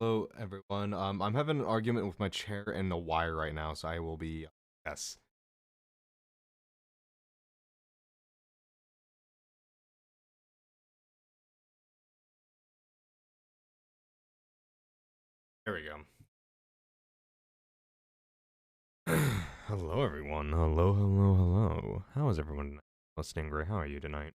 Hello, everyone. I'm having an argument with my chair and the wire right now, so I will be. Yes. There we go. Hello, everyone. Hello, hello, hello. How is everyone tonight? Hello, Stingray. How are you tonight?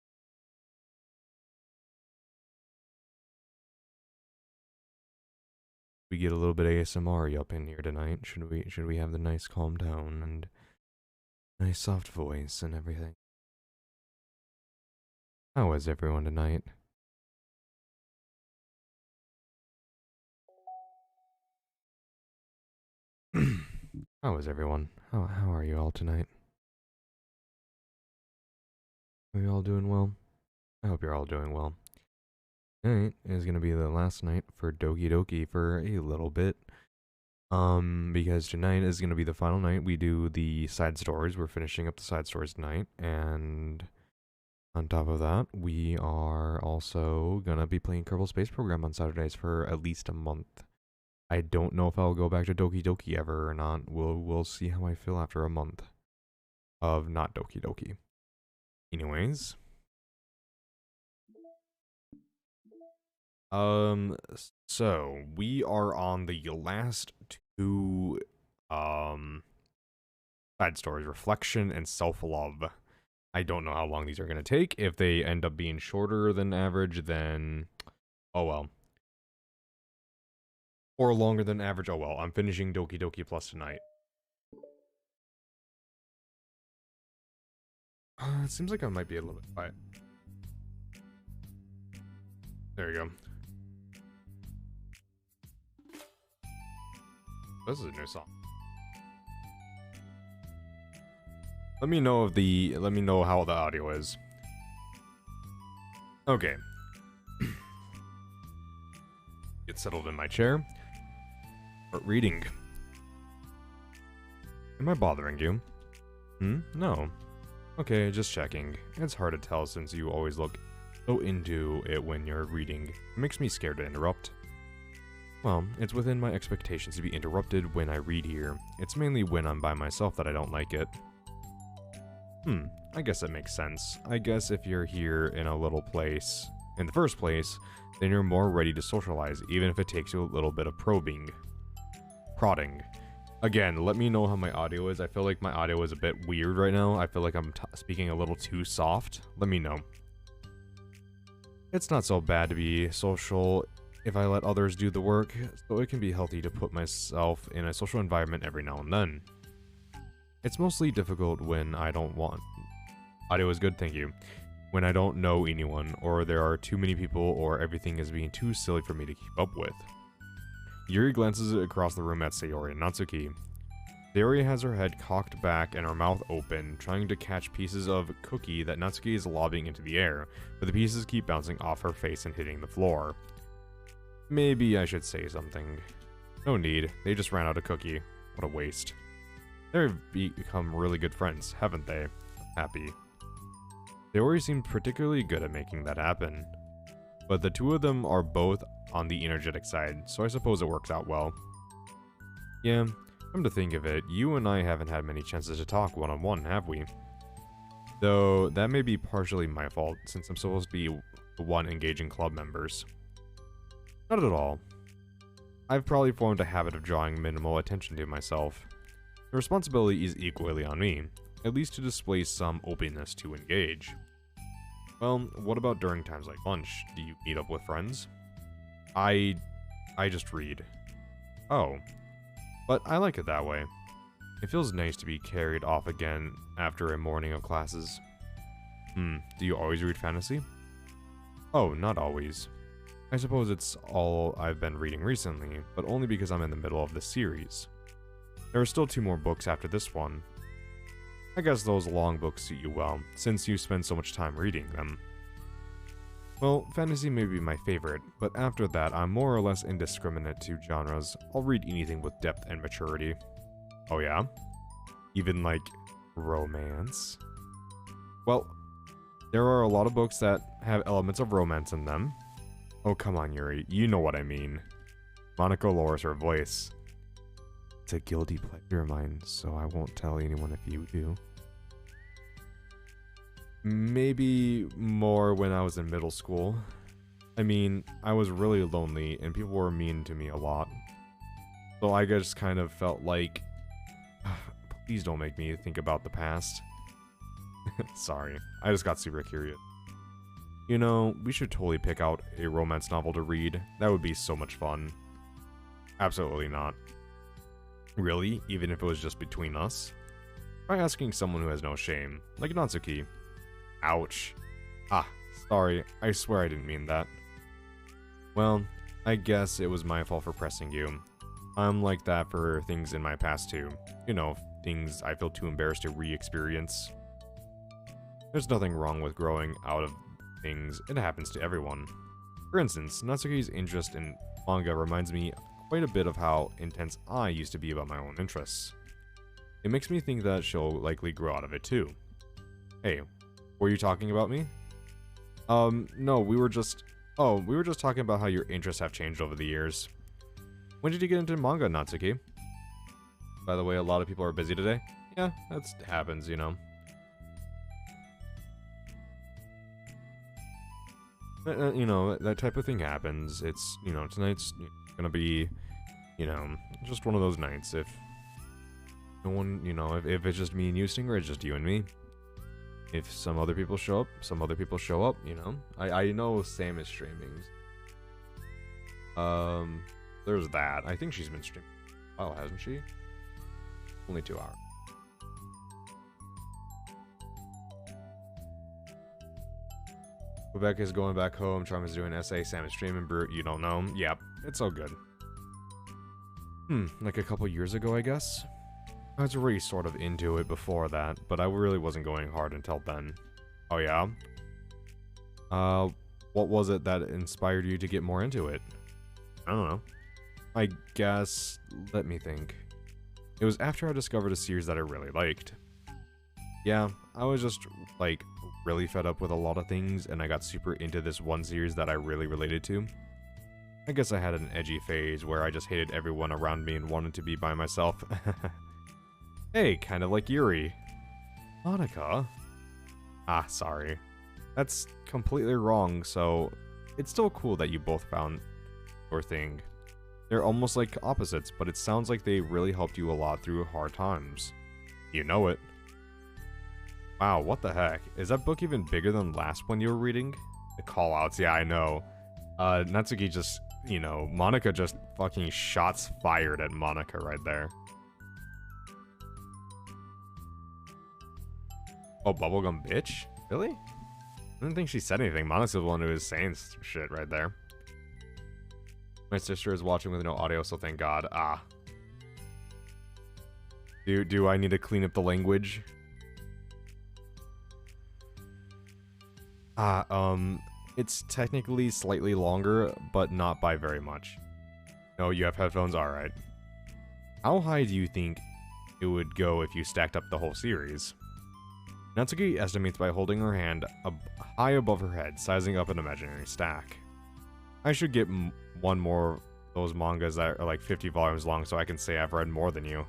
We get a little bit of ASMR up in here tonight. Should we? Should we have the nice calm tone and nice soft voice and everything? How is everyone tonight? How is everyone? How are you all tonight? Are you all doing well? I hope you're all doing well. Tonight is gonna be the last night for Doki Doki for a little bit. Because tonight is gonna be the final night. We do the side stories. We're finishing up the side stories tonight, and on top of that, we are also gonna be playing Kerbal Space Program on Saturdays for at least a month. I don't know if I'll go back to Doki Doki ever or not. We'll see how I feel after a month of not Doki Doki. Anyways, so we are on the last two side stories, Reflection and Self-Love. I don't know how long these are going to take. If they end up being shorter than average, then oh well. Or longer than average, oh well. I'm finishing Doki Doki Plus tonight. It seems like I might be a little bit quiet. There you go. This is a new song. Let me know how the audio is. Okay. Get settled in my chair. Start reading. Am I bothering you? No. Okay, just checking. It's hard to tell since you always look so into it when you're reading. It makes me scared to interrupt. Well, it's within my expectations to be interrupted when I read here. It's mainly when I'm by myself that I don't like it. I guess that makes sense. I guess if you're here in a little place, in the first place, then you're more ready to socialize, even if it takes you a little bit of prodding. Again, let me know how my audio is. I feel like my audio is a bit weird right now. I feel like I'm speaking a little too soft. Let me know. It's not so bad to be social if I let others do the work, so it can be healthy to put myself in a social environment every now and then. It's mostly difficult when I don't want. Audio is good, thank you. When I don't know anyone, or there are too many people, or everything is being too silly for me to keep up with. Yuri glances across the room at Sayori and Natsuki. Sayori has her head cocked back and her mouth open, trying to catch pieces of cookie that Natsuki is lobbing into the air, but the pieces keep bouncing off her face and hitting the floor. Maybe I should say something. No need, they just ran out of cookie. What a waste. They've become really good friends, haven't they? Happy. Sayori seemed particularly good at making that happen. But the two of them are both on the energetic side, so I suppose it works out well. Yeah, come to think of it, you and I haven't had many chances to talk one-on-one, have we? Though, that may be partially my fault, since I'm supposed to be the one engaging club members. Not at all. I've probably formed a habit of drawing minimal attention to myself. The responsibility is equally on me, at least to display some openness to engage. Well, what about during times like lunch? Do you meet up with friends? I just read. Oh. But I like it that way. It feels nice to be carried off again after a morning of classes. Do you always read fantasy? Oh, not always. I suppose it's all I've been reading recently, but only because I'm in the middle of the series. There are still 2 more books after this one. I guess those long books suit you well, since you spend so much time reading them. Well, fantasy may be my favorite, but after that I'm more or less indiscriminate to genres. I'll read anything with depth and maturity. Oh yeah? Even like romance? Well, there are a lot of books that have elements of romance in them. Oh come on Yuri, you know what I mean. Monica lowers her voice. It's a guilty pleasure of mine, so I won't tell anyone if you do. Maybe more when I was in middle school. I mean, I was really lonely and people were mean to me a lot. So I just kind of felt like, please don't make me think about the past. Sorry, I just got super curious. You know, we should totally pick out a romance novel to read. That would be so much fun. Absolutely not. Really? Even if it was just between us? Try asking someone who has no shame, like Natsuki. Ouch. Ah, sorry, I swear I didn't mean that. Well, I guess it was my fault for pressing you. I'm like that for things in my past too. You know, things I feel too embarrassed to re-experience. There's nothing wrong with growing out of things, it happens to everyone. For instance, Natsuki's interest in manga reminds me quite a bit of how intense I used to be about my own interests. It makes me think that she'll likely grow out of it too. Hey, were you talking about me? No, we were just talking about how your interests have changed over the years. When did you get into manga, Natsuki? By the way, a lot of people are busy today. Yeah, that happens, you know. You know, that type of thing happens. It's, you know, tonight's gonna be, you know, just one of those nights. If no one, you know, if it's just me and you, Stinger, it's just you and me. If some other people show up, some other people show up, you know. I know Sam is streaming. There's that. I think she's been streaming. Oh, hasn't she? Only 2 hours. Rebecca's going back home. Charm is doing an essay. Sam is streaming. Brute, you don't know. Yep, it's all good. Like a couple years ago, I guess? I was already sort of into it before that, but I really wasn't going hard until then. Oh yeah? What was it that inspired you to get more into it? I don't know. I guess, let me think. It was after I discovered a series that I really liked. Yeah, I was just, like, really fed up with a lot of things, and I got super into this one series that I really related to. I guess I had an edgy phase where I just hated everyone around me and wanted to be by myself. Hey, kind of like Yuri. Monica? Ah, sorry. That's completely wrong, so it's still cool that you both found your thing. They're almost like opposites, but it sounds like they really helped you a lot through hard times. You know it. Wow, what the heck? Is that book even bigger than the last one you were reading? The callouts, yeah, I know. Natsuki just, you know, Monica just fucking shots fired at Monica right there. Oh, bubblegum bitch? Really? I didn't think she said anything. Monica's the one who was saying shit right there. My sister is watching with no audio, so thank God. Ah. Do I need to clean up the language? It's technically slightly longer, but not by very much. No, you have headphones? Alright. How high do you think it would go if you stacked up the whole series? Natsuki estimates by holding her hand high above her head, sizing up an imaginary stack. I should get one more of those mangas that are like 50 volumes long so I can say I've read more than you.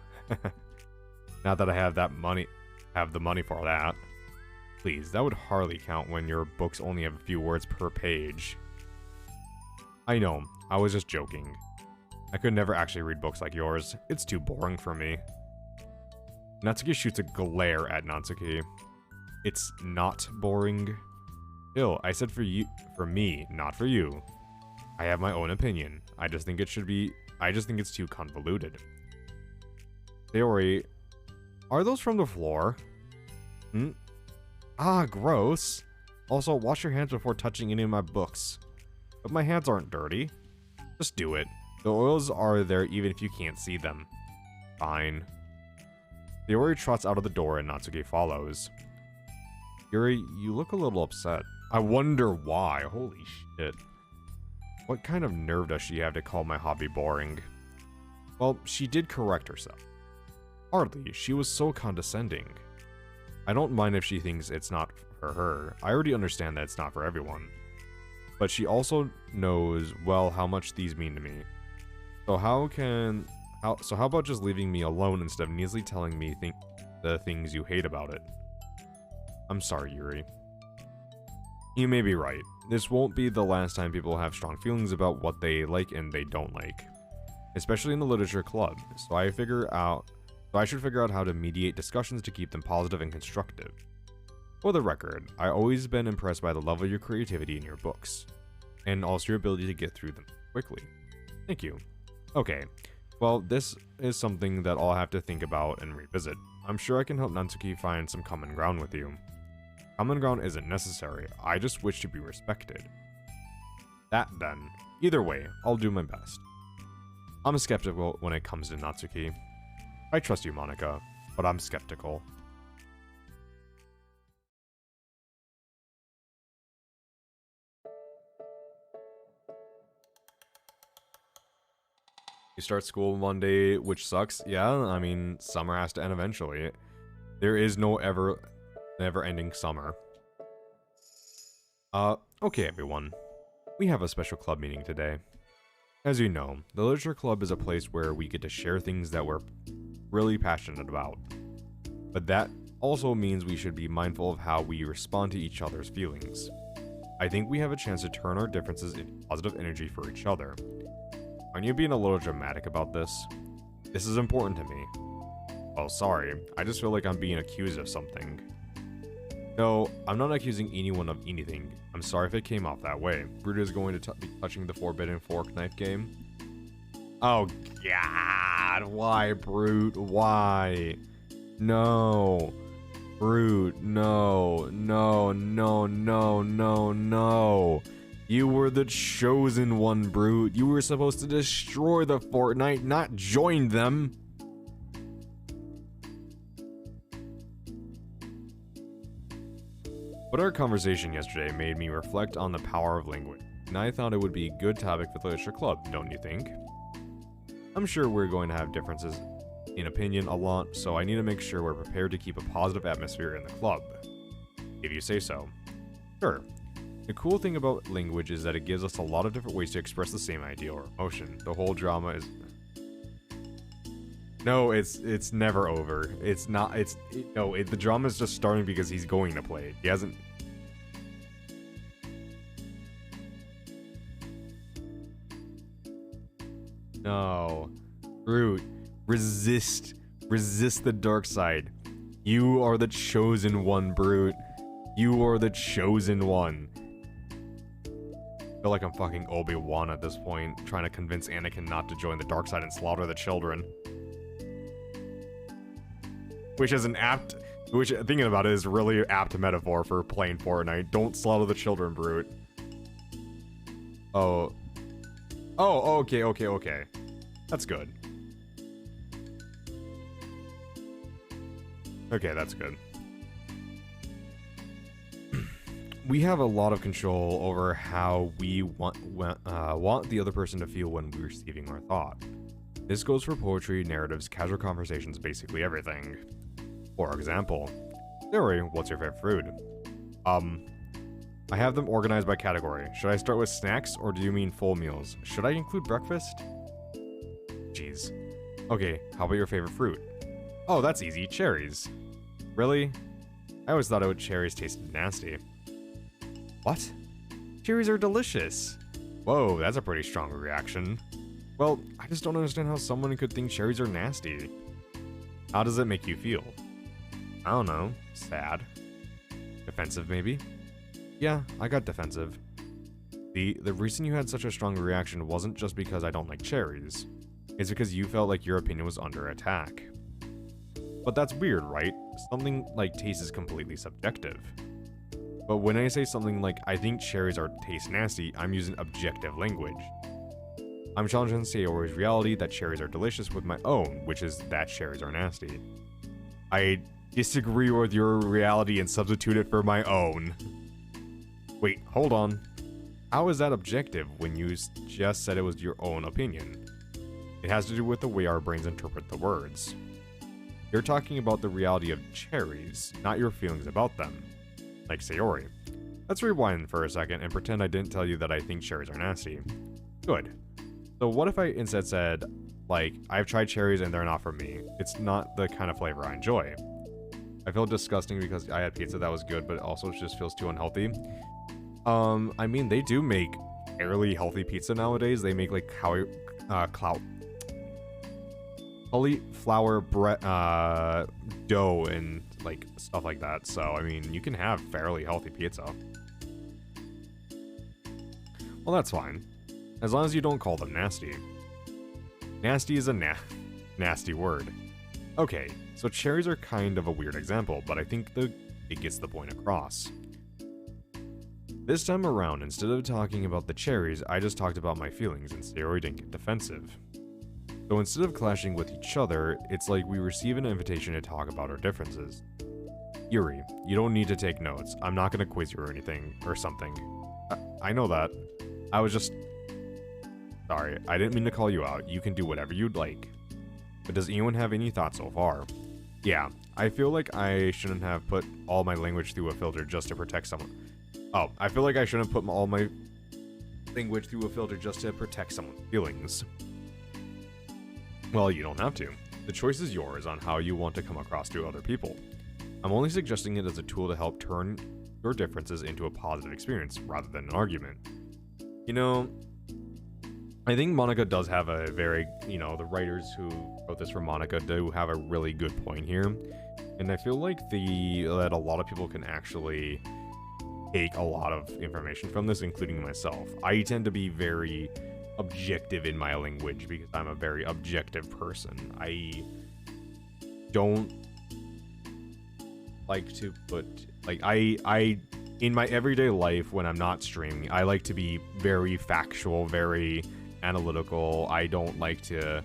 Not that I have the money for that. Please, that would hardly count when your books only have a few words per page. I know, I was just joking. I could never actually read books like yours. It's too boring for me. Natsuki shoots a glare at Natsuki. It's not boring. Still, I said for me, not for you. I have my own opinion. I just think it's too convoluted. Theory, are those from the floor? Ah, gross. Also, wash your hands before touching any of my books. But my hands aren't dirty. Just do it. The oils are there even if you can't see them. Fine. Theory trots out of the door and Natsuki follows. Yuri, you look a little upset. I wonder why. Holy shit. What kind of nerve does she have to call my hobby boring? Well, she did correct herself. Hardly. She was so condescending. I don't mind if she thinks it's not for her. I already understand that it's not for everyone. But she also knows well how much these mean to me. So how about just leaving me alone instead of needlessly telling me the things you hate about it? I'm sorry, Yuri. You may be right. This won't be the last time people have strong feelings about what they like and they don't like, especially in the literature club. So I should figure out how to mediate discussions to keep them positive and constructive. For the record, I've always been impressed by the level of your creativity in your books, and also your ability to get through them quickly. Thank you. Okay, well, this is something that I'll have to think about and revisit. I'm sure I can help Natsuki find some common ground with you. Common ground isn't necessary, I just wish to be respected. That then. Either way, I'll do my best. I'm skeptical when it comes to Natsuki. I trust you, Monica, but I'm skeptical. You start school Monday, which sucks. Yeah, I mean, summer has to end eventually. There is no never-ending summer. Okay everyone. We have a special club meeting today. As you know, the Literature Club is a place where we get to share things that we're really passionate about. But that also means we should be mindful of how we respond to each other's feelings. I think we have a chance to turn our differences into positive energy for each other. Aren't you being a little dramatic about this? This is important to me. Oh, sorry. I just feel like I'm being accused of something. No, I'm not accusing anyone of anything. I'm sorry if it came off that way. Brute is going to be touching the forbidden fork knife game. Oh, God. Why, Brute? Why? No. Brute, no. No, no, no, no, no. You were the chosen one, Brute. You were supposed to destroy the Fortnite, not join them. But our conversation yesterday made me reflect on the power of language, and I thought it would be a good topic for the Literature Club, don't you think? I'm sure we're going to have differences in opinion a lot, so I need to make sure we're prepared to keep a positive atmosphere in the club. If you say so. Sure. The cool thing about language is that it gives us a lot of different ways to express the same idea or emotion. The whole drama is... No, it's never over. It's not, the drama's just starting because he's going to play it. He hasn't... No. Brute. Resist. Resist the dark side. You are the chosen one, Brute. You are the chosen one. I feel like I'm fucking Obi-Wan at this point, trying to convince Anakin not to join the dark side and slaughter the children. Which is thinking about it, is really apt metaphor for playing Fortnite. Don't slaughter the children, Brute. Oh. Oh, okay. That's good. Okay, that's good. We have a lot of control over how we want the other person to feel when we're receiving our thought. This goes for poetry, narratives, casual conversations, basically everything. For example, Theory, what's your favorite food? I have them organized by category. Should I start with snacks, or do you mean full meals? Should I include breakfast? Jeez. Okay, how about your favorite fruit? Oh, that's easy, cherries. Really? I always thought cherries tasted nasty. What? Cherries are delicious. Whoa, that's a pretty strong reaction. Well, I just don't understand how someone could think cherries are nasty. How does it make you feel? I don't know. Sad. Defensive, maybe? Yeah, I got defensive. The reason you had such a strong reaction wasn't just because I don't like cherries. It's because you felt like your opinion was under attack. But that's weird, right? Something like taste is completely subjective. But when I say something like, I think cherries taste nasty, I'm using objective language. I'm challenging Sayori's reality that cherries are delicious with my own, which is that cherries are nasty. I disagree with your reality and substitute it for my own. Wait, hold on. How is that objective when you just said it was your own opinion? It has to do with the way our brains interpret the words. You're talking about the reality of cherries, not your feelings about them. Like Sayori. Let's rewind for a second and pretend I didn't tell you that I think cherries are nasty. Good. So what if I instead said, like, I've tried cherries and they're not for me. It's not the kind of flavor I enjoy. I feel disgusting because I had pizza that was good, but it also just feels too unhealthy. I mean, they do make fairly healthy pizza nowadays. They make like cauliflower bread, dough and like stuff like that. So I mean, you can have fairly healthy pizza. Well, that's fine, as long as you don't call them nasty. Nasty is a nasty word. Okay, so cherries are kind of a weird example, but I think it gets the point across. This time around, instead of talking about the cherries, I just talked about my feelings, and Sayori didn't get defensive. So instead of clashing with each other, it's like we receive an invitation to talk about our differences. Yuri, you don't need to take notes. I'm not gonna quiz you or anything, or something. I know that. I was just... Sorry, I didn't mean to call you out. You can do whatever you'd like. But does anyone have any thoughts so far? Yeah, I feel like I shouldn't have put all my language through a filter just to protect someone. Oh, I feel like I shouldn't put all my language through a filter just to protect someone's feelings. Well, you don't have to. The choice is yours on how you want to come across to other people. I'm only suggesting it as a tool to help turn your differences into a positive experience rather than an argument. You know, I think Monica does have a very, the writers who wrote this for Monica do have a really good point here. And I feel like that a lot of people can actually take a lot of information from this, including myself. I tend to be very objective in my language because I'm a very objective person. I don't like to put, like, I in my everyday life when I'm not streaming, I like to be very factual, very analytical. I don't like to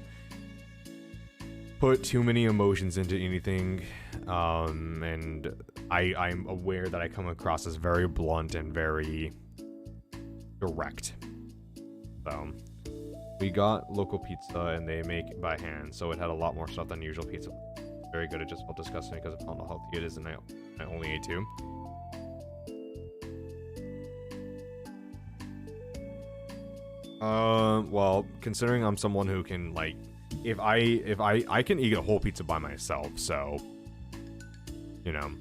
put too many emotions into anything, and I'm aware that I come across as very blunt and very direct. So we got local pizza and they make it by hand, so it had a lot more stuff than usual pizza. Very good. It just felt disgusting because of how healthy it is, and I only ate 2. Well, considering I'm someone who can, like, if I can eat a whole pizza by myself, so, you know.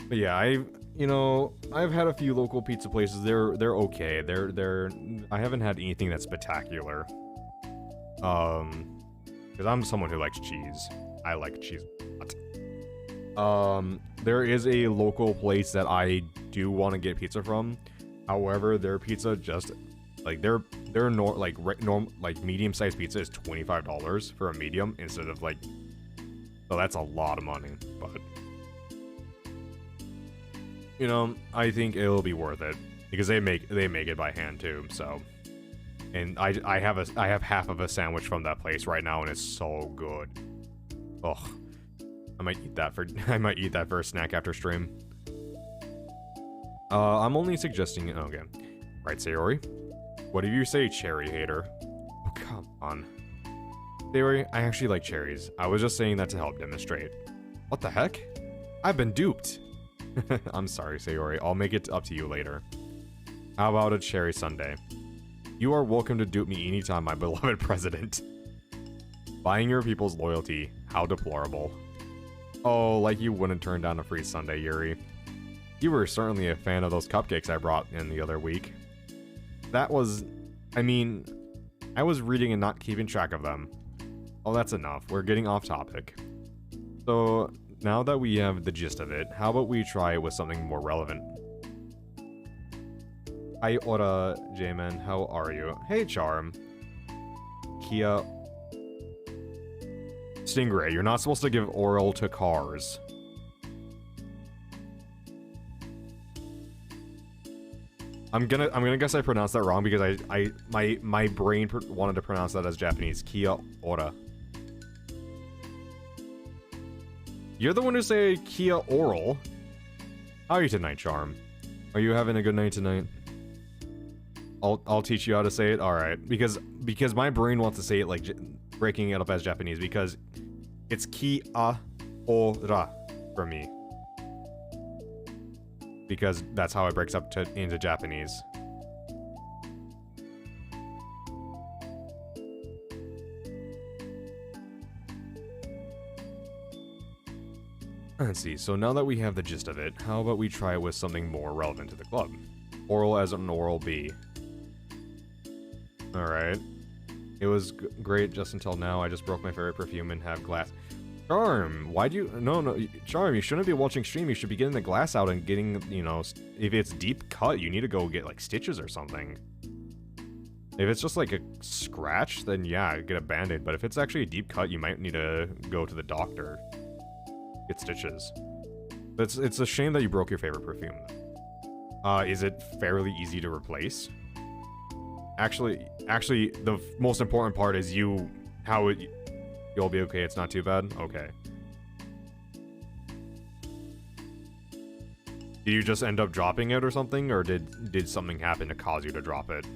But yeah, I've had a few local pizza places. They're okay. I haven't had anything that's spectacular. Because I'm someone who likes cheese. I like cheese a lot. There is a local place that I do want to get pizza from. However, their pizza just like like medium-sized pizza is $25 for a medium instead of like, so that's a lot of money, but I think it'll be worth it because they make it by hand too. So, and I have half of a sandwich from that place right now, and it's so good. Ugh, I might eat that for a snack after stream. I'm only suggesting. Okay, right, Sayori. What do you say, cherry hater? Oh, come on, Sayori. I actually like cherries. I was just saying that to help demonstrate. What the heck? I've been duped. I'm sorry, Sayori. I'll make it up to you later. How about a cherry sundae? You are welcome to dupe me anytime, my beloved president. Buying your people's loyalty. How deplorable. Oh, like you wouldn't turn down a free sundae, Yuri. You were certainly a fan of those cupcakes I brought in the other week. That was... I mean... I was reading and not keeping track of them. Oh, that's enough. We're getting off topic. So... now that we have the gist of it, how about we try it with something more relevant? Hi, ora, J-Man. How are you? Hey, Charm. Kia. Stingray, you're not supposed to give oral to cars. I'm gonna guess I pronounced that wrong because my brain wanted to pronounce that as Japanese. Kia ora. You're the one who say Kia oral. How are you tonight, Charm? Are you having a good night tonight? I'll teach you how to say it. All right, because my brain wants to say it like breaking it up as Japanese because it's ki a o ra for me. Because that's how it breaks up into Japanese. Let's see, so now that we have the gist of it, how about we try it with something more relevant to the club? Oral as an oral B. Alright. It was great just until now. I just broke my favorite perfume and have glass. Charm, why'd you... No, Charm, you shouldn't be watching stream. You should be getting the glass out and getting, you know... If it's deep cut, you need to go get, like, stitches or something. If it's just, like, a scratch, then yeah, get a band-aid. But if it's actually a deep cut, you might need to go to the doctor. Get stitches. It's a shame that you broke your favorite perfume. Is it fairly easy to replace? Actually, the most important part is you'll be okay. It's not too bad. Okay. Did you just end up dropping it or something, or did something happen to cause you to drop it?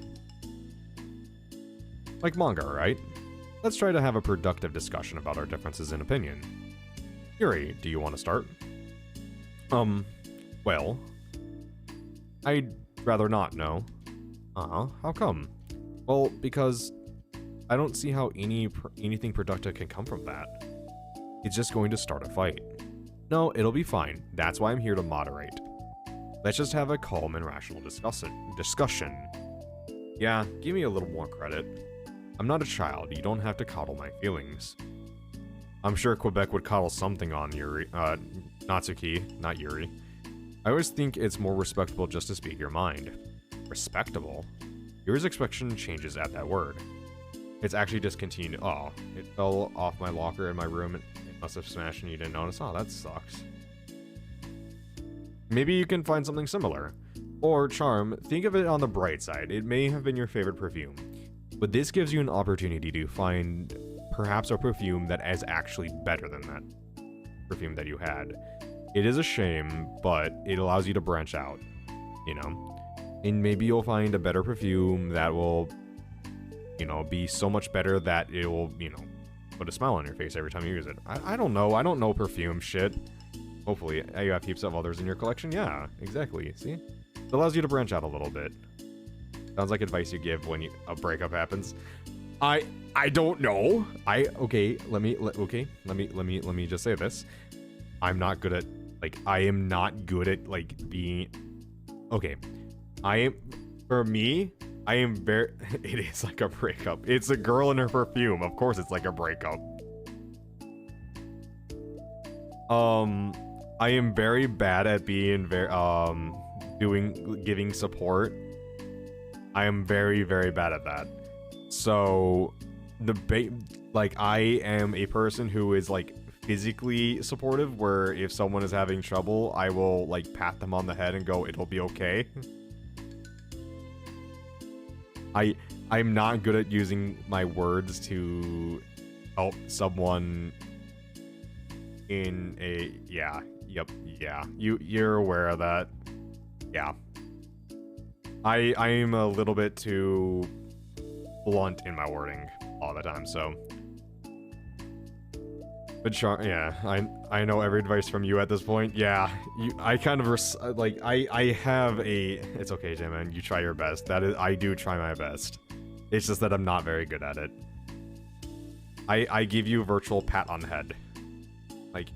Like manga, right? Let's try to have a productive discussion about our differences in opinion. Yuri, do you want to start? Well, I'd rather not, no. How come? Well, because I don't see how anything productive can come from that. It's just going to start a fight. No, it'll be fine. That's why I'm here to moderate. Let's just have a calm and rational discussion. Yeah, give me a little more credit. I'm not a child. You don't have to coddle my feelings. I'm sure Quebec would coddle something on Yuri, Natsuki, not Yuri. I always think it's more respectable just to speak your mind. Respectable? Yuri's expression changes at that word. It's actually discontinued. Oh, it fell off my locker in my room and it must have smashed and you didn't notice. Oh, that sucks. Maybe you can find something similar. Or, Charm, think of it on the bright side. It may have been your favorite perfume. But this gives you an opportunity to find perhaps a perfume that is actually better than that perfume that you had. It is a shame, but it allows you to branch out, you know? And maybe you'll find a better perfume that will, you know, be so much better that it will, you know, put a smile on your face every time you use it. I don't know. I don't know perfume shit. Hopefully, you have heaps of others in your collection. Yeah, exactly. See? It allows you to branch out a little bit. Sounds like advice you give when a breakup happens. I don't know. Okay, let me just say this. I'm not good at, like, I am not good at, like, being... Okay. For me, I am very... It is like a breakup. It's a girl and her perfume. Of course it's like a breakup. I am very bad at being giving support. I am very, very bad at that. So, I am a person who is, like, physically supportive, where if someone is having trouble, I will, like, pat them on the head and go, it'll be okay. I'm not good at using my words to help someone in a... Yeah. Yep. Yeah. You're aware of that. Yeah. I'm a little bit too blunt in my wording all the time, so... But yeah, I know every advice from you at this point. Yeah, I kind of I have a... It's okay, J-Man, you try your best. I do try my best. It's just that I'm not very good at it. I give you a virtual pat on the head. Like,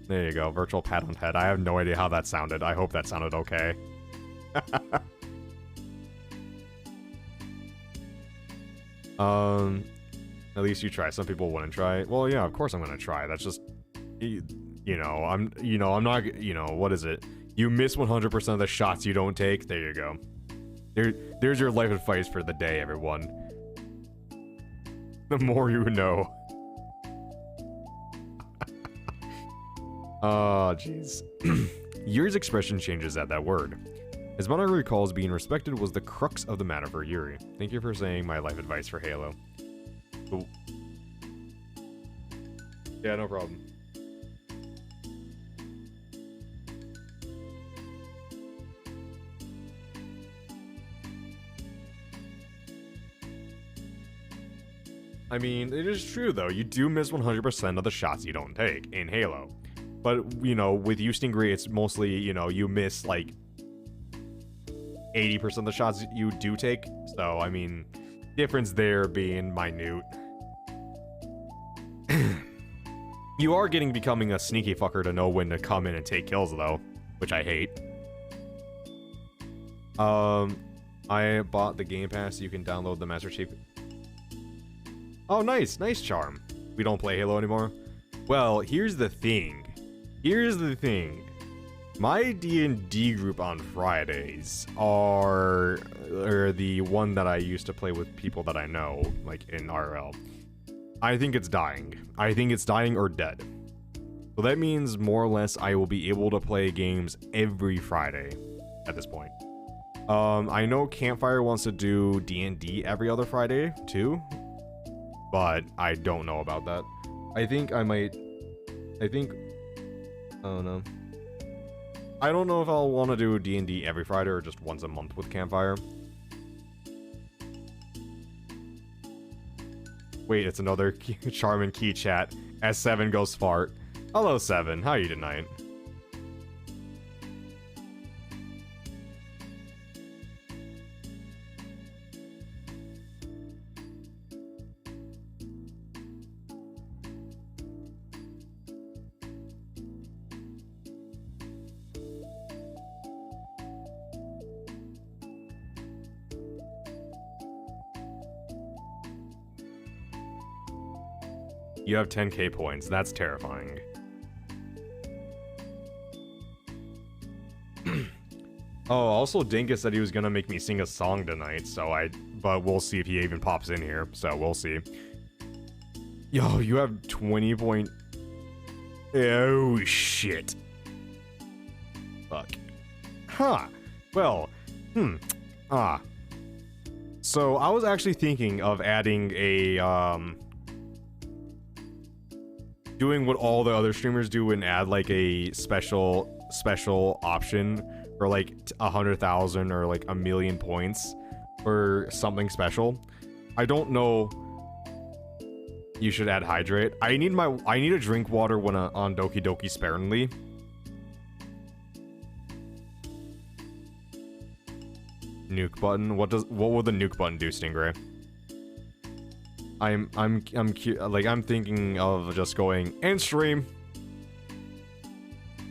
there you go, virtual pat on the head. I have no idea how that sounded. I hope that sounded okay. At least you try. Some people wouldn't try. Well, yeah, of course I'm gonna try. That's just, I'm not, what is it? You miss 100% of the shots you don't take. There you go. There's your life advice for the day, everyone. The more you know. Oh, jeez. Yuri's expression changes at that word. As Mono recalls, being respected was the crux of the matter for Yuri. Thank you for saying my life advice for Halo. Ooh. Yeah, no problem. I mean, it is true though. You do miss 100% of the shots you don't take in Halo. But, you know, with you Stingray, it's mostly, you know, you miss like 80% of the shots you do take. So, I mean, difference there being minute. You are becoming a sneaky fucker to know when to come in and take kills though, which I hate. I bought the Game Pass so you can download the Master Chief. Oh, nice. Nice, Charm. We don't play Halo anymore? Well, here's the thing. My D&D group on Fridays are the one that I used to play with people that I know, like in RL. I think it's dying. I think it's dying or dead. So that means more or less I will be able to play games every Friday at this point. I know Campfire wants to do D&D every other Friday too, but I don't know about that. I don't know. I don't know if I'll want to do D&D every Friday or just once a month with Campfire. Wait, it's another Charmin key chat. S7 goes fart. Hello, 7. How are you tonight? You have 10k points. That's terrifying. Oh, also Dinkus said he was gonna make me sing a song tonight, but we'll see if he even pops in here, so we'll see. Yo, you have 20 point... Oh, shit. Fuck. Huh. Well, So, I was actually thinking of adding a, doing what all the other streamers do and add like a special option for like 100,000 or like 1,000,000 points for something special. I don't know. You should add hydrate. I need to drink water when on Doki Doki sparingly. Nuke button. What will the nuke button do, Stingray? I'm thinking of just going end stream.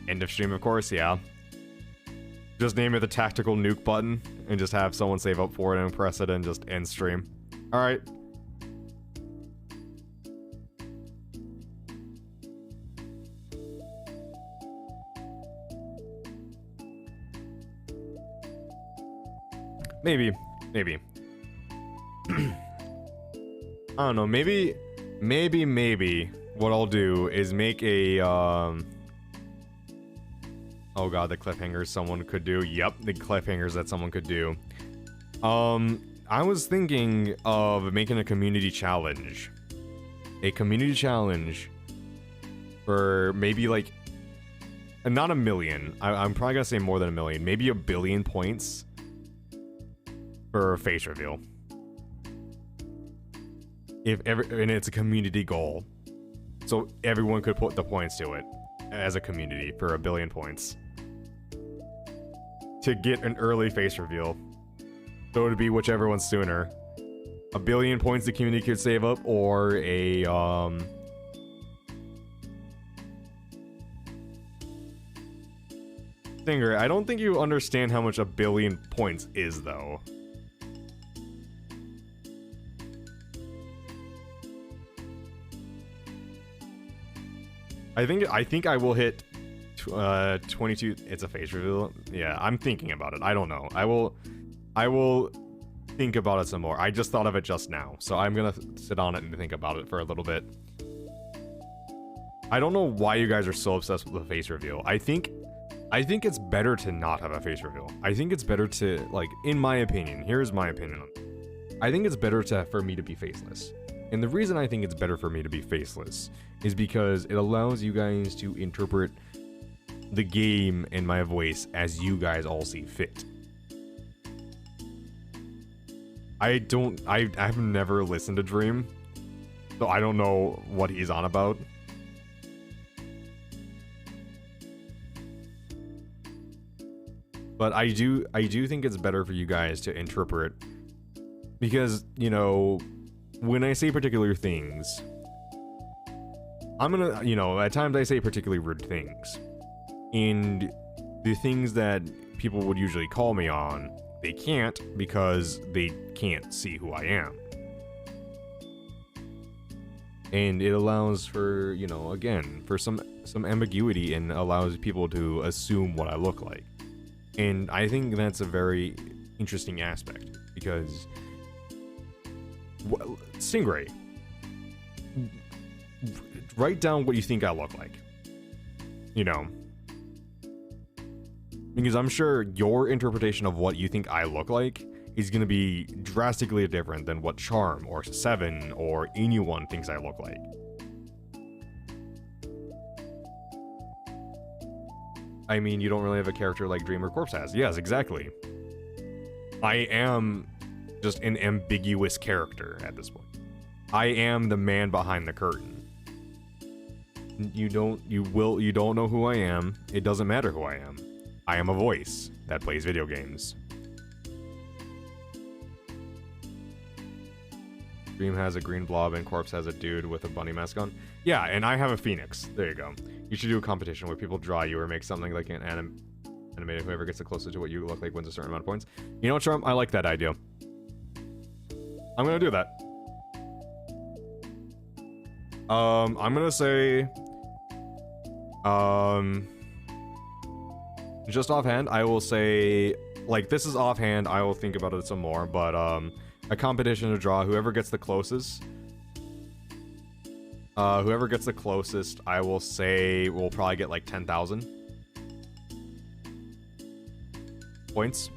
End of stream, of course, yeah. Just name it the tactical nuke button and just have someone save up for it and press it and just end stream. Alright. Maybe. I don't know, maybe what I'll do is make a, oh god, the cliffhangers someone could do. Yep, the cliffhangers that someone could do. I was thinking of making a community challenge. A community challenge for maybe like, not 1,000,000. I'm probably gonna say more than 1,000,000. Maybe 1,000,000,000 points for face reveal. And it's a community goal, so everyone could put the points to it as a community for 1,000,000,000 points to get an early face reveal. So it would be whichever one's sooner. 1,000,000,000 points the community could save up, or a Stinger, I don't think you understand how much 1,000,000,000 points is, though. I think I will hit 22. It's a face reveal. Yeah, I'm thinking about it. I don't know. I will think about it some more. I just thought of it just now, so I'm gonna sit on it and think about it for a little bit. I don't know why you guys are so obsessed with the face reveal. I think it's better to not have a face reveal. I think it's better to, like, in my opinion, here's my opinion on it. I think it's better for me to be faceless. And the reason I think it's better for me to be faceless is because it allows you guys to interpret the game and my voice as you guys all see fit. I've never listened to Dream, So I don't know what he's on about. But I do think it's better for you guys to interpret, because, you know, when I say particular things, I'm gonna, you know, at times I say particularly rude things. And the things that people would usually call me on, they can't, because they can't see who I am. And it allows for, you know, again, for some ambiguity, and allows people to assume what I look like. And I think that's a very interesting aspect, because Stingray, write down what you think I look like, you know, because I'm sure your interpretation of what you think I look like is going to be drastically different than what Charm or Seven or anyone thinks I look like. I mean, you don't really have a character like Dream or Corpse has. Yes, exactly. I am just an ambiguous character at this point. I am the man behind the curtain. You don't know who I am. It doesn't matter who I am. I am a voice that plays video games. Dream has a green blob and Corpse has a dude with a bunny mask on. Yeah, and I have a phoenix. There you go. You should do a competition where people draw you or make something like an animated. Whoever gets the closest to what you look like wins a certain amount of points. You know what, Charm? I like that idea. I'm gonna do that. I'm gonna say, just offhand, I will say, like, this is offhand, I will think about it some more, but, a competition to draw, whoever gets the closest, I will say, will probably get, like, 10,000 points.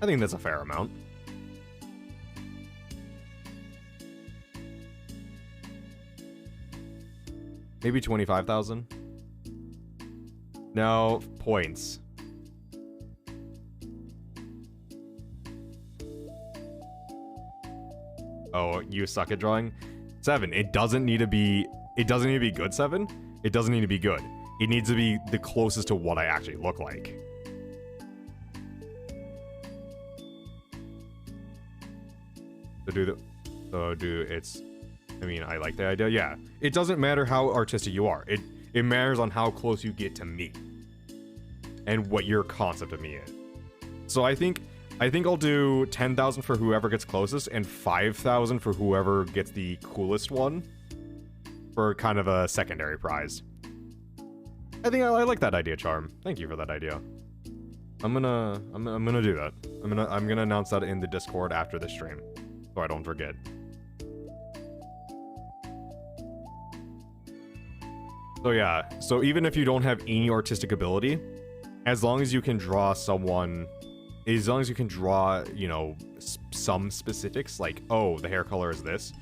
I think that's a fair amount. Maybe 25,000? No, points. Oh, you suck at drawing? 7, it doesn't need to be good, 7. It doesn't need to be good. It needs to be the closest to what I actually look like. I mean, I like the idea, yeah. It doesn't matter how artistic you are. It matters on how close you get to me. And what your concept of me is. So I think I'll do 10,000 for whoever gets closest, and 5,000 for whoever gets the coolest one, for kind of a secondary prize. I think I like that idea, Charm. Thank you for that idea. I'm gonna do that. I'm gonna announce that in the Discord after the stream, so I don't forget. So yeah, so even if you don't have any artistic ability, as long as you can draw someone, as long as you can draw, you know, some specifics, like, oh, the hair color is this.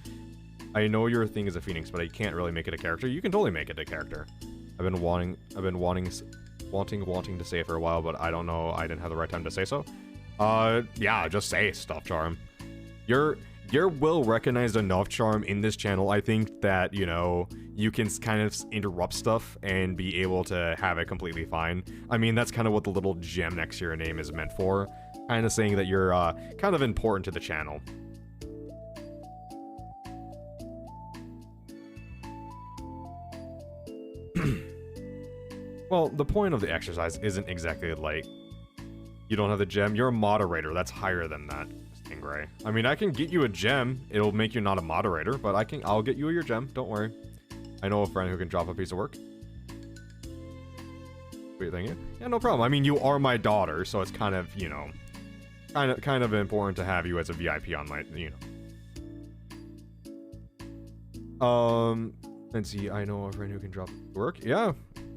I know your thing is a phoenix, but I can't really make it a character. You can totally make it a character. I've been wanting to say it for a while, but I don't know, I didn't have the right time to say so. Yeah, just say stuff, Charm. You're well recognized enough, Charm, in this channel, I think, that, you know, you can kind of interrupt stuff and be able to have it completely fine. I mean, that's kind of what the little gem next to your name is meant for. Kind of saying that you're, kind of important to the channel. Well, the point of the exercise isn't exactly like, you don't have the gem, you're a moderator, that's higher than that. Stingray. I mean, I can get you a gem. It'll make you not a moderator, but I'll get you your gem. Don't worry. I know a friend who can drop a piece of work. Wait, thank you. Yeah, no problem. I mean, you are my daughter, so it's kind of, you know, kind of important to have you as a VIP on my, you know. Let's see. I know a friend who can drop work. Yeah.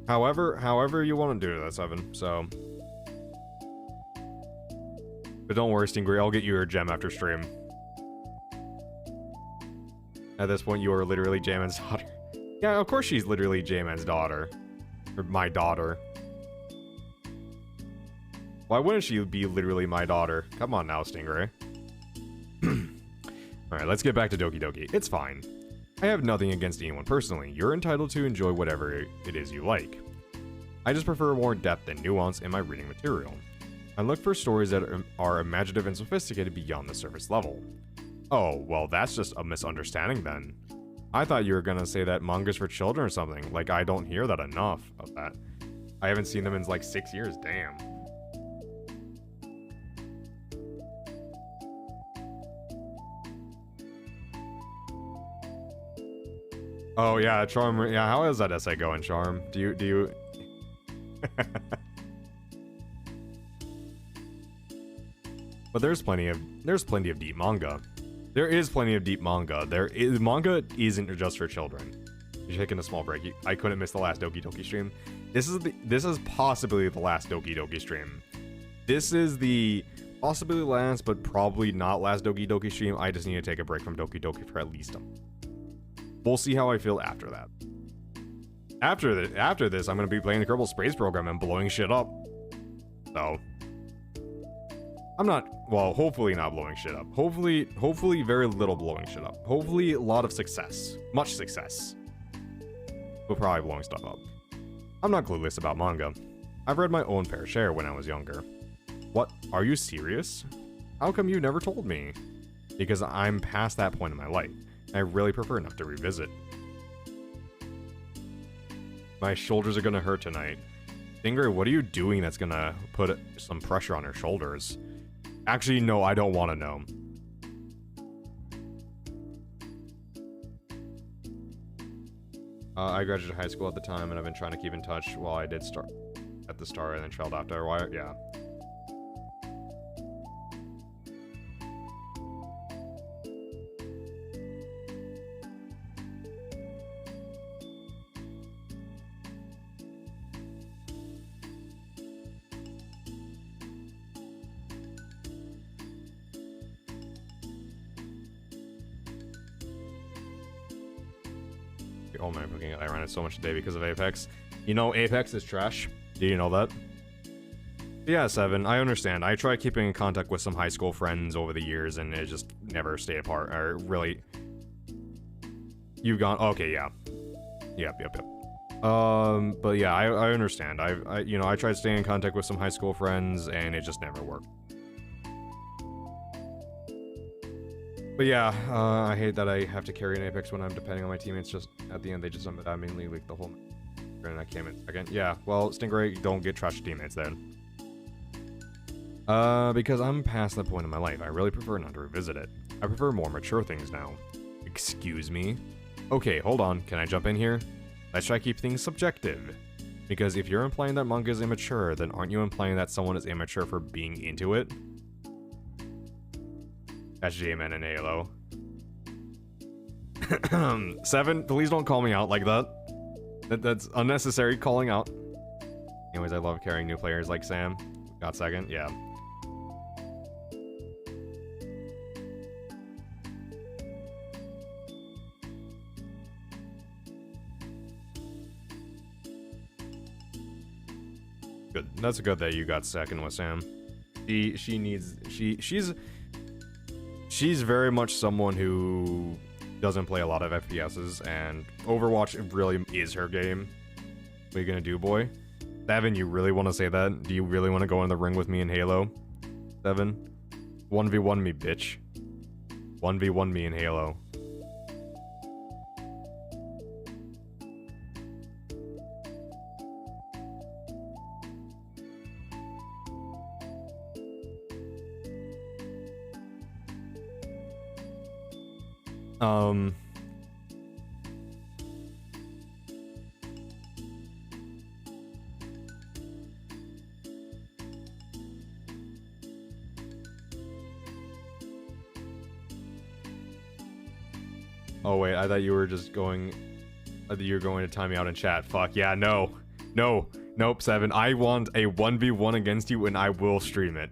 However you want to do that, Seven. So. But don't worry, Stingray, I'll get you your gem after stream. At this point, you are literally J-Man's daughter. Yeah, of course she's literally J-Man's daughter. Or my daughter. Why wouldn't she be literally my daughter? Come on now, Stingray. Alright, let's get back to Doki Doki. It's fine. I have nothing against anyone personally. You're entitled to enjoy whatever it is you like. I just prefer more depth and nuance in my reading material. I look for stories that are imaginative and sophisticated beyond the surface level. Oh, well, that's just a misunderstanding then. I thought you were gonna say that manga's for children or something. Like, I don't hear that enough of that. I haven't seen them in like 6 years, damn. Oh yeah, Charm, yeah, how is that essay going, Charm? Do you... But there's plenty of deep manga. There is plenty of deep manga. Manga isn't just for children. You're taking a small break. I couldn't miss the last Doki Doki stream. This is possibly the last Doki Doki stream. This is the possibly last, but probably not last Doki Doki stream. I just need to take a break from Doki Doki for at least a month. We'll see how I feel after that. After this, I'm gonna be playing the Kerbal Space Program and blowing shit up. So I'm not, well, hopefully not blowing shit up. Hopefully very little blowing shit up. Hopefully a lot of success. Much success. But probably blowing stuff up. I'm not clueless about manga. I've read my own fair share when I was younger. What? Are you serious? How come you never told me? Because I'm past that point in my life. I really prefer not to revisit. My shoulders are gonna hurt tonight. Stingray, what are you doing that's gonna put some pressure on her shoulders? Actually, no, I don't want to know. I graduated high school at the time, and I've been trying to keep in touch while I did start at the start and then trailed after. Why? Yeah. Oh man, I ran it so much today because of Apex. You know, Apex is trash. Do you know that? Yeah, 7. I understand. I tried keeping in contact with some high school friends over the years, and it just never stayed apart. Or really, you've gone. Okay, yeah. Yep. But yeah, I understand. I tried staying in contact with some high school friends, and it just never worked. But yeah, I hate that I have to carry an Apex when I'm depending on my teammates. Just at the end, they just I mainly leak the whole, and I came in second. Yeah, well, Stingray, don't get trash teammates then. Because I'm past that point in my life. I really prefer not to revisit it. I prefer more mature things now. Excuse me? Okay, hold on. Can I jump in here? Let's try to keep things subjective. Because if you're implying that manga is immature, then aren't you implying that someone is immature for being into it? That's J-Man and Halo. 7, please don't call me out like that. That's unnecessary calling out. Anyways, I love carrying new players like Sam. Got second? Yeah. Good. That's good that you got second with Sam. She's very much someone who doesn't play a lot of FPSs, and Overwatch really is her game. What are you gonna do, boy? 7, you really want to say that? Do you really want to go in the ring with me in Halo? 7? 1v1 me, bitch. 1v1 me in Halo. Oh wait, I thought you were just going... I thought you were going to time me out in chat. Fuck, yeah, no. No. Nope, 7. I want a 1v1 against you and I will stream it.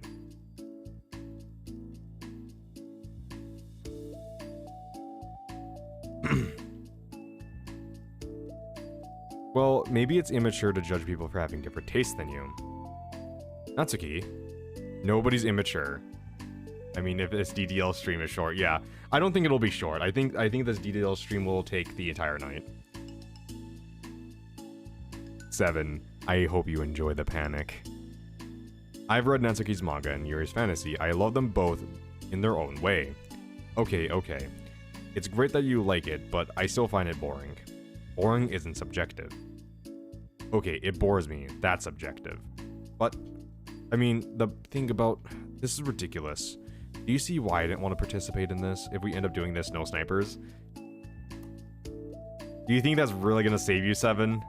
Well, maybe it's immature to judge people for having different tastes than you. Natsuki, nobody's immature. I mean, if this DDL stream is short, yeah. I don't think it'll be short. I think this DDL stream will take the entire night. 7. I hope you enjoy the panic. I've read Natsuki's manga and Yuri's fantasy. I love them both in their own way. Okay. It's great that you like it, but I still find it boring. Boring isn't subjective. Okay, it bores me. That's subjective. But, I mean, the thing about... This is ridiculous. Do you see why I didn't want to participate in this? If we end up doing this, no snipers? Do you think that's really going to save you, 7?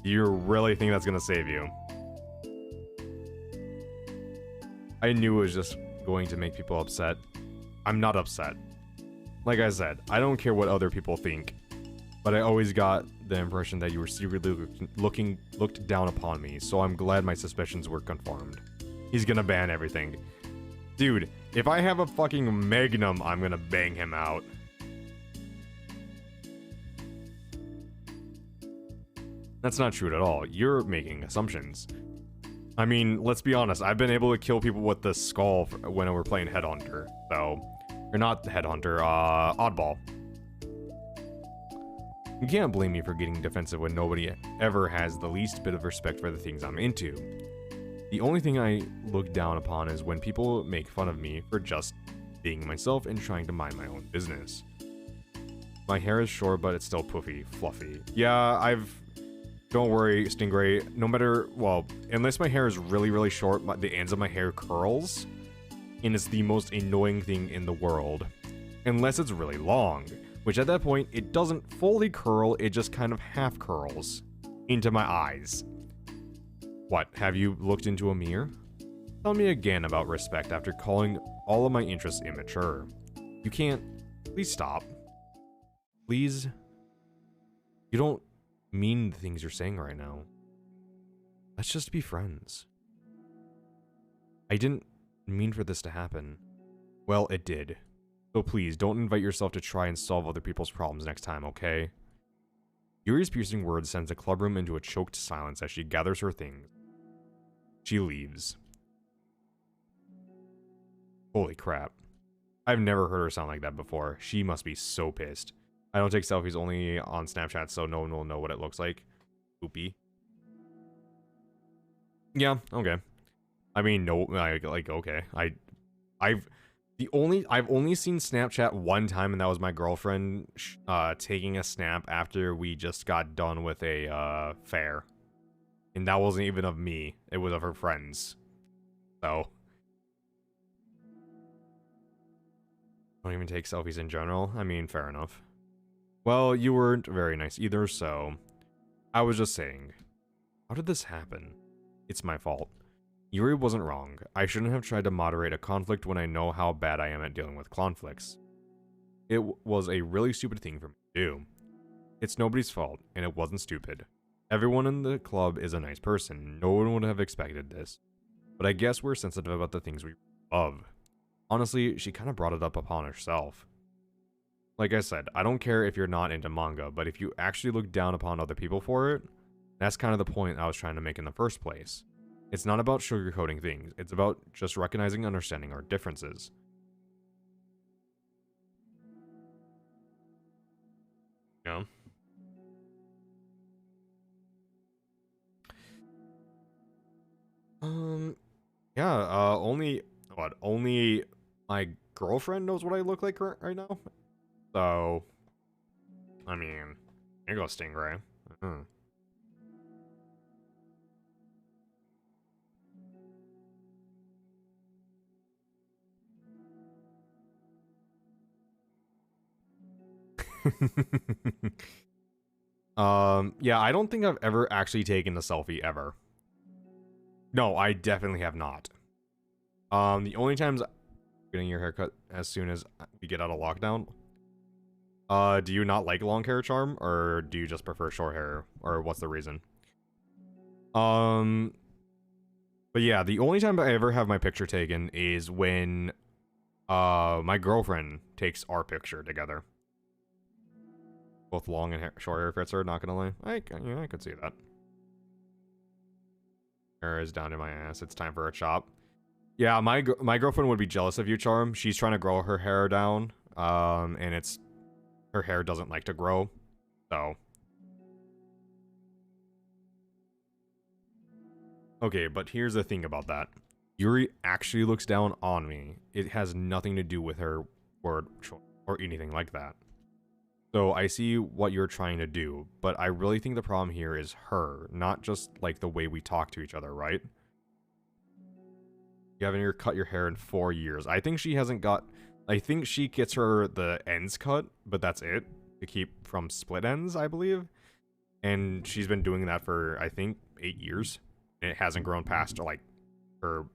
Do you really think that's going to save you? I knew it was just going to make people upset. I'm not upset. Like I said, I don't care what other people think. But I always got the impression that you were secretly looked down upon me, so I'm glad my suspicions were confirmed. He's gonna ban everything. Dude, if I have a fucking Magnum, I'm gonna bang him out. That's not true at all. You're making assumptions. I mean, let's be honest, I've been able to kill people with the skull when we're playing Headhunter, so... Or not Headhunter, Oddball. You can't blame me for getting defensive when nobody ever has the least bit of respect for the things I'm into. The only thing I look down upon is when people make fun of me for just being myself and trying to mind my own business. My hair is short, but it's still poofy, fluffy. Yeah, don't worry, Stingray. No matter, well, unless my hair is really, really short, the ends of my hair curls, and it's the most annoying thing in the world. Unless it's really long, which at that point, it doesn't fully curl, it just kind of half curls into my eyes. What, have you looked into a mirror? Tell me again about respect after calling all of my interests immature. You can't... Please stop. Please? You don't mean the things you're saying right now. Let's just be friends. I didn't mean for this to happen. Well, it did. So please, don't invite yourself to try and solve other people's problems next time, okay? Yuri's piercing words sends the clubroom into a choked silence as she gathers her things. She leaves. Holy crap. I've never heard her sound like that before. She must be so pissed. I don't take selfies only on Snapchat, so no one will know what it looks like. Poopy. Yeah, okay. I mean, no, like okay. I've only seen Snapchat one time, and that was my girlfriend taking a snap after we just got done with a fair. And that wasn't even of me, it was of her friends. So don't even take selfies in general. I mean, fair enough. Well, you weren't very nice either, so I was just saying. How did this happen? It's my fault. Yuri wasn't wrong. I shouldn't have tried to moderate a conflict when I know how bad I am at dealing with conflicts. It was a really stupid thing for me to do. It's nobody's fault, and it wasn't stupid. Everyone in the club is a nice person. No one would have expected this. But I guess we're sensitive about the things we love. Honestly, she kind of brought it up upon herself. Like I said, I don't care if you're not into manga, but if you actually look down upon other people for it, that's kind of the point I was trying to make in the first place. It's not about sugarcoating things, it's about just recognizing and understanding our differences. You know? Yeah, only my girlfriend knows what I look like right now? So, I mean, here goes Stingray. Yeah, I don't think I've ever actually taken a selfie ever. No, I definitely have not. The only times getting your haircut as soon as we get out of lockdown. Do you not like long hair, Charm, or do you just prefer short hair, or what's the reason? But yeah, the only time I ever have my picture taken is when my girlfriend takes our picture together. Both long and short hair fits her, not gonna lie. I could see that. Hair is down to my ass. It's time for a chop. Yeah, my girlfriend would be jealous of you, Charm. She's trying to grow her hair down, and it's her hair doesn't like to grow, so. Okay, but here's the thing about that. Yuri actually looks down on me. It has nothing to do with her word choice or anything like that. So I see what you're trying to do, but I really think the problem here is her, not just like the way we talk to each other, right? You haven't cut your hair in 4 years. I think she hasn't got. I think she gets the ends cut, but that's it to keep from split ends, I believe. And she's been doing that for I think 8 years, and it hasn't grown past like her,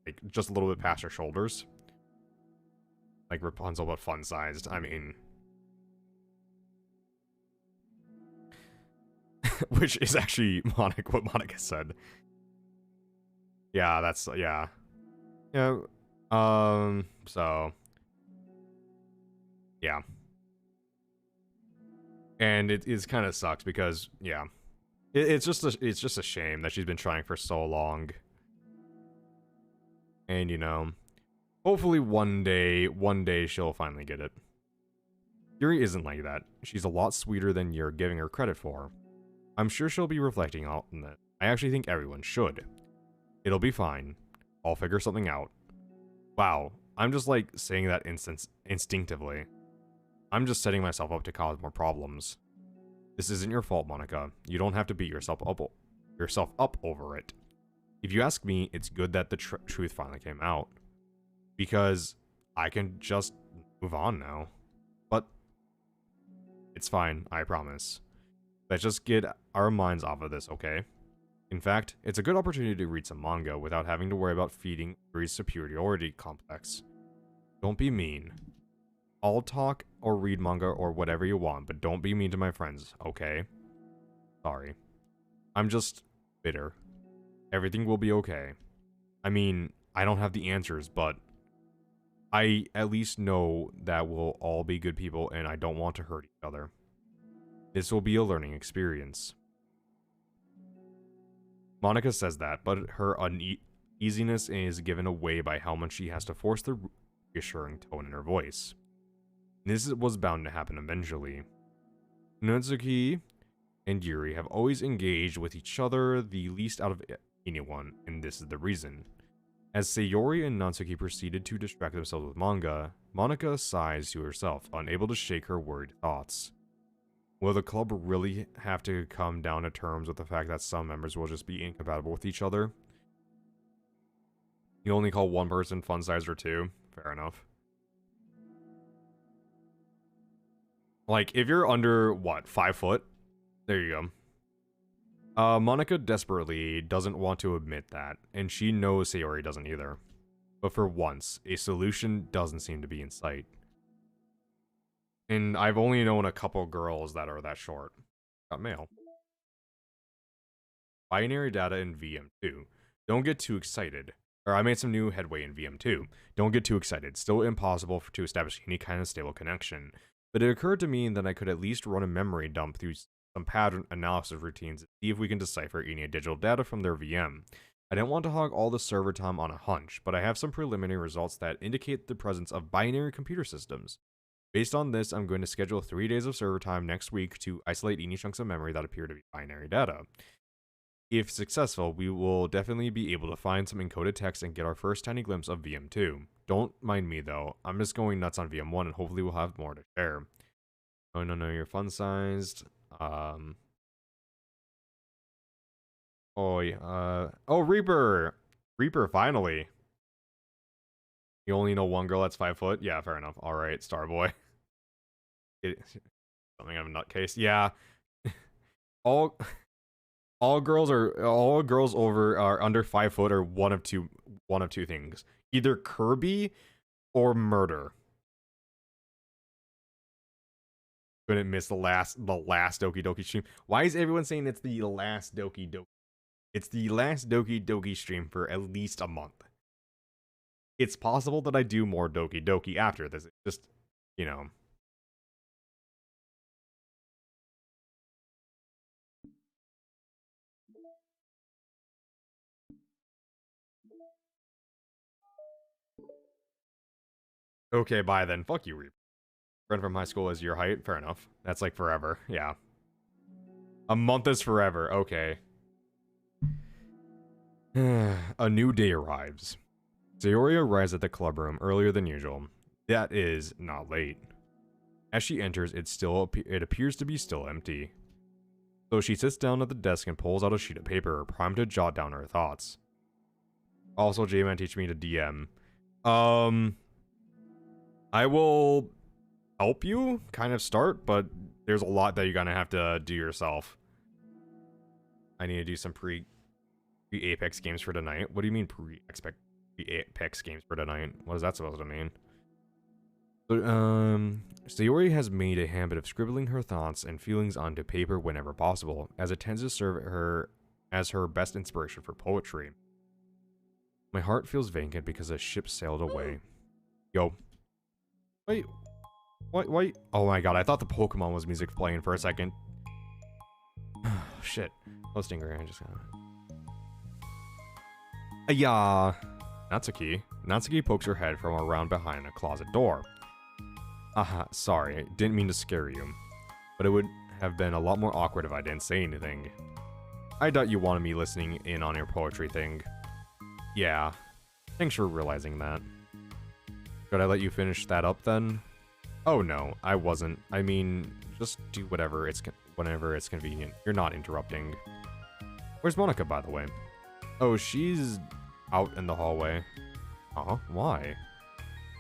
like just a little bit past her shoulders. Like Rapunzel, but fun sized. I mean, which is actually what Monica said. Yeah, that's yeah. Yeah. So yeah. And it is kind of sucks because yeah. It's just a shame that she's been trying for so long. And you know, hopefully one day she'll finally get it. Yuri isn't like that. She's a lot sweeter than you're giving her credit for. I'm sure she'll be reflecting on that. I actually think everyone should. It'll be fine. I'll figure something out. Wow, I'm just like saying that instinctively. I'm just setting myself up to cause more problems. This isn't your fault, Monica. You don't have to beat yourself up over it. If you ask me, it's good that the truth finally came out. Because I can just move on now. But it's fine, I promise. Let's just get our minds off of this, okay? In fact, it's a good opportunity to read some manga without having to worry about feeding Yuri's superiority complex. Don't be mean. I'll talk or read manga or whatever you want, but don't be mean to my friends, okay? Sorry. I'm just bitter. Everything will be okay. I mean, I don't have the answers, but I at least know that we'll all be good people and I don't want to hurt each other. This will be a learning experience. Monica says that, but her uneasiness is given away by how much she has to force the reassuring tone in her voice. This was bound to happen eventually. Natsuki and Yuri have always engaged with each other the least out of anyone, and this is the reason. As Sayori and Natsuki proceeded to distract themselves with manga, Monica sighs to herself, unable to shake her worried thoughts. Will the club really have to come down to terms with the fact that some members will just be incompatible with each other? You only call one person fun size or two? Fair enough. Like, if you're under, what, 5 foot? There you go. Monica desperately doesn't want to admit that, and she knows Sayori doesn't either. But for once, a solution doesn't seem to be in sight. And I've only known a couple girls that are that short. Got mail. Binary data in VM2. Don't get too excited. Or I made some new headway in VM2. Don't get too excited. Still impossible to establish any kind of stable connection. But it occurred to me that I could at least run a memory dump through some pattern analysis routines and see if we can decipher any digital data from their VM. I didn't want to hog all the server time on a hunch, but I have some preliminary results that indicate the presence of binary computer systems. Based on this, I'm going to schedule 3 days of server time next week to isolate any chunks of memory that appear to be binary data. If successful, we will definitely be able to find some encoded text and get our first tiny glimpse of VM2. Don't mind me though, I'm just going nuts on VM1 and hopefully we'll have more to share. Oh no, you're fun-sized. Oh, Reaper! Reaper, finally! You only know one girl that's 5 foot? Yeah, fair enough. Alright, Starboy. Something of a nutcase. Yeah. all all girls over are under 5 foot are one of two things. Either Kirby or murder. Couldn't miss the last Doki Doki stream. Why is everyone saying it's the last Doki Doki? It's the last Doki Doki stream for at least a month. It's possible that I do more Doki Doki after this. It's just, you know. Okay, bye then. Fuck you, Reap. Friend from high school is your height? Fair enough. That's like forever. Yeah. A month is forever. Okay. A new day arrives. Sayori arrives at the clubroom earlier than usual. That is not late. As she enters, it appears to be still empty. So she sits down at the desk and pulls out a sheet of paper, primed to jot down her thoughts. Also, J-Man teach me to DM. I will help you kind of start, but there's a lot that you're gonna have to do yourself. I need to do some pre-Apex games for tonight. What do you mean pre-Apex games for tonight? What is that supposed to mean? So, Sayori has made a habit of scribbling her thoughts and feelings onto paper whenever possible, as it tends to serve her as her best inspiration for poetry. My heart feels vacant because the ship sailed away. Yo. Wait. Why? Oh my god, I thought the Pokemon was music playing for a second. Shit. Oh, Stinger, I just got it. Yeah. Natsuki. Natsuki pokes her head from around behind a closet door. Sorry, didn't mean to scare you. But it would have been a lot more awkward if I didn't say anything. I doubt you wanted me listening in on your poetry thing. Yeah. Thanks for realizing that. Should I let you finish that up then? Oh no, I wasn't. I mean, just do whenever it's convenient. You're not interrupting. Where's Monica, by the way? Oh, she's out in the hallway. Why?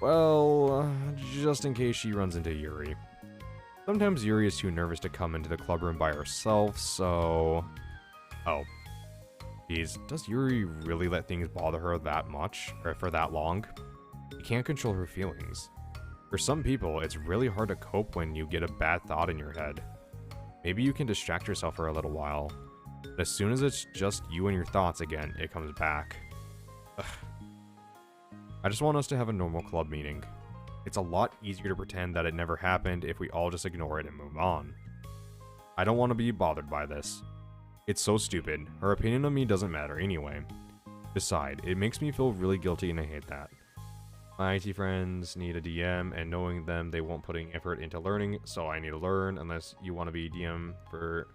Well, just in case she runs into Yuri. Sometimes Yuri is too nervous to come into the clubroom by herself, so... Oh. Geez, does Yuri really let things bother her that much, or for that long? You can't control her feelings. For some people, it's really hard to cope when you get a bad thought in your head. Maybe you can distract yourself for a little while, but as soon as it's just you and your thoughts again, it comes back. Ugh. I just want us to have a normal club meeting. It's a lot easier to pretend that it never happened if we all just ignore it and move on. I don't want to be bothered by this. It's so stupid. Her opinion of me doesn't matter anyway. Besides, it makes me feel really guilty and I hate that. My IT friends need a DM, and knowing them, they won't put any effort into learning, so I need to learn, unless you want to be DM for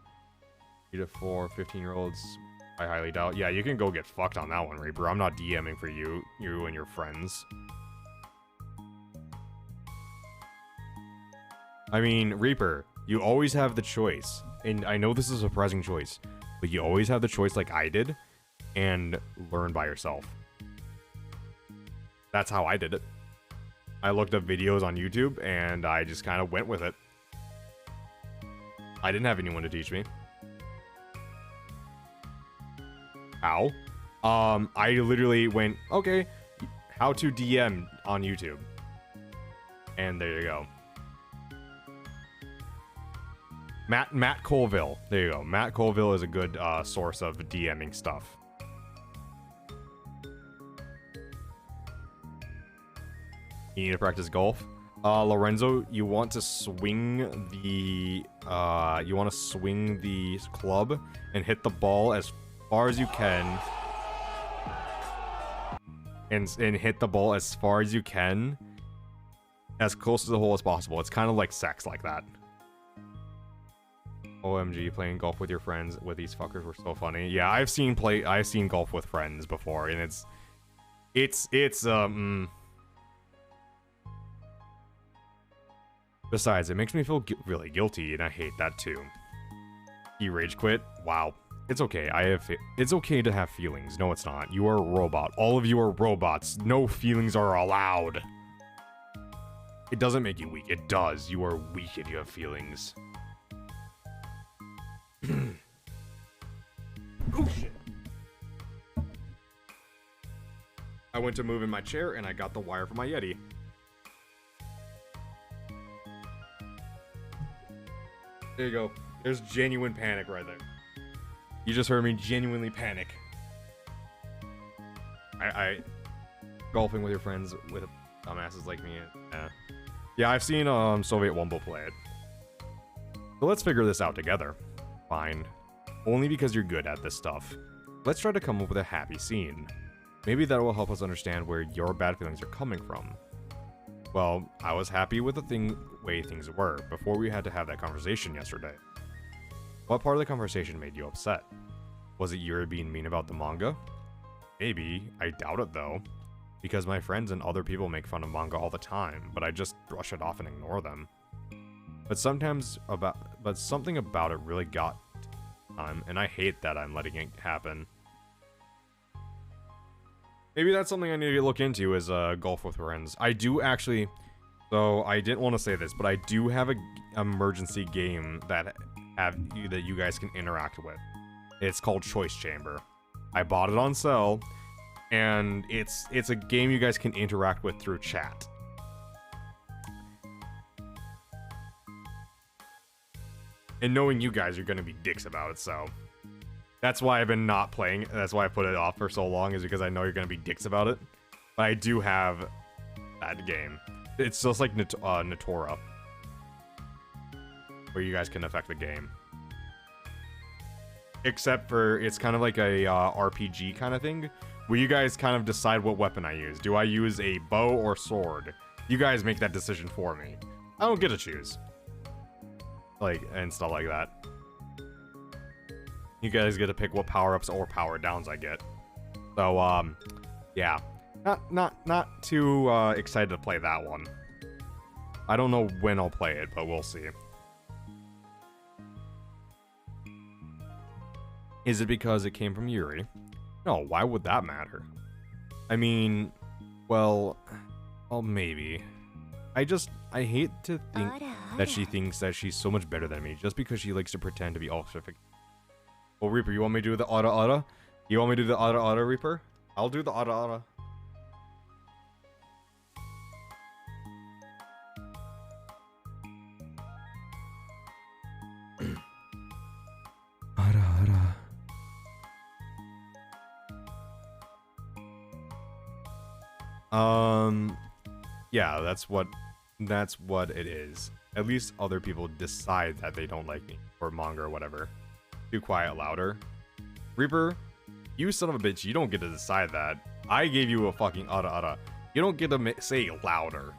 3 to 4 15-year-olds. I highly doubt. Yeah, you can go get fucked on that one, Reaper. I'm not DMing for you and your friends. I mean, Reaper, you always have the choice, and I know this is a surprising choice, but you always have the choice like I did, and learn by yourself. That's how I did it. I looked up videos on YouTube, and I just kind of went with it. I didn't have anyone to teach me. How? I literally went, okay, how to DM on YouTube. And there you go. Matt Colville. There you go. Matt Colville is a good source of DMing stuff. You need to practice golf. Lorenzo, you want to swing the club and hit the ball as far as you can. And hit the ball as far as you can. As close to the hole as possible. It's kind of like sex like that. OMG, playing golf with your friends with these fuckers were so funny. Yeah, I've seen golf with friends before, and it's Besides, it makes me feel really guilty, and I hate that too. You rage quit? Wow. It's okay. It's okay to have feelings. No, it's not. You are a robot. All of you are robots. No feelings are allowed. It doesn't make you weak. It does. You are weak if you have feelings. Oh shit. I went to move in my chair and I got the wire for my Yeti. There you go. There's genuine panic right there. You just heard me genuinely panic. I golfing with your friends with dumbasses like me. Yeah, I've seen Soviet Wumble play it. So let's figure this out together. Fine. Only because you're good at this stuff. Let's try to come up with a happy scene. Maybe that will help us understand where your bad feelings are coming from. Well, I was happy with the way things were before we had to have that conversation yesterday. What part of the conversation made you upset? Was it you being mean about the manga? Maybe. I doubt it though. Because my friends and other people make fun of manga all the time, but I just brush it off and ignore them. But something about it really got time, and I hate that I'm letting it happen. Maybe that's something I need to look into is golf with friends. I do actually, so I didn't want to say this, but I do have a emergency game that you guys can interact with. It's called Choice Chamber. I bought it on sale, and it's a game you guys can interact with through chat. And knowing you guys are going to be dicks about it, so that's why I've been not playing. That's why I put it off for so long, is because I know you're going to be dicks about it. But I do have that game. It's just like Natora, where you guys can affect the game. Except for it's kind of like a RPG kind of thing, where you guys kind of decide what weapon I use. Do I use a bow or sword? You guys make that decision for me. I don't get to choose. Like, and stuff like that. You guys get to pick what power-ups or power-downs I get. So, yeah. Not too excited to play that one. I don't know when I'll play it, but we'll see. Is it because it came from Yuri? No, why would that matter? I mean, well, maybe. I hate to think that she thinks that she's so much better than me just because she likes to pretend to be ultra. Well, Reaper, you want me to do the Ara? You want me to do the Ara, Reaper? I'll do the Ara. Ara. Yeah, that's what it is. At least other people decide that they don't like me, or manga or whatever. Too quiet, louder. Reaper, you son of a bitch, you don't get to decide that. I gave you a fucking ara. You don't get to say louder.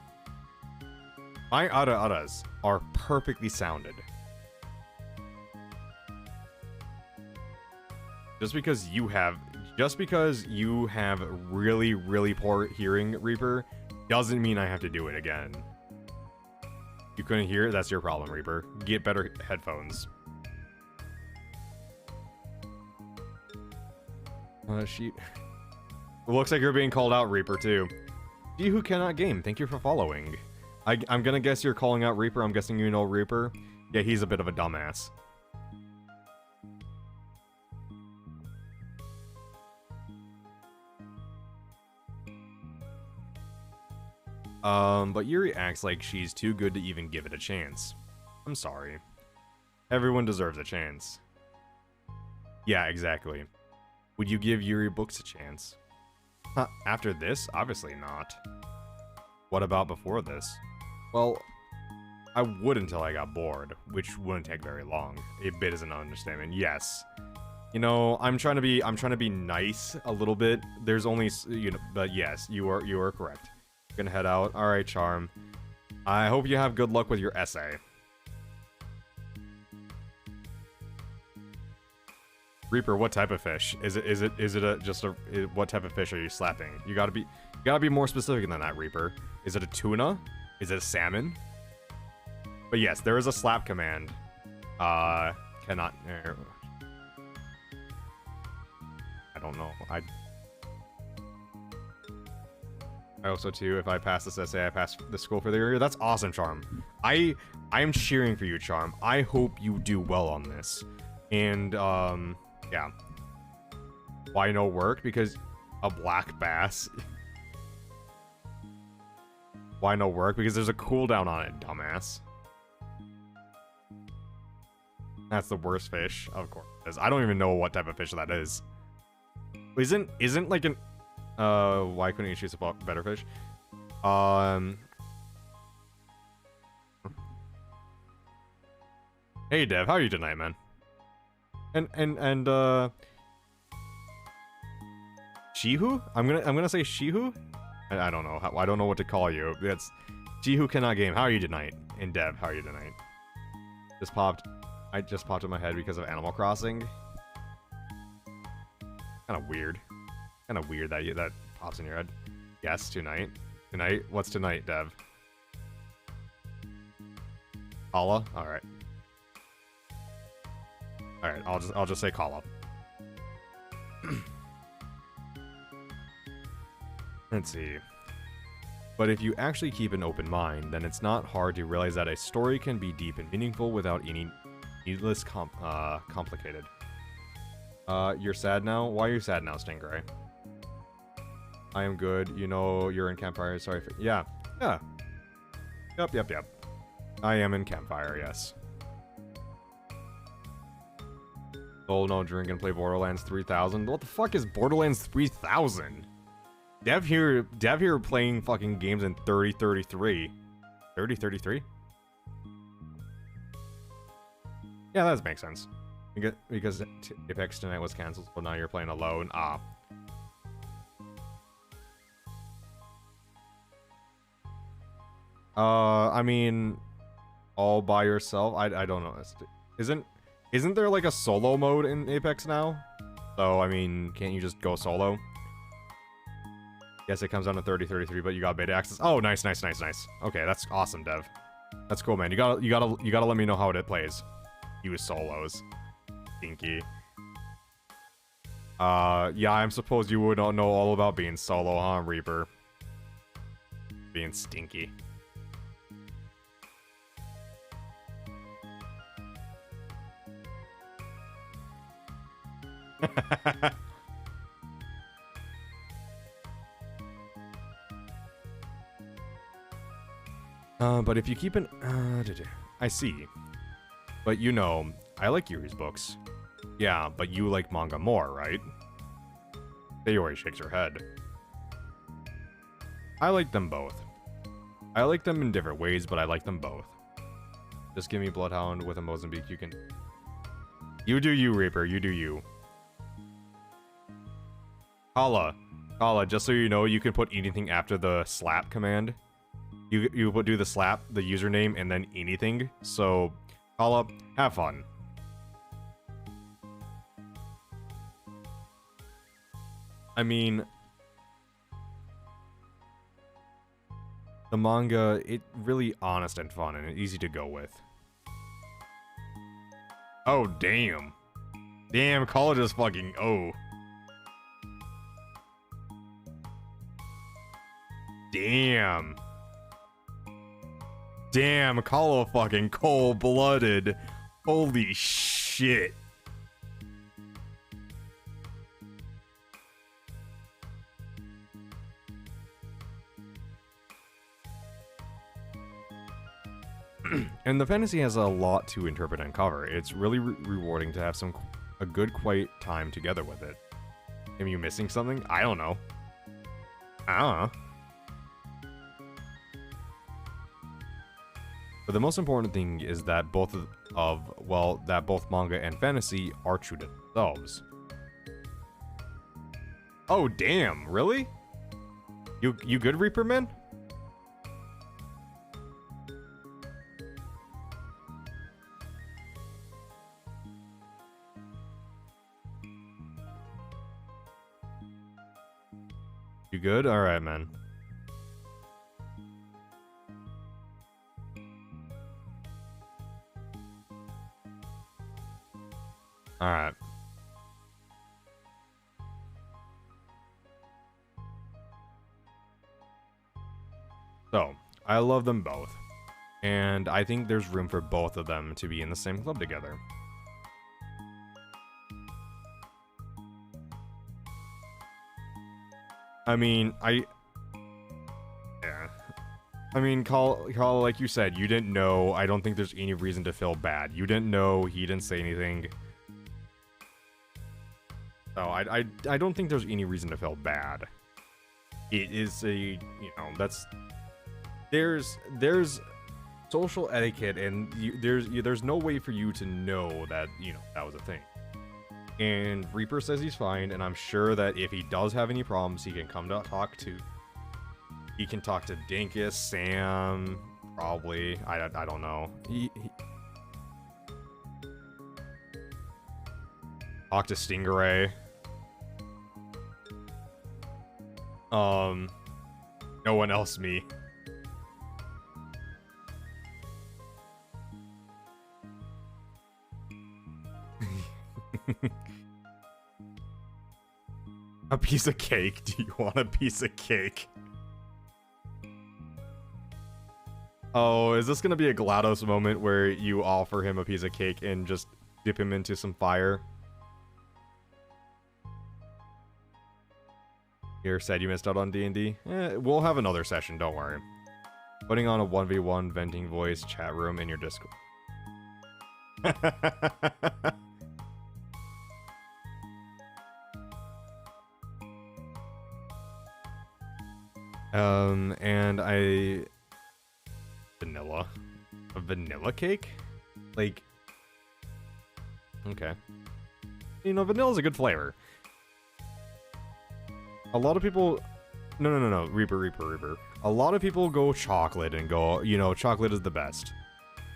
My aras are perfectly sounded. Just because you have really, really poor hearing, Reaper, doesn't mean I have to do it again. You couldn't hear it? That's your problem, Reaper. Get better headphones. It looks like you're being called out, Reaper, too. You who cannot game, thank you for following. I'm gonna guess you're calling out Reaper. I'm guessing you know Reaper. Yeah, he's a bit of a dumbass. But Yuri acts like she's too good to even give it a chance. I'm sorry. Everyone deserves a chance. Yeah, exactly. Would you give Yuri books a chance? After this? Obviously not. What about before this? Well, I would until I got bored, which wouldn't take very long. A bit is an understatement. Yes. You know, I'm trying to be nice a little bit. There's only, you know, but yes, you are correct. Gonna head out. All right, Charm. I hope you have good luck with your essay. Reaper, what type of fish? Is it what type of fish are you slapping? You gotta be more specific than that, Reaper. Is it a tuna? Is it a salmon? But yes, there is a slap command. Cannot. I don't know. I also, too, if I pass this essay, I pass the school for the year. That's awesome, Charm. I am cheering for you, Charm. I hope you do well on this. And, yeah. Why no work? Because a black bass. Why no work? Because there's a cooldown on it, dumbass. That's the worst fish, of course. I don't even know what type of fish that is. Isn't like an... why couldn't you choose a better fish? Hey Dev, how are you tonight, man? And Shihu? I'm gonna say Shihu? I don't know. I don't know what to call you. She who cannot game. How are you tonight? And Dev, how are you tonight? I just popped in my head because of Animal Crossing. Kind of weird. Kind of weird that that pops in your head. Yes, tonight. Tonight? What's tonight, Dev? Kala? Alright. Alright, I'll just say Kala. Let's see. But if you actually keep an open mind, then it's not hard to realize that a story can be deep and meaningful without any needless complicated. You're sad now? Why are you sad now, Stingray? I am good. You know you're in Campfire. Sorry for... Yeah. Yeah. Yep. I am in Campfire, yes. Oh, no, drink and play Borderlands 3000. What the fuck is Borderlands 3000? Dev here playing fucking games in 3033. 3033? Yeah, that does make sense. Because Apex tonight was cancelled, so now you're playing alone. Ah. I mean, all by yourself? I don't know. Isn't there like a solo mode in Apex now? So, I mean, can't you just go solo? Yes, it comes down to 3033, but you got beta access. Oh, nice. Okay, that's awesome, Dev. That's cool, man. You gotta let me know how it plays. Use solos. Stinky. Yeah, I'm supposed you would not know all about being solo, huh, Reaper? Being stinky. But if you keep an... I see. But you know, I like Yuri's books. Yeah, but you like manga more, right? Sayori shakes her head. I like them both. I like them in different ways, but I like them both. Just give me Bloodhound with a Mozambique, you can... You do you, Reaper, you do you. Kala, just so you know, you can put anything after the slap command. You do the slap, the username, and then anything. So, Kala, have fun. I mean, the manga, it really honest and fun and easy to go with. Oh, damn. Damn, Kala just fucking, oh. Damn. Damn, Kala fucking cold-blooded. Holy shit. And the fantasy has a lot to interpret and cover. It's really rewarding to have a good quiet time together with it. Am you missing something? I don't know. But the most important thing is that both manga and fantasy are true to themselves. Oh damn, really? You good, Reaper man? You good? Alright, man. Alright. So, I love them both. And I think there's room for both of them to be in the same club together. I mean, yeah. I mean, Call, like you said, you didn't know. I don't think there's any reason to feel bad. You didn't know. He didn't say anything. So I don't think there's any reason to feel bad. It is a, there's social etiquette, and there's no way for you to know that, that was a thing. And Reaper says he's fine, and I'm sure that if he does have any problems, he can come to talk to He can talk to Dinkus, Sam, probably. I don't know. Talk to Stingray. No one else, me. A piece of cake? Do you want a piece of cake? Oh, is this gonna be a GLaDOS moment where you offer him a piece of cake and just dip him into some fire? You're sad you missed out on D&D? We'll have another session, don't worry. Putting on a 1v1 venting voice chat room in your Discord. And vanilla. A vanilla cake? Like, okay. You know, vanilla's a good flavor. A lot of people... No. Reaper. A lot of people go chocolate and go, you know, chocolate is the best.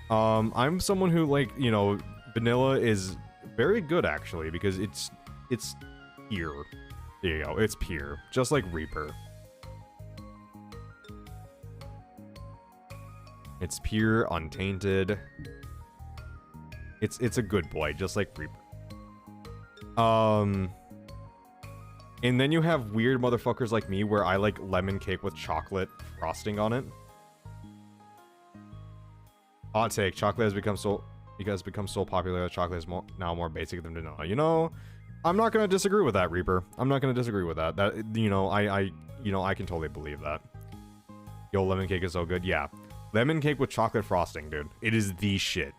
I'm someone who, like, you know, vanilla is very good, actually, because it's pure. There you go, it's pure. Just like Reaper. It's pure, untainted. It's a good boy, just like Reaper. And then you have weird motherfuckers like me where I like lemon cake with chocolate frosting on it. Hot take, chocolate has become so popular that chocolate is now more basic than vanilla. You know, I'm not gonna disagree with that, Reaper. I'm not gonna disagree with that. That, you know, I can totally believe that. Yo, lemon cake is so good. Yeah. Lemon cake with chocolate frosting, dude. It is the shit.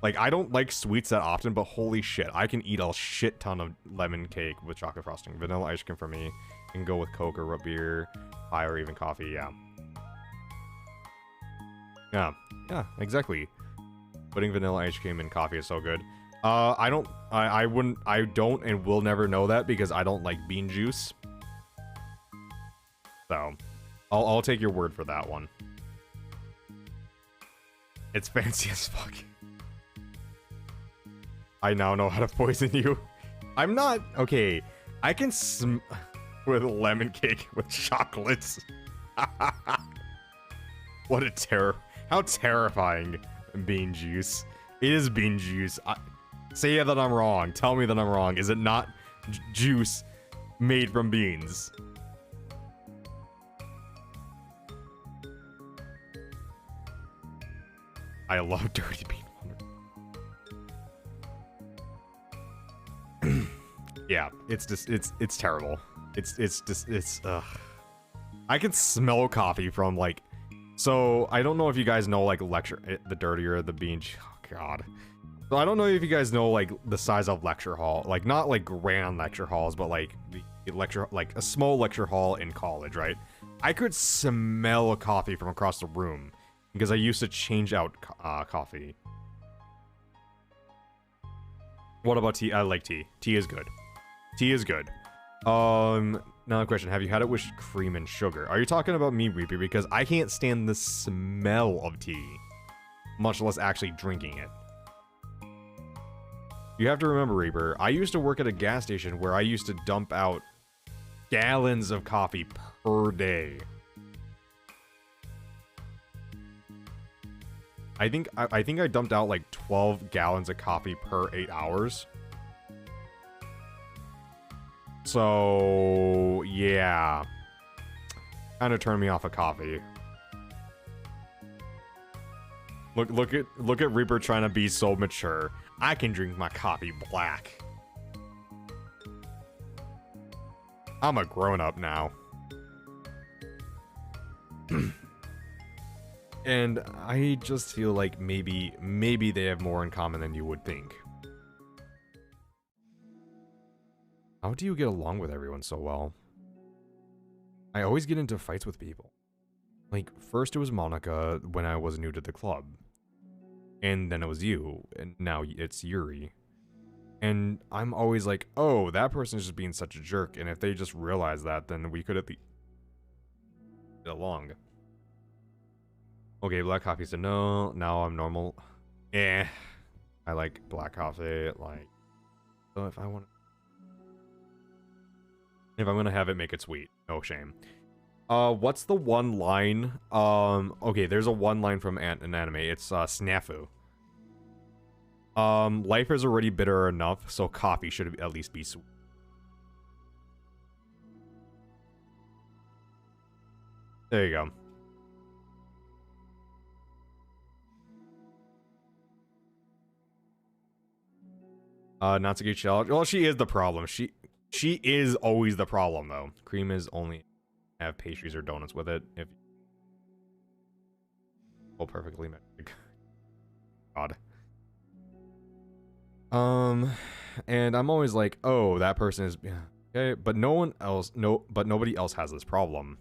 Like, I don't like sweets that often, but holy shit, I can eat a shit ton of lemon cake with chocolate frosting. Vanilla ice cream for me. You can go with Coke or root beer, pie, or even coffee, yeah. Yeah, exactly. Putting vanilla ice cream in coffee is so good. I don't and will never know that because I don't like bean juice. So, I'll take your word for that one. It's fancy as fuck. I now know how to poison you. I'm not... Okay, I can with lemon cake with chocolates. What a terror. How terrifying. Bean juice. It is bean juice. Say that I'm wrong. Tell me that I'm wrong. Is it not juice made from beans? I love dirty bean water. Yeah, it's just it's terrible. It's I can smell coffee from like, so I don't know if you guys know like the dirtier the bean. Oh god. So I don't know if you guys know like the size of lecture hall, like not like grand lecture halls, but like the lecture, like a small lecture hall in college, right? I could smell coffee from across the room because I used to change out coffee. What about tea? I like tea. Tea is good. Tea is good. Now a question, have you had it with cream and sugar? Are you talking about me, Reaper? Because I can't stand the smell of tea, much less actually drinking it. You have to remember, Reaper, I used to work at a gas station where I used to dump out gallons of coffee per day. I think I dumped out like 12 gallons of coffee per 8 hours. So, yeah. Kind of turned me off of coffee. Look at Reaper trying to be so mature. I can drink my coffee black. I'm a grown-up now. And I just feel like maybe they have more in common than you would think. How do you get along with everyone so well? I always get into fights with people. Like, first it was Monica when I was new to the club. And then it was you, and now it's Yuri. And I'm always like, oh, that person's just being such a jerk, and if they just realize that, then we could at least... get along. Okay, black coffee's a no. Now I'm normal. Eh. I like black coffee. Like, so if I'm gonna have it, make it sweet. No shame. What's the one line? Okay, there's a one line from an anime. It's snafu. Life is already bitter enough, so coffee should at least be sweet. There you go. Natsuki challenge. Well, she is the problem. She is always the problem though. Cream is only have pastries or donuts with it. If perfectly magic. God. And I'm always like, oh, that person is okay, but nobody else has this problem.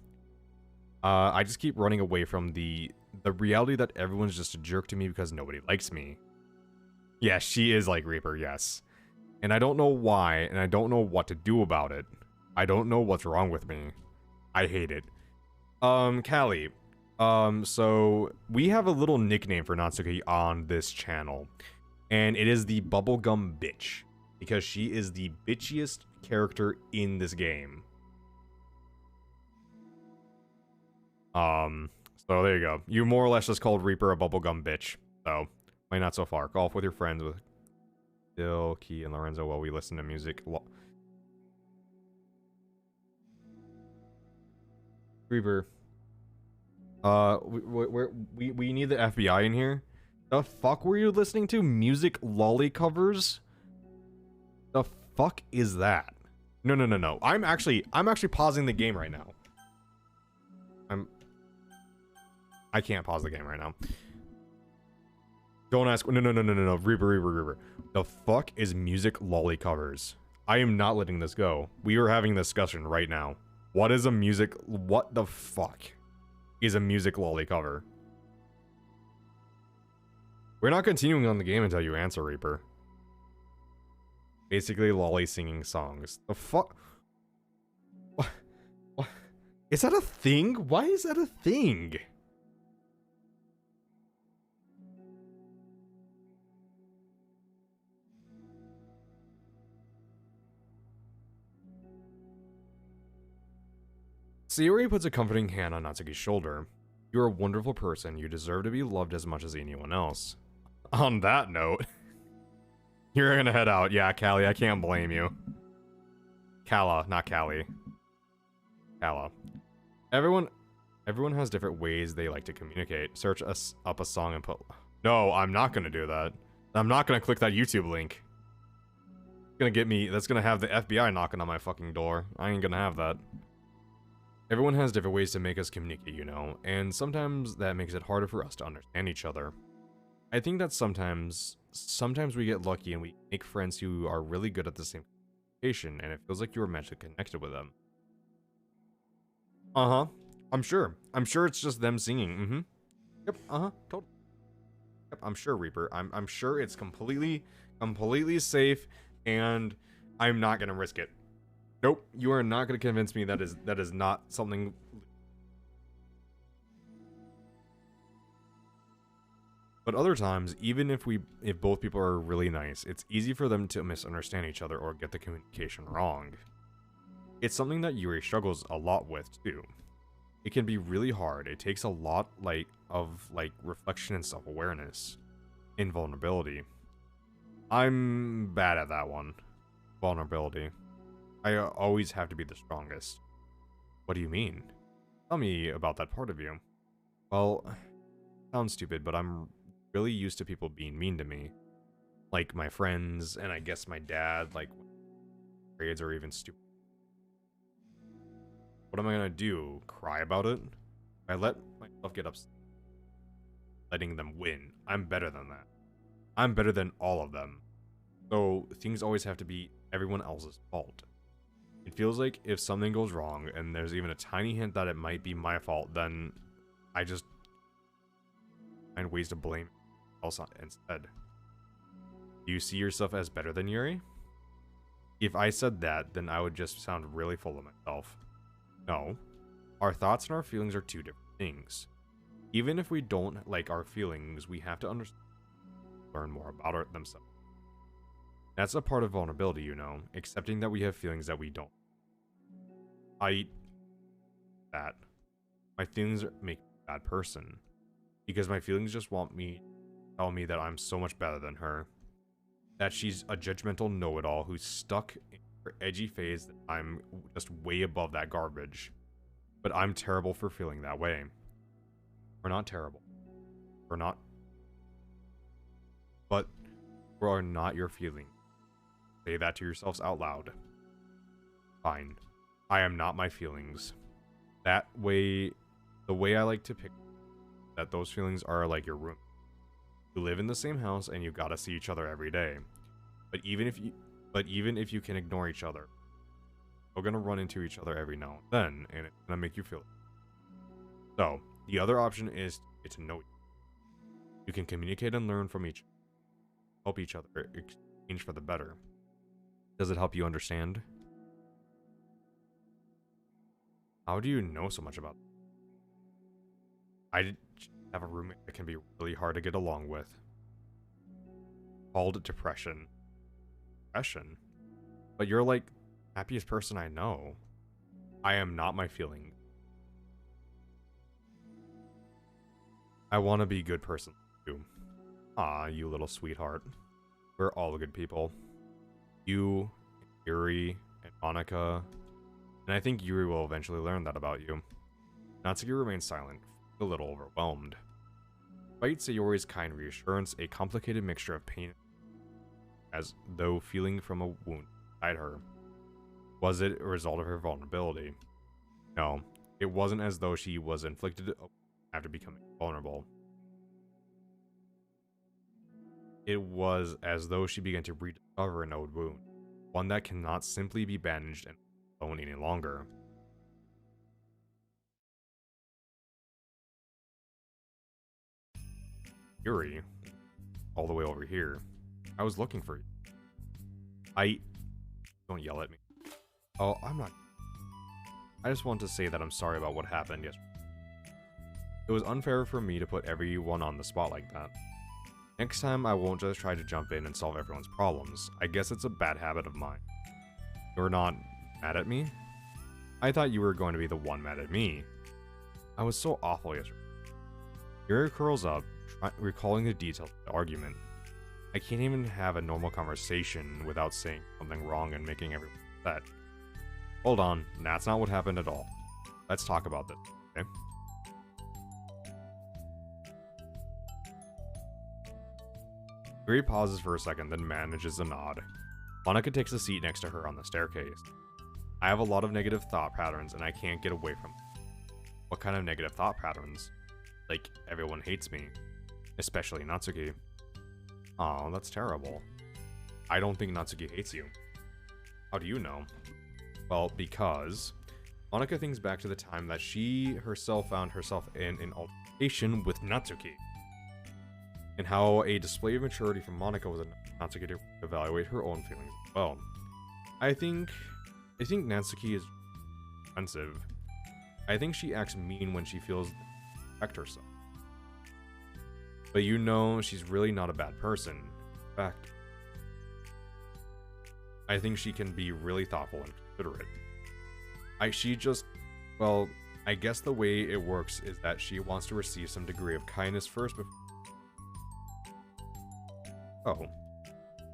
I just keep running away from the reality that everyone's just a jerk to me because nobody likes me. Yeah, she is like Reaper, yes. And I don't know why, and I don't know what to do about it. I don't know what's wrong with me. I hate it. Callie. So we have a little nickname for Natsuki on this channel. And it is the Bubblegum Bitch. Because she is the bitchiest character in this game. So there you go. You more or less just called Reaper a Bubblegum Bitch. So, why not so far? Golf with your friends with Doki and Lorenzo while we listen to music. Reaper. We need the FBI in here. The fuck were you listening to? Music lolly covers? The fuck is that? No. I'm actually pausing the game right now. I can't pause the game right now. Don't ask. No. Reaper. The fuck is music lolly covers? I am not letting this go. We are having a discussion right now. What is a music? What the fuck is a music lolly cover? We're not continuing on the game until you answer, Reaper. Basically, lolly singing songs. The fuck? What? Is that a thing? Why is that a thing? Sayori puts a comforting hand on Natsuki's shoulder. You're a wonderful person. You deserve to be loved as much as anyone else. On that note, you're gonna head out. Yeah, Callie, I can't blame you. Kala, not Callie. Kala. Everyone has different ways they like to communicate. Search us up a song and put... No, I'm not gonna do that. I'm not gonna click that YouTube link. It's gonna get me... That's gonna have the FBI knocking on my fucking door. I ain't gonna have that. Everyone has different ways to make us communicate, you know, and sometimes that makes it harder for us to understand each other. I think that sometimes we get lucky and we make friends who are really good at the same communication, and it feels like you were meant to connect with them. Uh-huh. I'm sure it's just them singing. Yep, totally. Yep, I'm sure, Reaper. I'm sure it's completely safe, and I'm not gonna risk it. Nope, you are not going to convince me that is not something. But other times, even if both people are really nice, it's easy for them to misunderstand each other or get the communication wrong. It's something that Yuri struggles a lot with too. It can be really hard. It takes a lot of reflection and self-awareness and vulnerability. I'm bad at that one. Vulnerability. I always have to be the strongest. What do you mean? Tell me about that part of you. Well, sounds stupid, but I'm really used to people being mean to me. Like my friends, and I guess my dad, like grades are even stupid. What am I gonna do? Cry about it? I let myself get upset. Letting them win. I'm better than that. I'm better than all of them. So things always have to be everyone else's fault. It feels like if something goes wrong, and there's even a tiny hint that it might be my fault, then I just find ways to blame else instead. Do you see yourself as better than Yuri? If I said that, then I would just sound really full of myself. No. Our thoughts and our feelings are two different things. Even if we don't like our feelings, we have to learn more about themselves. That's a part of vulnerability, you know, accepting that we have feelings that we don't. That. My feelings make me a bad person. Because my feelings just want me to tell me that I'm so much better than her. That she's a judgmental know-it-all who's stuck in her edgy phase that I'm just way above that garbage. But I'm terrible for feeling that way. We're not terrible. We're not. But we are not your feelings. Say that to yourselves out loud. Fine. I am not my feelings. That way, the way I like to pick that those feelings are like your room. You live in the same house and you gotta see each other every day. But even if you can ignore each other, we're gonna run into each other every now and then, and it's gonna make you feel it. So, the other option is to get to know you. You can communicate and learn from each other. Help each other, exchange for the better. Does it help you understand? How do you know so much about this? I have a roommate that can be really hard to get along with. Called depression. Depression? But you're like the happiest person I know. I am not my feeling. I want to be a good person too. Ah, you little sweetheart. We're all good people. You, Yuri, and Monica, and I think Yuri will eventually learn that about you. Natsuki remains silent, a little overwhelmed. Despite Sayori's kind reassurance, a complicated mixture of pain, as though feeling from a wound inside her. Was it a result of her vulnerability? No, it wasn't as though she was inflicted after becoming vulnerable. It was as though she began to rediscover an old wound, one that cannot simply be bandaged and alone any longer. Yuri, all the way over here. I was looking for you. Don't yell at me. Oh, I'm not. I just want to say that I'm sorry about what happened yesterday. It was unfair for me to put everyone on the spot like that. Next time, I won't just try to jump in and solve everyone's problems. I guess it's a bad habit of mine. You're not mad at me? I thought you were going to be the one mad at me. I was so awful yesterday. Yuri curls up, recalling the details of the argument. I can't even have a normal conversation without saying something wrong and making everyone upset. Hold on, that's not what happened at all. Let's talk about this, okay? Yuri pauses for a second, then manages a nod. Monica takes a seat next to her on the staircase. I have a lot of negative thought patterns, and I can't get away from them. What kind of negative thought patterns? Like, everyone hates me. Especially Natsuki. Aw, that's terrible. I don't think Natsuki hates you. How do you know? Well, because Monica thinks back to the time that she herself found herself in an altercation with Natsuki. And how a display of maturity from Monica was enough for Natsuki to evaluate her own feelings as well. I think Natsuki is offensive. I think she acts mean when she feels affect herself. But you know, she's really not a bad person. In fact, I think she can be really thoughtful and considerate. Well, I guess the way it works is that she wants to receive some degree of kindness first before. Oh,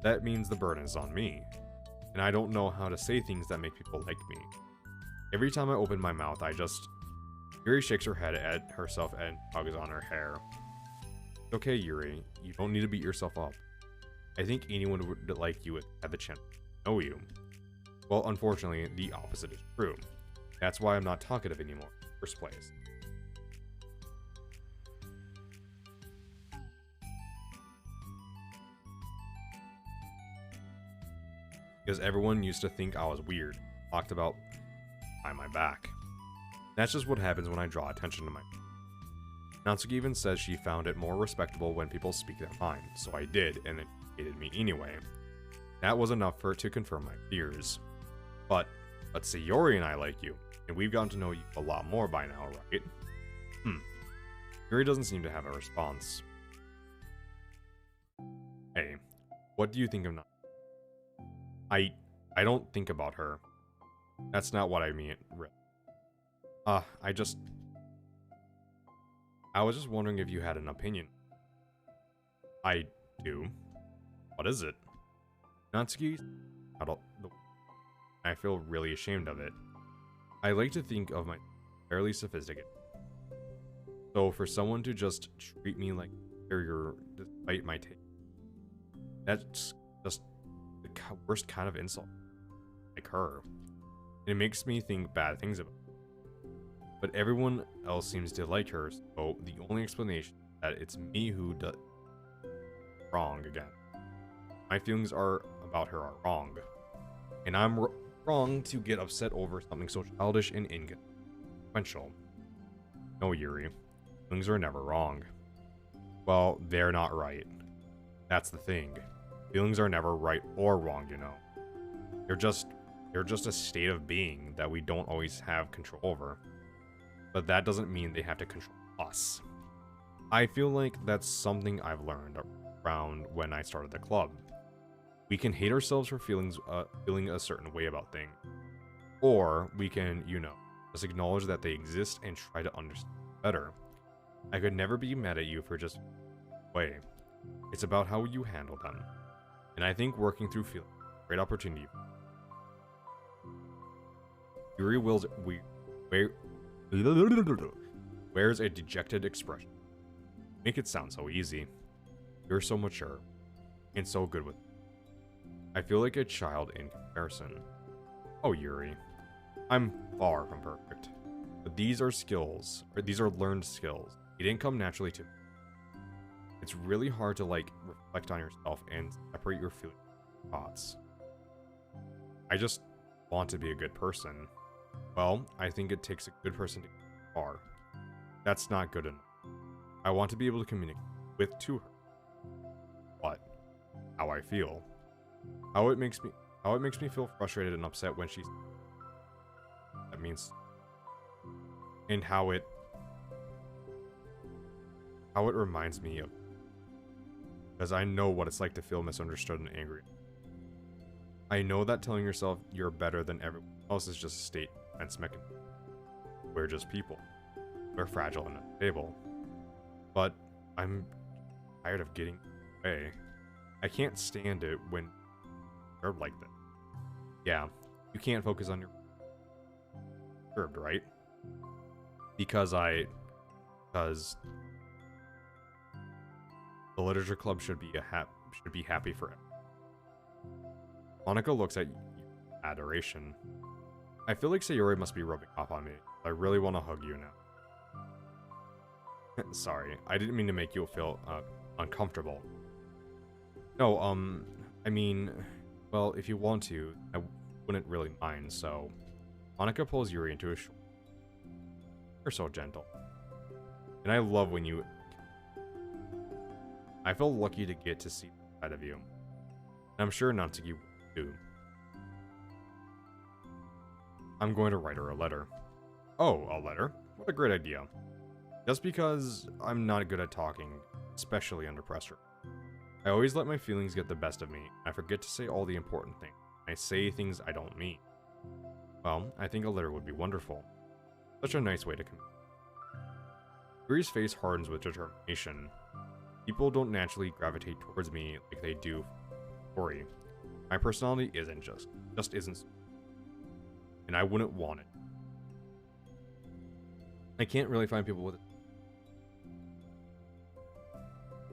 that means the burden is on me, and I don't know how to say things that make people like me. Every time I open my mouth, Yuri shakes her head at herself and tugs on her hair. It's okay, Yuri, you don't need to beat yourself up. I think anyone would like you would have the chance to know you. Well, unfortunately, the opposite is true. That's why I'm not talkative anymore in the first place. Because everyone used to think I was weird, talked about behind my back. That's just what happens when I draw attention to my... Natsuki even says she found it more respectable when people speak their mind, so I did, and it hated me anyway. That was enough for it to confirm my fears. But Sayori and I like you. And we've gotten to know you a lot more by now, right? Yuri doesn't seem to have a response. Hey, what do you think of I don't think about her. That's not what I mean, really. I was just wondering if you had an opinion. I do. What is it? Natsuki? I feel really ashamed of it. I like to think of my fairly sophisticated. So for someone to just treat me like inferior despite my taste, that's just the worst kind of insult. Like her. It makes me think bad things about her. But everyone else seems to like her, so the only explanation is that it's me who does wrong again. My feelings about her are wrong. And I'm wrong to get upset over something so childish and inconsequential. No, Yuri. Feelings are never wrong. Well, they're not right. That's the thing. Feelings are never right or wrong, you know. They're just a state of being that we don't always have control over. But that doesn't mean they have to control us. I feel like that's something I've learned around when I started the club. We can hate ourselves for feeling a certain way about things. Or we can, you know, just acknowledge that they exist and try to understand better. I could never be mad at you for just way. It's about how you handle them. And I think working through feelings is a great opportunity. Yuri wears a dejected expression. Make it sound so easy. You're so mature and so good with it. I feel like a child in comparison. Oh, Yuri. I'm far from perfect. But these are skills, or these are learned skills. It didn't come naturally to me. It's really hard to, like, reflect on yourself and separate your feelings and thoughts. I just want to be a good person. Well, I think it takes a good person to get far. That's not good enough. I want to be able to communicate to her. What? How I feel. How it makes me feel frustrated and upset when she's... That means... And how it reminds me of... Because I know what it's like to feel misunderstood and angry. I know that telling yourself you're better than everyone else is just a state defense mechanism. We're just people. We're fragile and unstable. But I'm tired of getting away. I can't stand it when you're like that. Yeah, you can't focus on your disturbed, right? Because the literature club should be happy for everyone. Monica looks at you with adoration. I feel like Sayori must be rubbing off on me. I really want to hug you now. Sorry, I didn't mean to make you feel uncomfortable. No, I mean, well, if you want to, I wouldn't really mind, so... Monica pulls Yuri into his shoulder. You're so gentle. And I love when you... I feel lucky to get to see that side of you. And I'm sure Natsuki will too. I'm going to write her a letter. Oh, a letter? What a great idea. Just because I'm not good at talking, especially under pressure. I always let my feelings get the best of me, and I forget to say all the important things. I say things I don't mean. Well, I think a letter would be wonderful. Such a nice way to communicate. Yuri's face hardens with determination. People don't naturally gravitate towards me like they do Tori. My personality isn't just isn't. And I wouldn't want it. I can't really find people with it.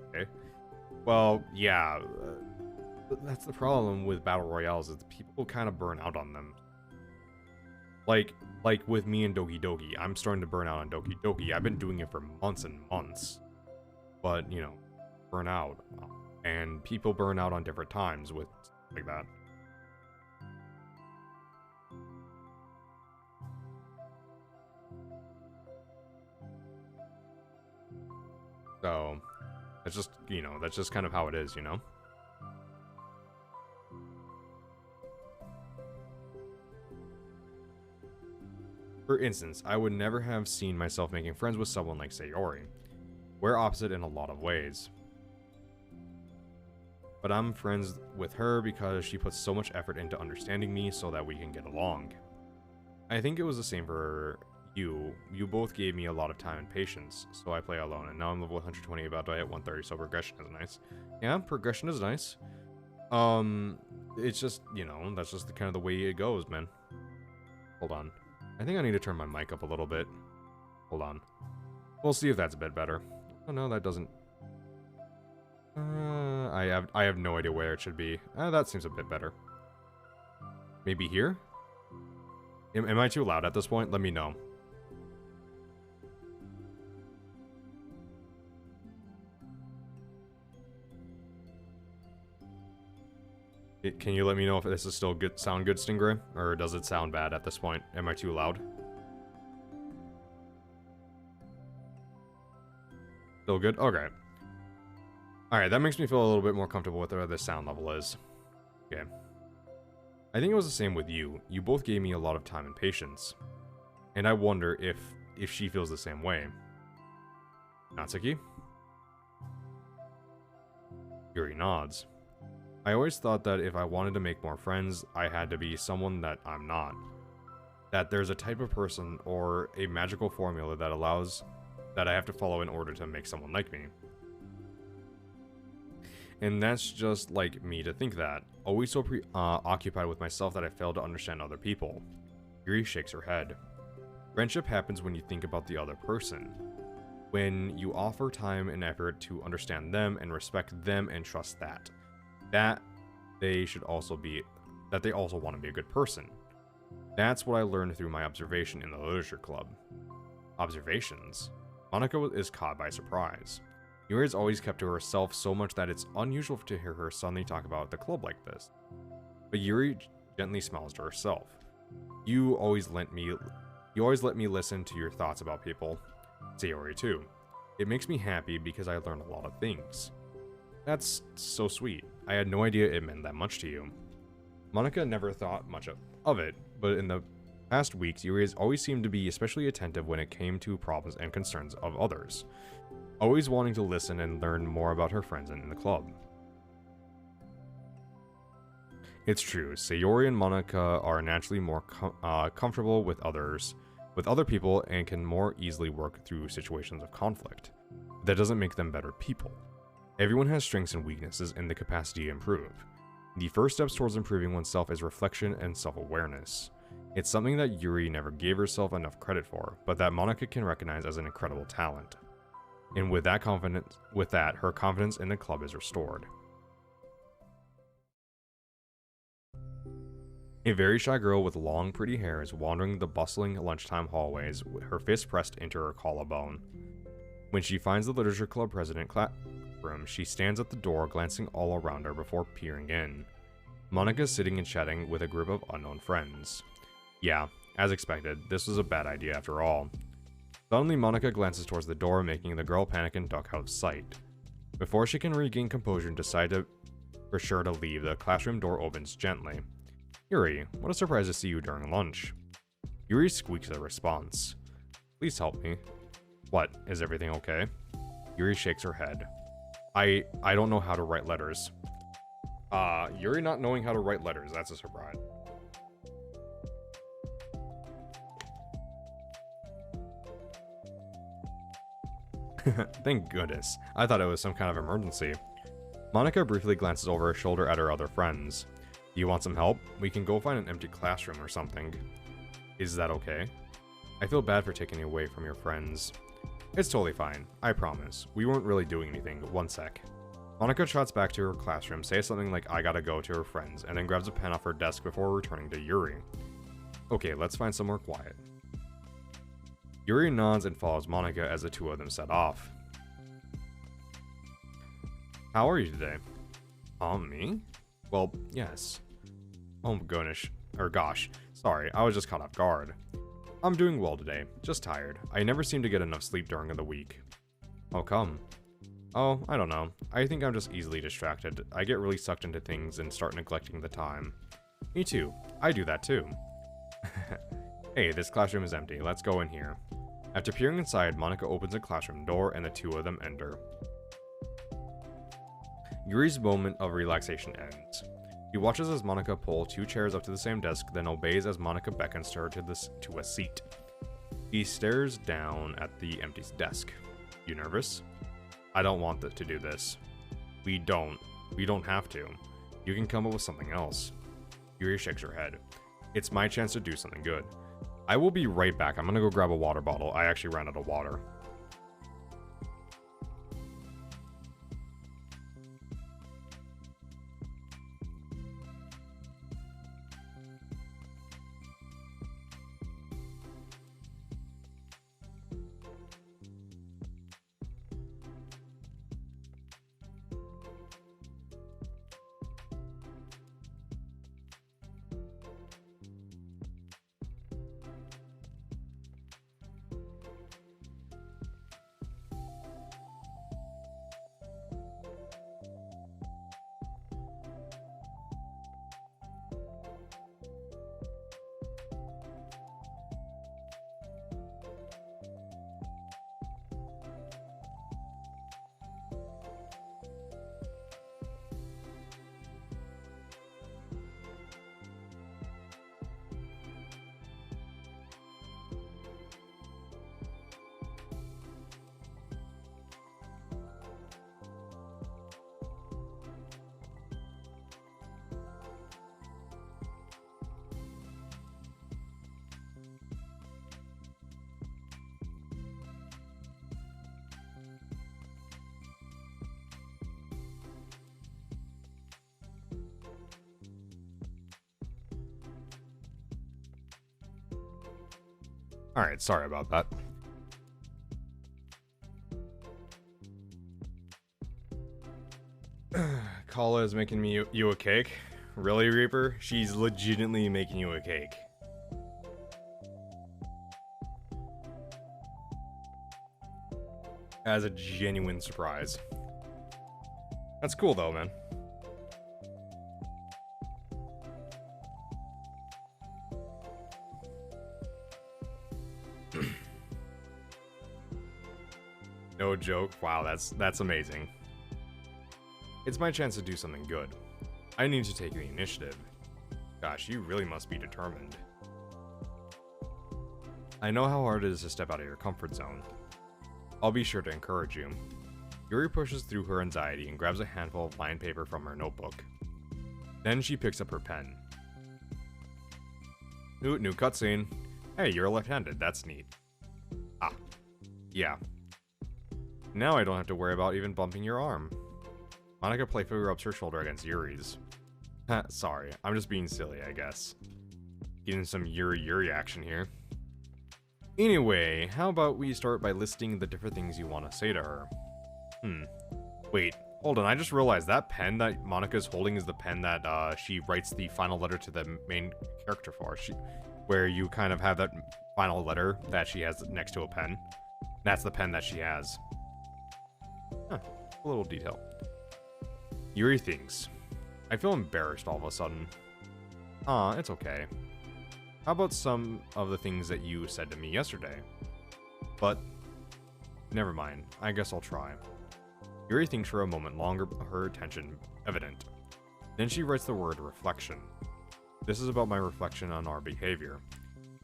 Okay. Well, yeah. That's the problem with battle royales, is people kind of burn out on them. Like with me and Doki Doki, I'm starting to burn out on Doki Doki. I've been doing it for months and months. But, you know, burn out. And people burn out on different times with stuff like that. So, it's just, you know, that's just kind of how it is, you know? For instance, I would never have seen myself making friends with someone like Sayori. We're opposite in a lot of ways. But I'm friends with her because she puts so much effort into understanding me so that we can get along. I think it was the same for you. You both gave me a lot of time and patience, so I play alone, and now I'm level 120, about to hit 130, so progression is nice. Yeah, progression is nice. It's just, you know, that's just kind of the way it goes, man. Hold on. I think I need to turn my mic up a little bit. Hold on. We'll see if that's a bit better. Oh no, that doesn't... I have no idea where it should be. That seems a bit better. Maybe here? Am I too loud at this point? Let me know. Can you let me know if this is still sound good, Stingray? Or does it sound bad at this point? Am I too loud? Still good? Okay. Alright, that makes me feel a little bit more comfortable with where the sound level is. Okay. I think it was the same with you. You both gave me a lot of time and patience. And I wonder if she feels the same way. Natsuki? Yuri nods. I always thought that if I wanted to make more friends, I had to be someone that I'm not. That there's a type of person or a magical formula that allows that I have to follow in order to make someone like me. And that's just like me to think that. Always so occupied with myself that I fail to understand other people. Yuri shakes her head. Friendship happens when you think about the other person. When you offer time and effort to understand them and respect them and trust that. That they also want to be a good person. That's what I learned through my observation in the literature club. Observations? Monika is caught by surprise. Yuri has always kept to herself so much that it's unusual to hear her suddenly talk about the club like this. But Yuri gently smiles to herself. You always let me listen to your thoughts about people. Sayori too. It makes me happy because I learn a lot of things. That's so sweet. I had no idea it meant that much to you. Monika never thought much of it, but in the past weeks, Yuri has always seemed to be especially attentive when it came to problems and concerns of others. Always wanting to listen and learn more about her friends in the club. It's true, Sayori and Monika are naturally more comfortable with other people and can more easily work through situations of conflict. That doesn't make them better people. Everyone has strengths and weaknesses and the capacity to improve. The first steps towards improving oneself is reflection and self-awareness. It's something that Yuri never gave herself enough credit for, but that Monika can recognize as an incredible talent. And with that, her confidence in the club is restored. A very shy girl with long, pretty hair is wandering the bustling lunchtime hallways, with her fist pressed into her collarbone. When she finds the literature club president classroom, she stands at the door, glancing all around her before peering in. Monika is sitting and chatting with a group of unknown friends. Yeah, as expected, this was a bad idea after all. Suddenly, Monika glances towards the door, making the girl panic and duck out of sight. Before she can regain composure and decide for sure to leave, the classroom door opens gently. Yuri, what a surprise to see you during lunch. Yuri squeaks a response. Please help me. What, is everything okay? Yuri shakes her head. I don't know how to write letters. Yuri not knowing how to write letters, that's a surprise. Thank goodness. I thought it was some kind of emergency. Monika briefly glances over her shoulder at her other friends. Do you want some help? We can go find an empty classroom or something. Is that okay? I feel bad for taking you away from your friends. It's totally fine. I promise. We weren't really doing anything. One sec. Monika trots back to her classroom, says something like I gotta go to her friends, and then grabs a pen off her desk before returning to Yuri. Okay, let's find somewhere quiet. Yuri nods and follows Monika as the two of them set off. How are you today? Me? Well, yes. Oh goodness. Gosh. Sorry, I was just caught off guard. I'm doing well today, just tired. I never seem to get enough sleep during the week. How come? Oh, I don't know. I think I'm just easily distracted. I get really sucked into things and start neglecting the time. Me too. I do that too. Hey, this classroom is empty. Let's go in here. After peering inside, Monika opens a classroom door and the two of them enter. Yuri's moment of relaxation ends. He watches as Monika pull two chairs up to the same desk, then obeys as Monika beckons her to a seat. He stares down at the empty desk. You nervous? I don't want to do this. We don't have to. You can come up with something else. Yuri shakes her head. It's my chance to do something good. I will be right back. I'm gonna go grab a water bottle. I actually ran out of water. Alright, sorry about that. Kala is making you a cake? Really, Reaper? She's legitimately making you a cake. As a genuine surprise. That's cool though, man. No joke. Wow, that's amazing. It's my chance to do something good. I need to take the initiative. Gosh, you really must be determined. I know how hard it is to step out of your comfort zone. I'll be sure to encourage you. Yuri pushes through her anxiety and grabs a handful of lined paper from her notebook. Then she picks up her pen. Ooh, new cutscene. Hey, you're left-handed. That's neat. Ah, yeah. Now I don't have to worry about even bumping your arm. Monika playfully rubs her shoulder against Yuri's. Sorry, I'm just being silly, I guess. Getting some Yuri action here. Anyway, how about we start by listing the different things you want to say to her? Wait, hold on, I just realized that pen that Monika's holding is the pen that she writes the final letter to the main character for. Where you kind of have that final letter that she has next to a pen. That's the pen that she has. Huh, a little detail. Yuri thinks. I feel embarrassed all of a sudden. It's okay. How about some of the things that you said to me yesterday? But, never mind. I guess I'll try. Yuri thinks for a moment longer, her attention evident. Then she writes the word reflection. This is about my reflection on our behavior.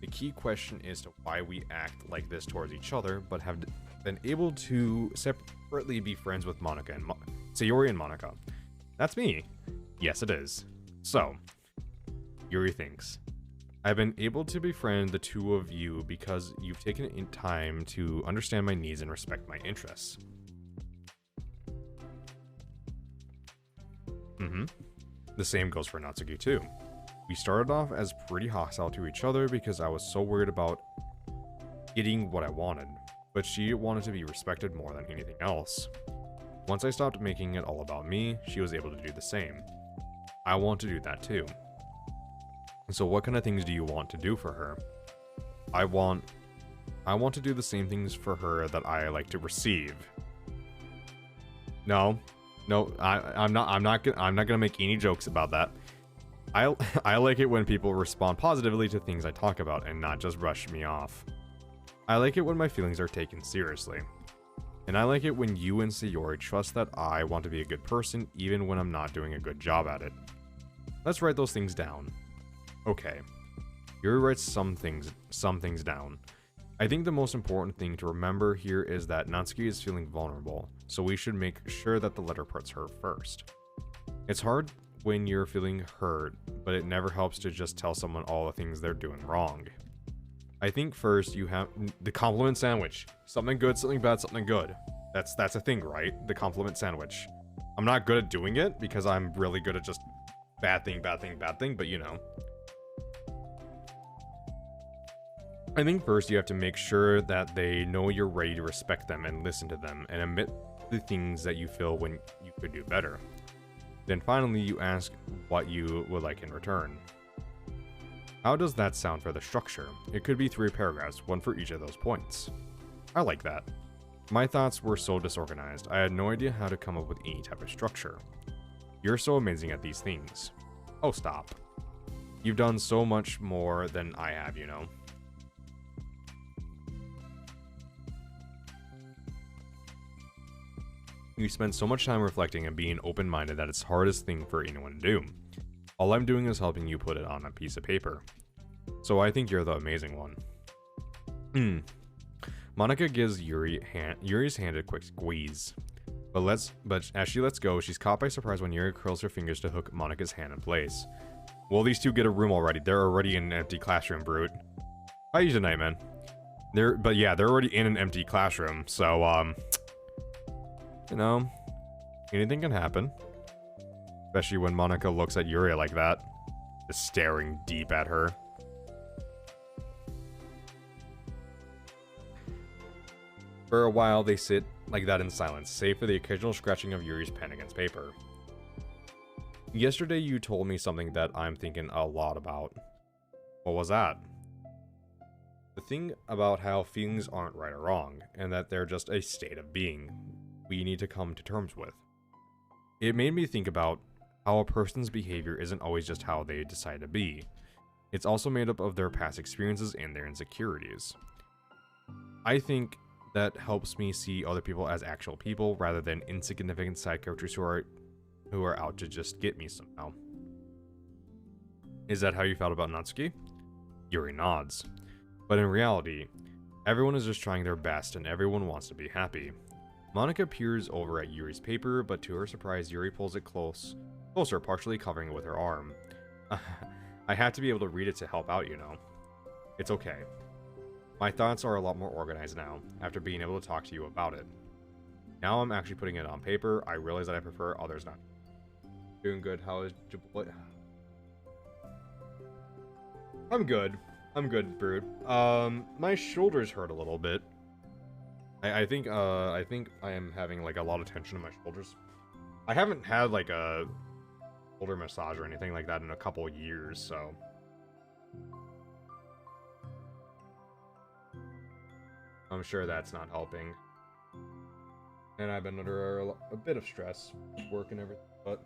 The key question is to why we act like this towards each other, but have been able to separately be friends with Monika and Sayori and Monika. That's me. Yes, it is. So, Yuri thinks. I've been able to befriend the two of you because you've taken in time to understand my needs and respect my interests. The same goes for Natsuki too. We started off as pretty hostile to each other because I was so worried about getting what I wanted, but she wanted to be respected more than anything else. Once I stopped making it all about me, she was able to do the same. I want to do that too. So what kind of things do you want to do for her? I want to do the same things for her that I like to receive. No, I'm not gonna make any jokes about that. I I like it when people respond positively to things I talk about and not just brush me off. I like it when my feelings are taken seriously. And I like it when you and Sayori trust that I want to be a good person even when I'm not doing a good job at it. Let's write those things down. Okay. Yuri writes some things down. I think the most important thing to remember here is that Natsuki is feeling vulnerable, so we should make sure that the letter puts her first. It's hard when you're feeling hurt, but it never helps to just tell someone all the things they're doing wrong. I think first you have the compliment sandwich. Something good, something bad, something good. That's a thing, right? The compliment sandwich. I'm not good at doing it because I'm really good at just bad thing, bad thing, bad thing, but you know. I think first you have to make sure that they know you're ready to respect them and listen to them and admit the things that you feel when you could do better. Then finally you ask what you would like in return. How does that sound for the structure? It could be 3 paragraphs, one for each of those points. I like that. My thoughts were so disorganized, I had no idea how to come up with any type of structure. You're so amazing at these things. Oh, stop. You've done so much more than I have, you know. You spend so much time reflecting and being open-minded that it's the hardest thing for anyone to do. All I'm doing is helping you put it on a piece of paper. So I think you're the amazing one. Monica gives Yuri's hand a quick squeeze. But as she lets go, she's caught by surprise when Yuri curls her fingers to hook Monica's hand in place. Well, these two get a room already. They're already in an empty classroom, Brute. How are you tonight, man? They're already in an empty classroom, so, you know, anything can happen. Especially when Monica looks at Yuri like that, just staring deep at her. For a while, they sit like that in silence, save for the occasional scratching of Yuri's pen against paper. Yesterday, you told me something that I'm thinking a lot about. What was that? The thing about how feelings aren't right or wrong, and that they're just a state of being we need to come to terms with. It made me think about how a person's behavior isn't always just how they decide to be. It's also made up of their past experiences and their insecurities. I think that helps me see other people as actual people rather than insignificant side characters who are out to just get me somehow. Is that how you felt about Natsuki? Yuri nods. But in reality, everyone is just trying their best and everyone wants to be happy. Monica peers over at Yuri's paper, but to her surprise, Yuri pulls it closer, partially covering it with her arm. I had to be able to read it to help out, you know. It's okay. My thoughts are a lot more organized now, after being able to talk to you about it. Now I'm actually putting it on paper. I realize that I prefer others not. Doing good. How is your... I'm good. I'm good, Brood. My shoulders hurt a little bit. I think I am having like a lot of tension in my shoulders. I haven't had like a shoulder massage or anything like that in a couple years, so. I'm sure that's not helping. And I've been under a bit of stress, work and everything, but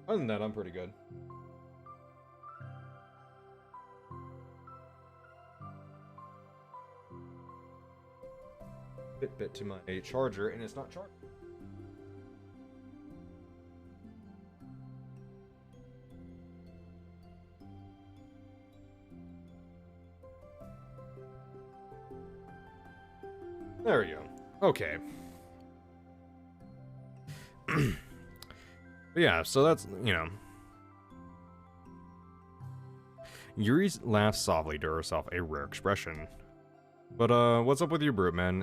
other than that, I'm pretty good. Fitbit to my charger, and it's not charged. There we go. Okay. Yeah, so that's, you know. Yuri laughs softly to herself, a rare expression. But, what's up with you, Brute, man?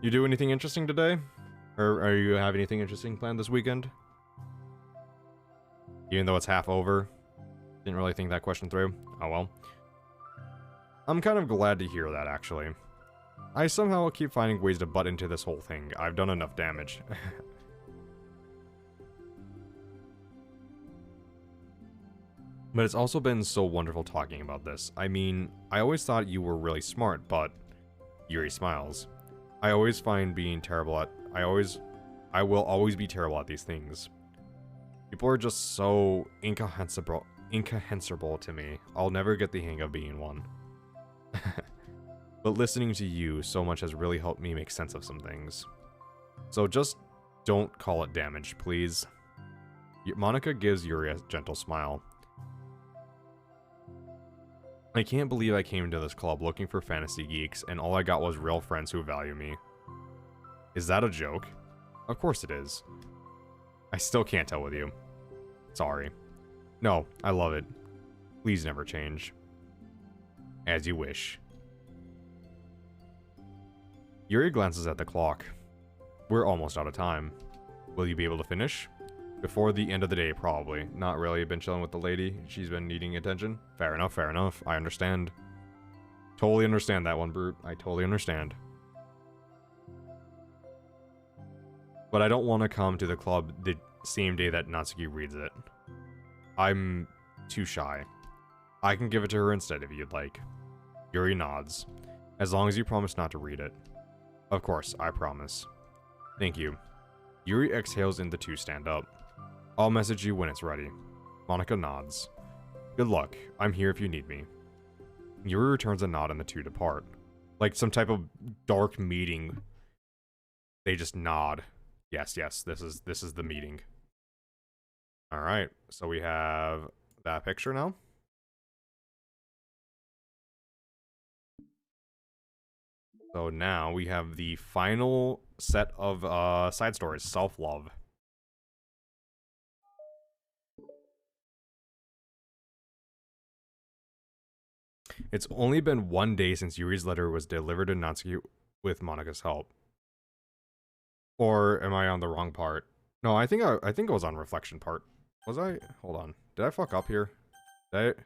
You do anything interesting today? Or are you have anything interesting planned this weekend? Even though it's half over? Didn't really think that question through. Oh well. I'm kind of glad to hear that, actually. I somehow keep finding ways to butt into this whole thing. I've done enough damage. But it's also been so wonderful talking about this. I mean, I always thought you were really smart, but... Yuri smiles. I always find being terrible at... I will always be terrible at these things. People are just so incomprehensible to me. I'll never get the hang of being one. But listening to you so much has really helped me make sense of some things. So just don't call it damage, please. Monica gives Yuri a gentle smile. I can't believe I came to this club looking for fantasy geeks, and all I got was real friends who value me. Is that a joke? Of course it is. I still can't tell with you. Sorry. No, I love it. Please never change. As you wish. Yuri glances at the clock. We're almost out of time. Will you be able to finish? Before the end of the day, probably. Not really. Been chilling with the lady. She's been needing attention. Fair enough, fair enough. I understand. Totally understand that one, Brute. I totally understand. But I don't want to come to the club the same day that Natsuki reads it. I'm too shy. I can give it to her instead if you'd like. Yuri nods. As long as you promise not to read it. Of course, I promise. Thank you. Yuri exhales and the two stand up. I'll message you when it's ready. Monica nods. Good luck. I'm here if you need me. Yuri returns a nod and the two depart. Like some type of dark meeting. They just nod. Yes, yes, this is the meeting. Alright, so we have that picture now. So now we have the final set of side stories, self-love. It's only been 1 day since Yuri's letter was delivered to Natsuki with Monika's help. Or am I on the wrong part? No, I think it was on reflection part. Was I? Hold on. Did I fuck up here? Did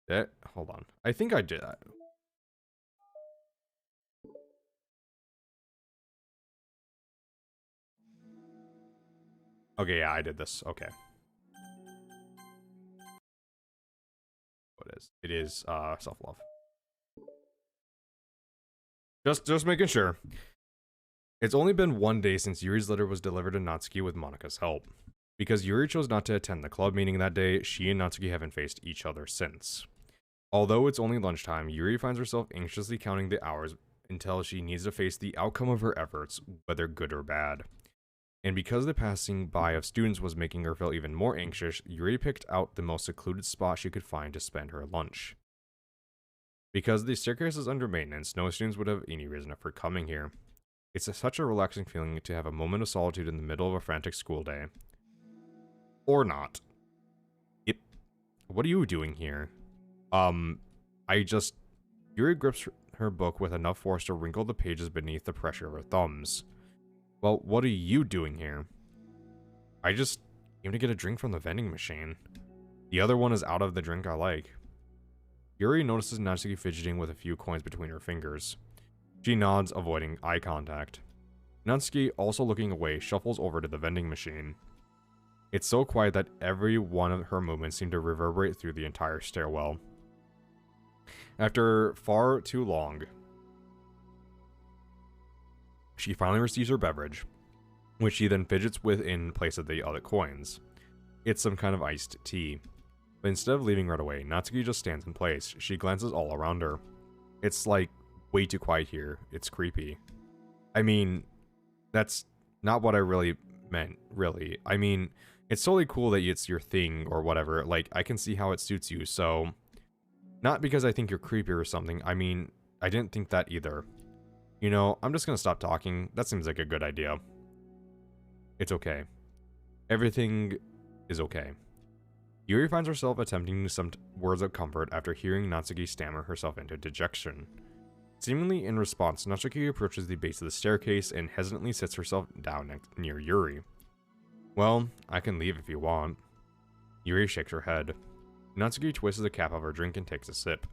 I? Hold on. I think I did that. Okay, yeah, I did this. Okay. What is? It is self-love. Just making sure. It's only been 1 day since Yuri's letter was delivered to Natsuki with Monika's help. Because Yuri chose not to attend the club meeting that day, she and Natsuki haven't faced each other since. Although it's only lunchtime, Yuri finds herself anxiously counting the hours until she needs to face the outcome of her efforts, whether good or bad. And because the passing by of students was making her feel even more anxious, Yuri picked out the most secluded spot she could find to spend her lunch. Because the staircase is under maintenance, no students would have any reason for coming here. It's such a relaxing feeling to have a moment of solitude in the middle of a frantic school day. Or not. What are you doing here? Yuri grips her book with enough force to wrinkle the pages beneath the pressure of her thumbs. Well, what are you doing here? I just came to get a drink from the vending machine. The other one is out of the drink I like. Yuri notices Natsuki fidgeting with a few coins between her fingers. She nods, avoiding eye contact. Natsuki, also looking away, shuffles over to the vending machine. It's so quiet that every one of her movements seem to reverberate through the entire stairwell. After far too long, she finally receives her beverage, which she then fidgets with in place of the other coins. It's some kind of iced tea. But instead of leaving right away, Natsuki just stands in place. She glances all around her. It's like way too quiet here. It's creepy. I mean, that's not what I really meant, really. I mean, it's totally cool that it's your thing or whatever. Like, I can see how it suits you, so... Not because I think you're creepy or something. I mean, I didn't think that either. You know, I'm just gonna stop talking. That seems like a good idea. It's okay. Everything is okay. Yuri finds herself attempting some words of comfort after hearing Natsuki stammer herself into dejection. Seemingly in response, Natsuki approaches the base of the staircase and hesitantly sits herself down near Yuri. Well, I can leave if you want. Yuri shakes her head. Natsuki twists the cap of her drink and takes a sip.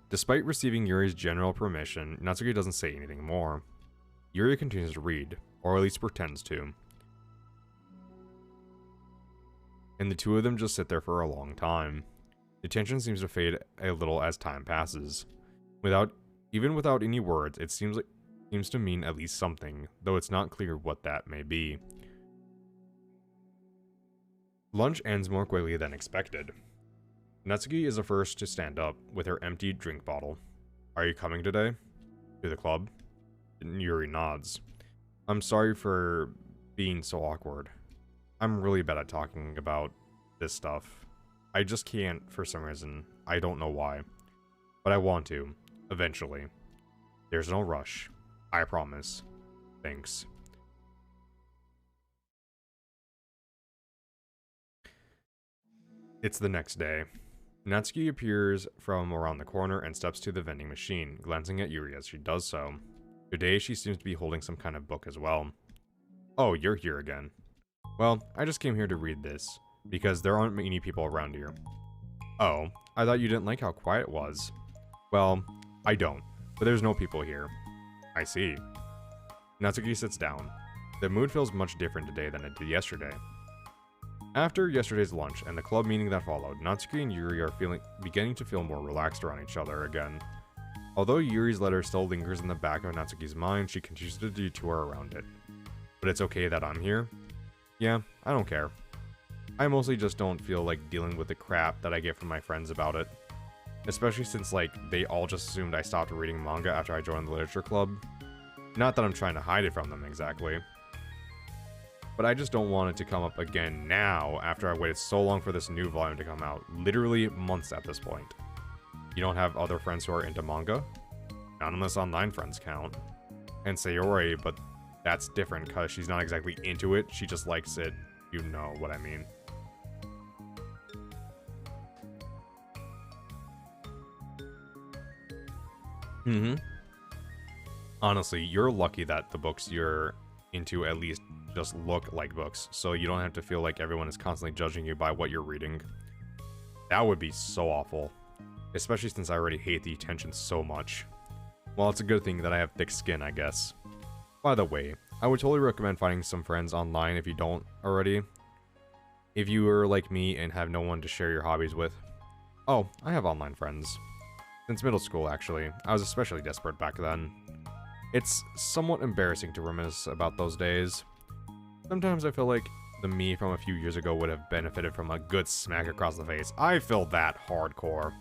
Despite receiving Yuri's general permission, Natsuki doesn't say anything more. Yuri continues to read, or at least pretends to. And the two of them just sit there for a long time. The tension seems to fade a little as time passes. Even without any words, it seems like seems to mean at least something, though it's not clear what that may be. Lunch ends more quickly than expected. Natsuki is the first to stand up with her empty drink bottle. Are you coming today? To the club? Yuri nods. I'm sorry for being so awkward. I'm really bad at talking about this stuff. I just can't for some reason. I don't know why. But I want to. Eventually. There's no rush. I promise. Thanks. It's the next day. Natsuki appears from around the corner and steps to the vending machine, glancing at Yuri as she does so. Today she seems to be holding some kind of book as well. Oh, you're here again. Well, I just came here to read this, because there aren't many people around here. Oh, I thought you didn't like how quiet it was. Well, I don't, but there's no people here. I see. Natsuki sits down. The mood feels much different today than it did yesterday. After yesterday's lunch and the club meeting that followed, Natsuki and Yuri are beginning to feel more relaxed around each other again. Although Yuri's letter still lingers in the back of Natsuki's mind, she continues to detour around it. But it's okay that I'm here? Yeah, I don't care. I mostly just don't feel like dealing with the crap that I get from my friends about it. Especially since, like, they all just assumed I stopped reading manga after I joined the literature club. Not that I'm trying to hide it from them exactly. But I just don't want it to come up again now after I waited so long for this new volume to come out. Literally months at this point. You don't have other friends who are into manga? Not unless online friends count. And Sayori, but that's different because she's not exactly into it. She just likes it. You know what I mean. Honestly, you're lucky that the books you're into at least just look like books, so you don't have to feel like everyone is constantly judging you by what you're reading. That would be so awful. Especially since I already hate the attention so much. Well, it's a good thing that I have thick skin, I guess. By the way, I would totally recommend finding some friends online if you don't already. If you are like me and have no one to share your hobbies with. Oh, I have online friends. Since middle school, actually. I was especially desperate back then. It's somewhat embarrassing to reminisce about those days. Sometimes I feel like the me from a few years ago would have benefited from a good smack across the face. I feel that hardcore.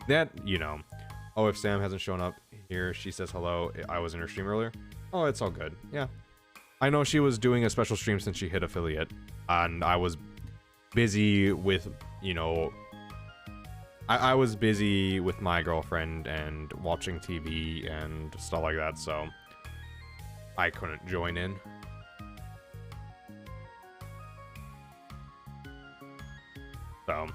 That, you know. Oh, if Sam hasn't shown up here, she says hello. I was in her stream earlier. Oh, it's all good. Yeah. I know she was doing a special stream since she hit affiliate. And I was busy with, you know... I was busy with my girlfriend and watching TV and stuff like that, so... I couldn't join in. So...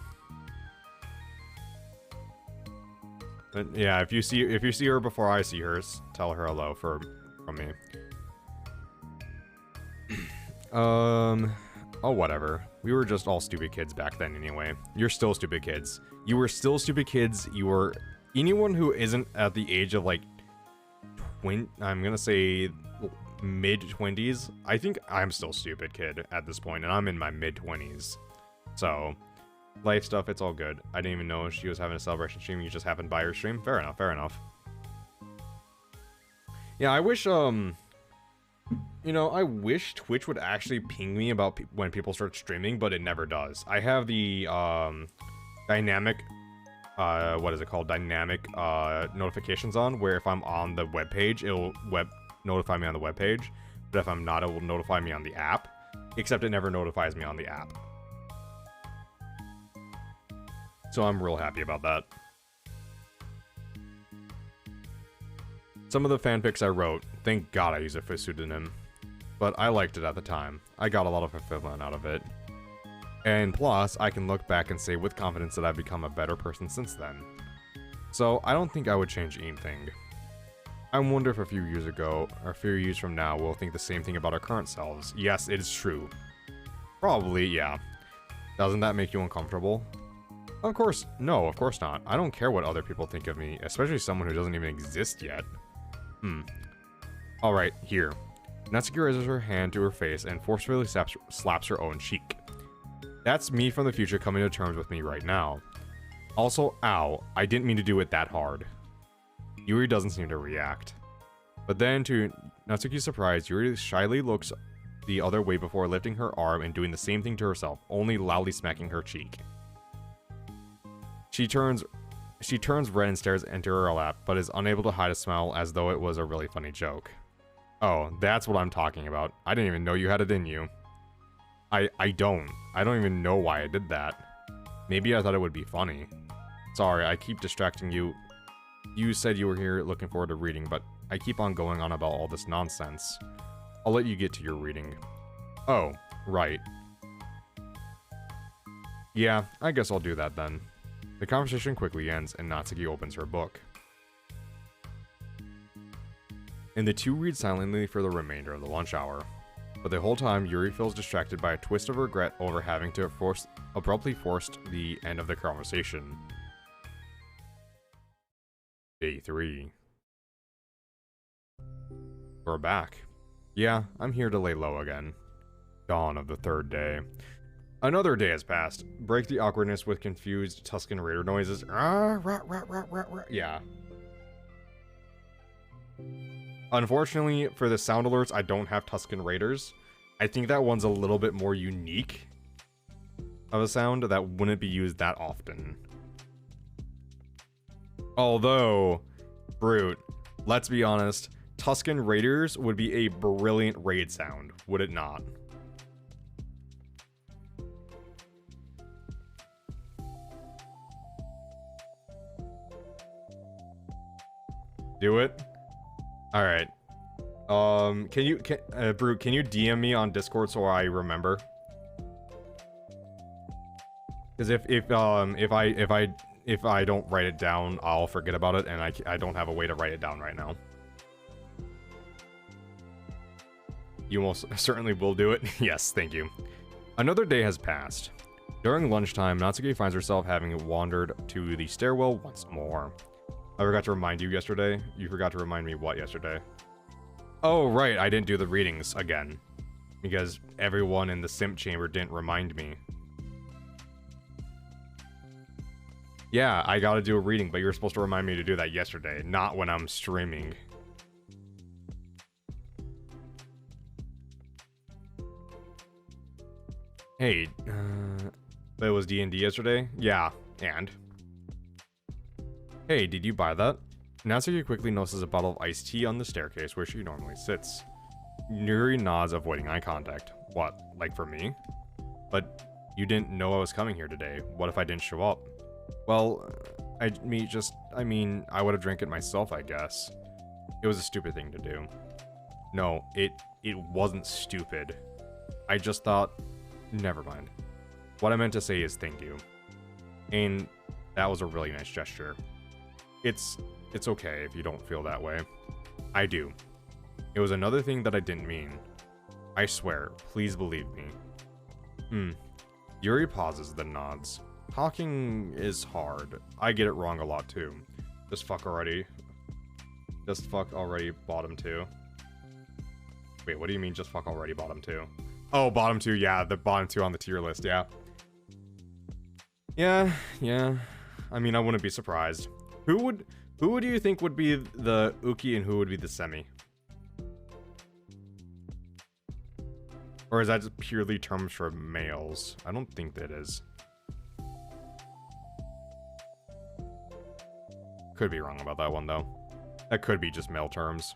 But yeah, if you see her before I see her, tell her hello from me. Oh, whatever. We were just all stupid kids back then anyway. You're still stupid kids. You were still stupid kids. You were... Anyone who isn't at the age of, like, I'm gonna say mid-20s. I think I'm still stupid kid at this point, and I'm in my mid-20s. So... Life stuff, it's all good. I didn't even know she was having a celebration stream. You just happened by her stream. Fair enough, fair enough. Yeah, I wish, you know, I wish Twitch would actually ping me about when people start streaming, but it never does. I have the, dynamic, what is it called? Dynamic, notifications on, where if I'm on the webpage, it'll notify me on the webpage. But if I'm not, it will notify me on the app. Except it never notifies me on the app. So I'm real happy about that. Some of the fanfics I wrote, thank God I use it for pseudonym. But I liked it at the time. I got a lot of fulfillment out of it. And plus, I can look back and say with confidence that I've become a better person since then. So I don't think I would change anything. I wonder if a few years ago, or a few years from now, we'll think the same thing about our current selves. Yes, it is true. Probably, yeah. Doesn't that make you uncomfortable? Of course, no, of course not. I don't care what other people think of me, especially someone who doesn't even exist yet. Alright, here. Natsuki raises her hand to her face and forcefully slaps her own cheek. That's me from the future coming to terms with me right now. Also, ow, I didn't mean to do it that hard. Yuri doesn't seem to react. But then, to Natsuki's surprise, Yuri shyly looks the other way before lifting her arm and doing the same thing to herself, only loudly smacking her cheek. She turns red and stares into her lap, but is unable to hide a smile as though it was a really funny joke. Oh, that's what I'm talking about. I didn't even know you had it in you. I don't even know why I did that. Maybe I thought it would be funny. Sorry, I keep distracting you. You said you were here looking forward to reading, but I keep on going on about all this nonsense. I'll let you get to your reading. Oh, right. Yeah, I guess I'll do that then. The conversation quickly ends, and Natsuki opens her book. And the two read silently for the remainder of the lunch hour. But the whole time, Yuri feels distracted by a twist of regret over having to abruptly forced the end of the conversation. Day 3. We're back. Yeah, I'm here to lay low again. Dawn of the third day. Another day has passed. Break the awkwardness with confused Tuscan Raider noises. Yeah. Unfortunately, for the sound alerts, I don't have Tuscan Raiders. I think that one's a little bit more unique of a sound that wouldn't be used that often. Although, Brute, let's be honest, Tuscan Raiders would be a brilliant raid sound, would it not? Do it? Alright. Brute, can you DM me on Discord so I remember? Because if I don't write it down, I'll forget about it, and I don't have a way to write it down right now. You most certainly will do it. Yes, thank you. Another day has passed. During lunchtime, Natsuki finds herself having wandered to the stairwell once more. I forgot to remind you yesterday. You forgot to remind me what yesterday? Oh, right, I didn't do the readings again. Because everyone in the simp chamber didn't remind me. Yeah, I gotta do a reading, but you're supposed to remind me to do that yesterday, not when I'm streaming. Hey, but it was D&D yesterday? Yeah, and? Hey, did you buy that? Natsuki quickly notices a bottle of iced tea on the staircase where she normally sits. Yuri nods, avoiding eye contact. What, like for me? But you didn't know I was coming here today. What if I didn't show up? Well, I mean, I would have drank it myself, I guess. It was a stupid thing to do. No, it wasn't stupid. I just thought, never mind. What I meant to say is thank you. And that was a really nice gesture. It's okay if you don't feel that way. I do. It was another thing that I didn't mean. I swear, please believe me. Yuri pauses, then nods. Talking is hard. I get it wrong a lot too. Just fuck already. Just fuck already, bottom 2. Wait, what do you mean just fuck already, bottom 2? Oh, bottom 2, yeah, the bottom 2 on the tier list, yeah. Yeah. I mean, I wouldn't be surprised. Who do you think would be the Uki and who would be the Semi? Or is that just purely terms for males? I don't think that is. Could be wrong about that one, though. That could be just male terms.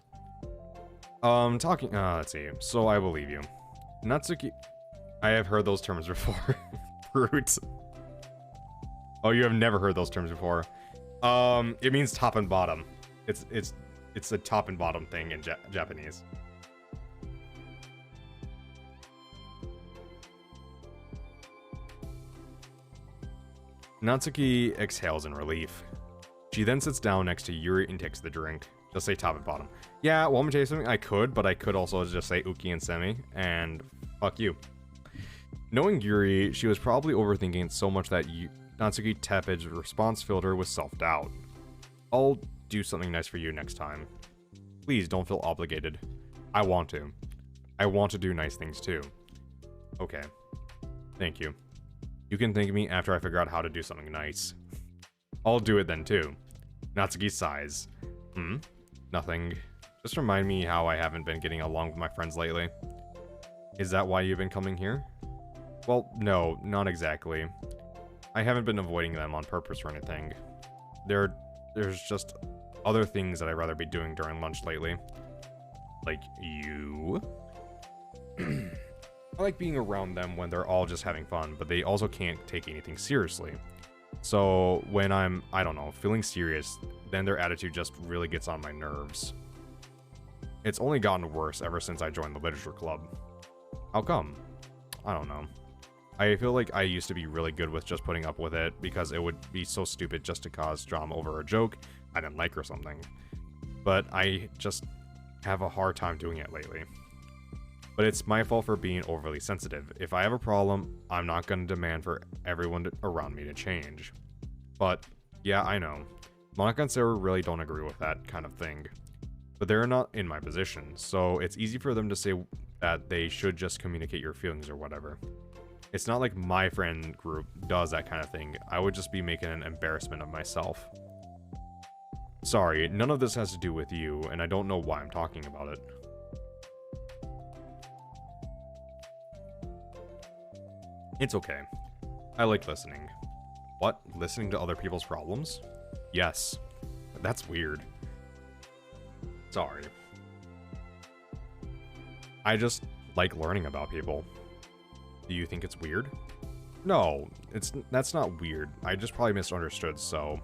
Let's see. So I believe you. Natsuki... I have heard those terms before. Brute. Oh, you have never heard those terms before. It means top and bottom. It's a top and bottom thing in Japanese. Natsuki exhales in relief. She then sits down next to Yuri and takes the drink. Just say top and bottom. Yeah, well, I'm gonna tell you something. I could, but I could also just say Uki and Semi, and fuck you. Knowing Yuri, she was probably overthinking it so much that Natsuki Tepid's response filled her with self-doubt. I'll do something nice for you next time. Please don't feel obligated. I want to. I want to do nice things too. Okay. Thank you. You can thank me after I figure out how to do something nice. I'll do it then too. Natsuki sighs. Nothing. Just remind me how I haven't been getting along with my friends lately. Is that why you've been coming here? Well, no, not exactly. I haven't been avoiding them on purpose or anything. There's just other things that I'd rather be doing during lunch lately. Like you. I like being around them when they're all just having fun, but they also can't take anything seriously. So when I'm, I don't know, feeling serious, then their attitude just really gets on my nerves. It's only gotten worse ever since I joined the literature club. How come? I don't know. I feel like I used to be really good with just putting up with it because it would be so stupid just to cause drama over a joke I didn't like or something. But I just have a hard time doing it lately. But it's my fault for being overly sensitive. If I have a problem, I'm not going to demand for everyone around me to change. But yeah, I know. Monica and Sarah really don't agree with that kind of thing. But they're not in my position, so it's easy for them to say that they should just communicate your feelings or whatever. It's not like my friend group does that kind of thing. I would just be making an embarrassment of myself. Sorry, none of this has to do with you, and I don't know why I'm talking about it. It's okay. I like listening. What? Listening to other people's problems? Yes. That's weird. Sorry. I just like learning about people. Do you think it's weird? No, that's not weird. I just probably misunderstood, so...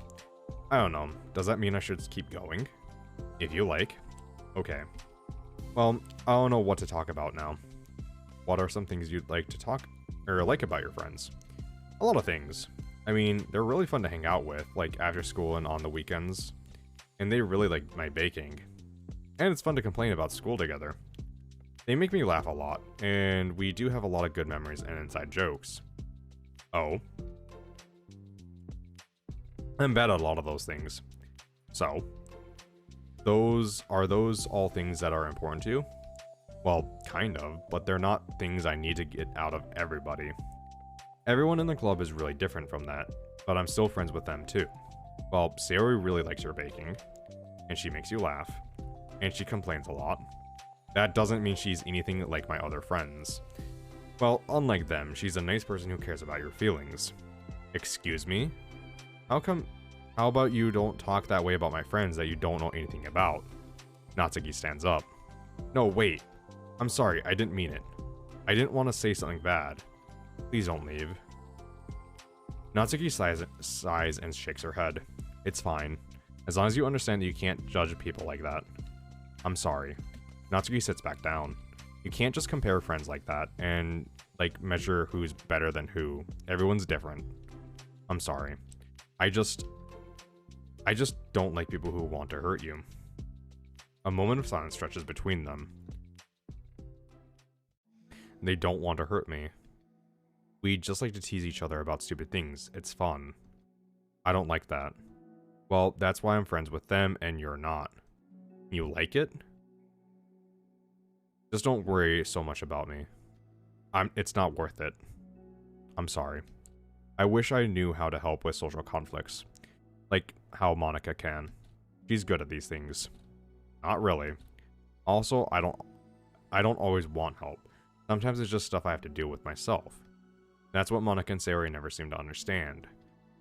I don't know. Does that mean I should keep going? If you like. Okay. Well, I don't know what to talk about now. What are some things you'd like to talk or like about your friends? A lot of things. I mean, they're really fun to hang out with, like after school and on the weekends. And they really like my baking. And it's fun to complain about school together. They make me laugh a lot, and we do have a lot of good memories and inside jokes. Oh. I'm bad at a lot of those things. So, those all things that are important to you? Well, kind of, but they're not things I need to get out of everybody. Everyone in the club is really different from that, but I'm still friends with them too. Well, Sayori really likes her baking, and she makes you laugh, and she complains a lot. That doesn't mean she's anything like my other friends. Well, unlike them, she's a nice person who cares about your feelings. Excuse me? How about you don't talk that way about my friends that you don't know anything about? Natsuki stands up. No, wait. I'm sorry, I didn't mean it. I didn't want to say something bad. Please don't leave. Natsuki sighs and shakes her head. It's fine. As long as you understand that you can't judge people like that. I'm sorry. Natsuki sits back down. You can't just compare friends like that and, like, measure who's better than who. Everyone's different. I'm sorry. I just don't like people who want to hurt you. A moment of silence stretches between them. They don't want to hurt me. We just like to tease each other about stupid things. It's fun. I don't like that. Well, that's why I'm friends with them and you're not. You like it? Just don't worry so much about me. It's not worth it. I'm sorry. I wish I knew how to help with social conflicts. Like how Monica can. She's good at these things. Not really. Also, I don't always want help. Sometimes it's just stuff I have to deal with myself. That's what Monica and Sayori never seem to understand.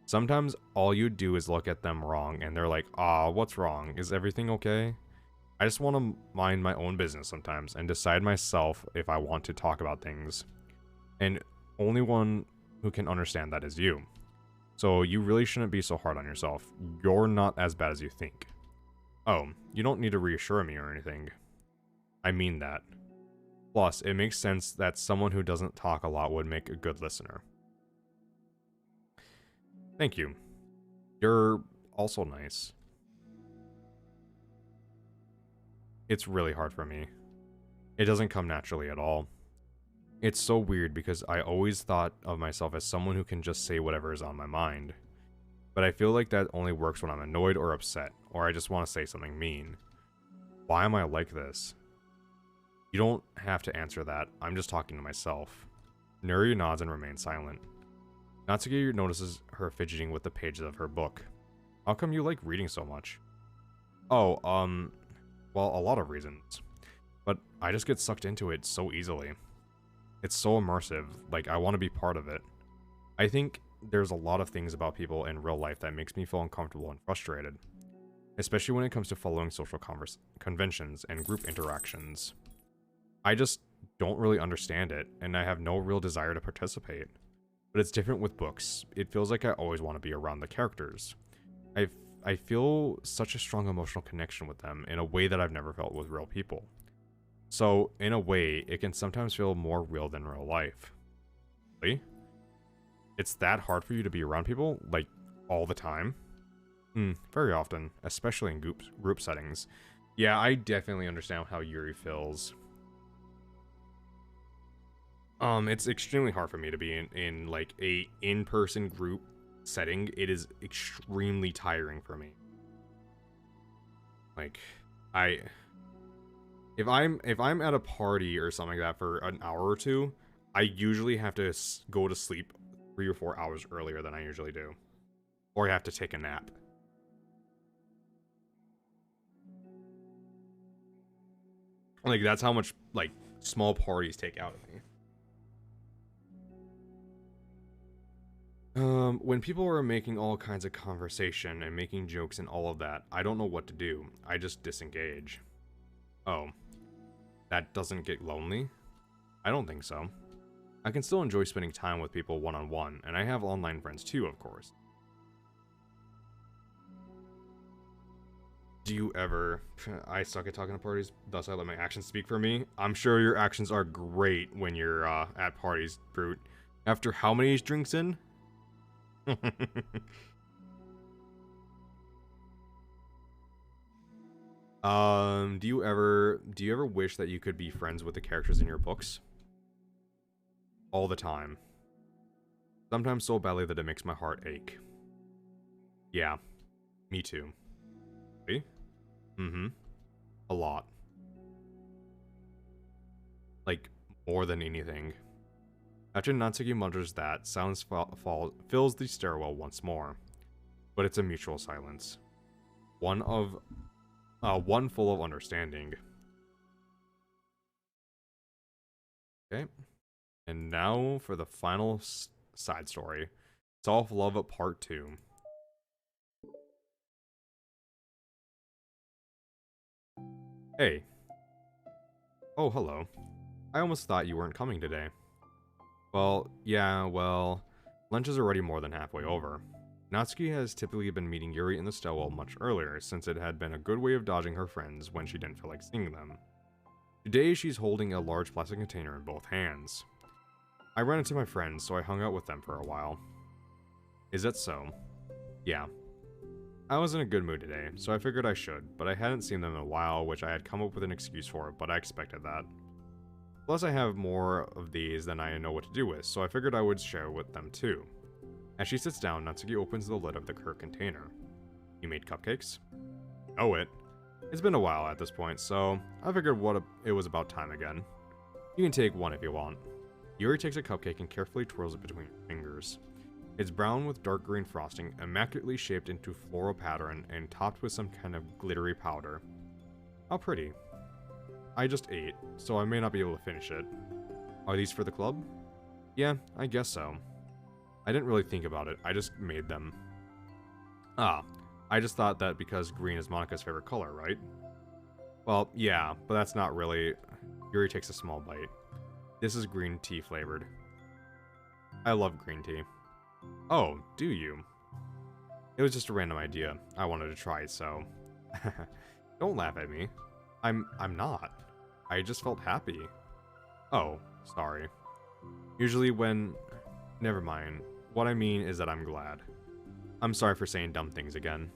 Sometimes all you do is look at them wrong and they're like, what's wrong? Is everything okay? I just want to mind my own business sometimes and decide myself if I want to talk about things. And only one who can understand that is you. So you really shouldn't be so hard on yourself. You're not as bad as you think. Oh, you don't need to reassure me or anything. I mean that. Plus, it makes sense that someone who doesn't talk a lot would make a good listener. Thank you. You're also nice. It's really hard for me. It doesn't come naturally at all. It's so weird because I always thought of myself as someone who can just say whatever is on my mind. But I feel like that only works when I'm annoyed or upset, or I just want to say something mean. Why am I like this? You don't have to answer that, I'm just talking to myself. Nuri nods and remains silent. Natsuki notices her fidgeting with the pages of her book. How come you like reading so much? Oh, Well, a lot of reasons. But I just get sucked into it so easily. It's so immersive, like I want to be part of it. I think there's a lot of things about people in real life that makes me feel uncomfortable and frustrated. Especially when it comes to following social conventions and group interactions. I just don't really understand it, and I have no real desire to participate. But it's different with books. It feels like I always want to be around the characters. I feel such a strong emotional connection with them in a way that I've never felt with real people. So, in a way, it can sometimes feel more real than real life. Really? It's that hard for you to be around people, like, all the time? Very often, especially in group settings. Yeah, I definitely understand how Yuri feels. It's extremely hard for me to be in like a in-person group setting. It is extremely tiring for me. Like, if I'm at a party or something like that for an hour or two, I usually have to go to sleep 3 or 4 hours earlier than I usually do, or I have to take a nap. Like, that's how much like small parties take out of me. When people are making all kinds of conversation and making jokes and all of that, I don't know what to do. I just disengage. Oh, that doesn't get lonely? I don't think so. I can still enjoy spending time with people one-on-one, and I have online friends too, of course. Do you ever... I suck at talking at parties, thus I let my actions speak for me. I'm sure your actions are great when you're at parties, Brute. After how many drinks in? Do you ever wish that you could be friends with the characters in your books? All the time. Sometimes so badly that it makes my heart ache. Yeah, me too. See? A lot. Like, more than anything. After Natsuki mutters that, silence fills the stairwell once more. But it's a mutual silence. One full of understanding. Okay. And now for the final side story. Self-Love Part 2. Hey. Oh, hello. I almost thought you weren't coming today. Well, yeah, lunch is already more than halfway over. Natsuki has typically been meeting Yuri in the stairwell much earlier, since it had been a good way of dodging her friends when she didn't feel like seeing them. Today, she's holding a large plastic container in both hands. I ran into my friends, so I hung out with them for a while. Is that so? Yeah. I was in a good mood today, so I figured I should, but I hadn't seen them in a while, which I had come up with an excuse for, but I expected that. Plus, I have more of these than I know what to do with, so I figured I would share with them too. As she sits down, Natsuki opens the lid of her container. You made cupcakes? Know it. It's been a while at this point, so I figured it was about time again. You can take one if you want. Yuri takes a cupcake and carefully twirls it between her fingers. It's brown with dark green frosting, immaculately shaped into floral pattern and topped with some kind of glittery powder. How pretty. I just ate, so I may not be able to finish it. Are these for the club? Yeah, I guess so. I didn't really think about it, I just made them. I just thought that because green is Monica's favorite color, right? Well, yeah, but that's not really... Yuri takes a small bite. This is green tea flavored. I love green tea. Oh, do you? It was just a random idea. I wanted to try it, so... Don't laugh at me. I'm not. I just felt happy. Oh, sorry. Usually when... Never mind. What I mean is that I'm glad. I'm sorry for saying dumb things again.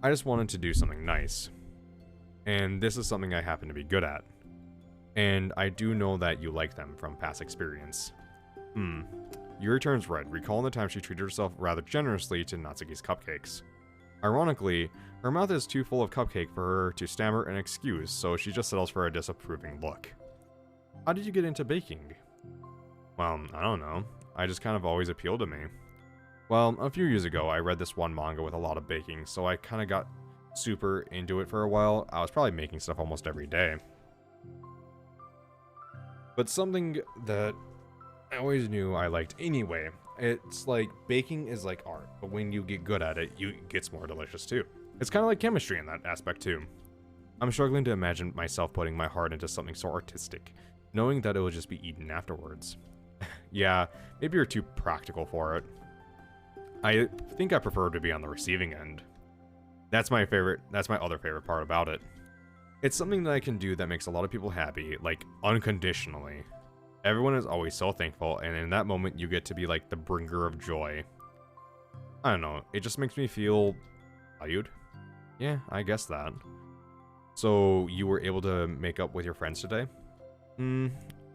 I just wanted to do something nice. And this is something I happen to be good at. And I do know that you like them from past experience. Yuri turns red, recalling the time she treated herself rather generously to Natsuki's cupcakes. Ironically, her mouth is too full of cupcake for her to stammer an excuse, so she just settles for a disapproving look. How did you get into baking? Well, I don't know. I just kind of always appealed to me. Well, a few years ago, I read this one manga with a lot of baking, so I kind of got super into it for a while, I was probably making stuff almost every day. But something that I always knew I liked anyway, it's like baking is like art, but when you get good at it, it gets more delicious too. It's kind of like chemistry in that aspect too. I'm struggling to imagine myself putting my heart into something so artistic, knowing that it will just be eaten afterwards. Yeah, maybe you're too practical for it. I think I prefer to be on the receiving end. That's my other favorite part about it. It's something that I can do that makes a lot of people happy, like unconditionally. Everyone is always so thankful, and in that moment you get to be like the bringer of joy. I don't know, it just makes me feel valued. Yeah, I guess that. So, you were able to make up with your friends today?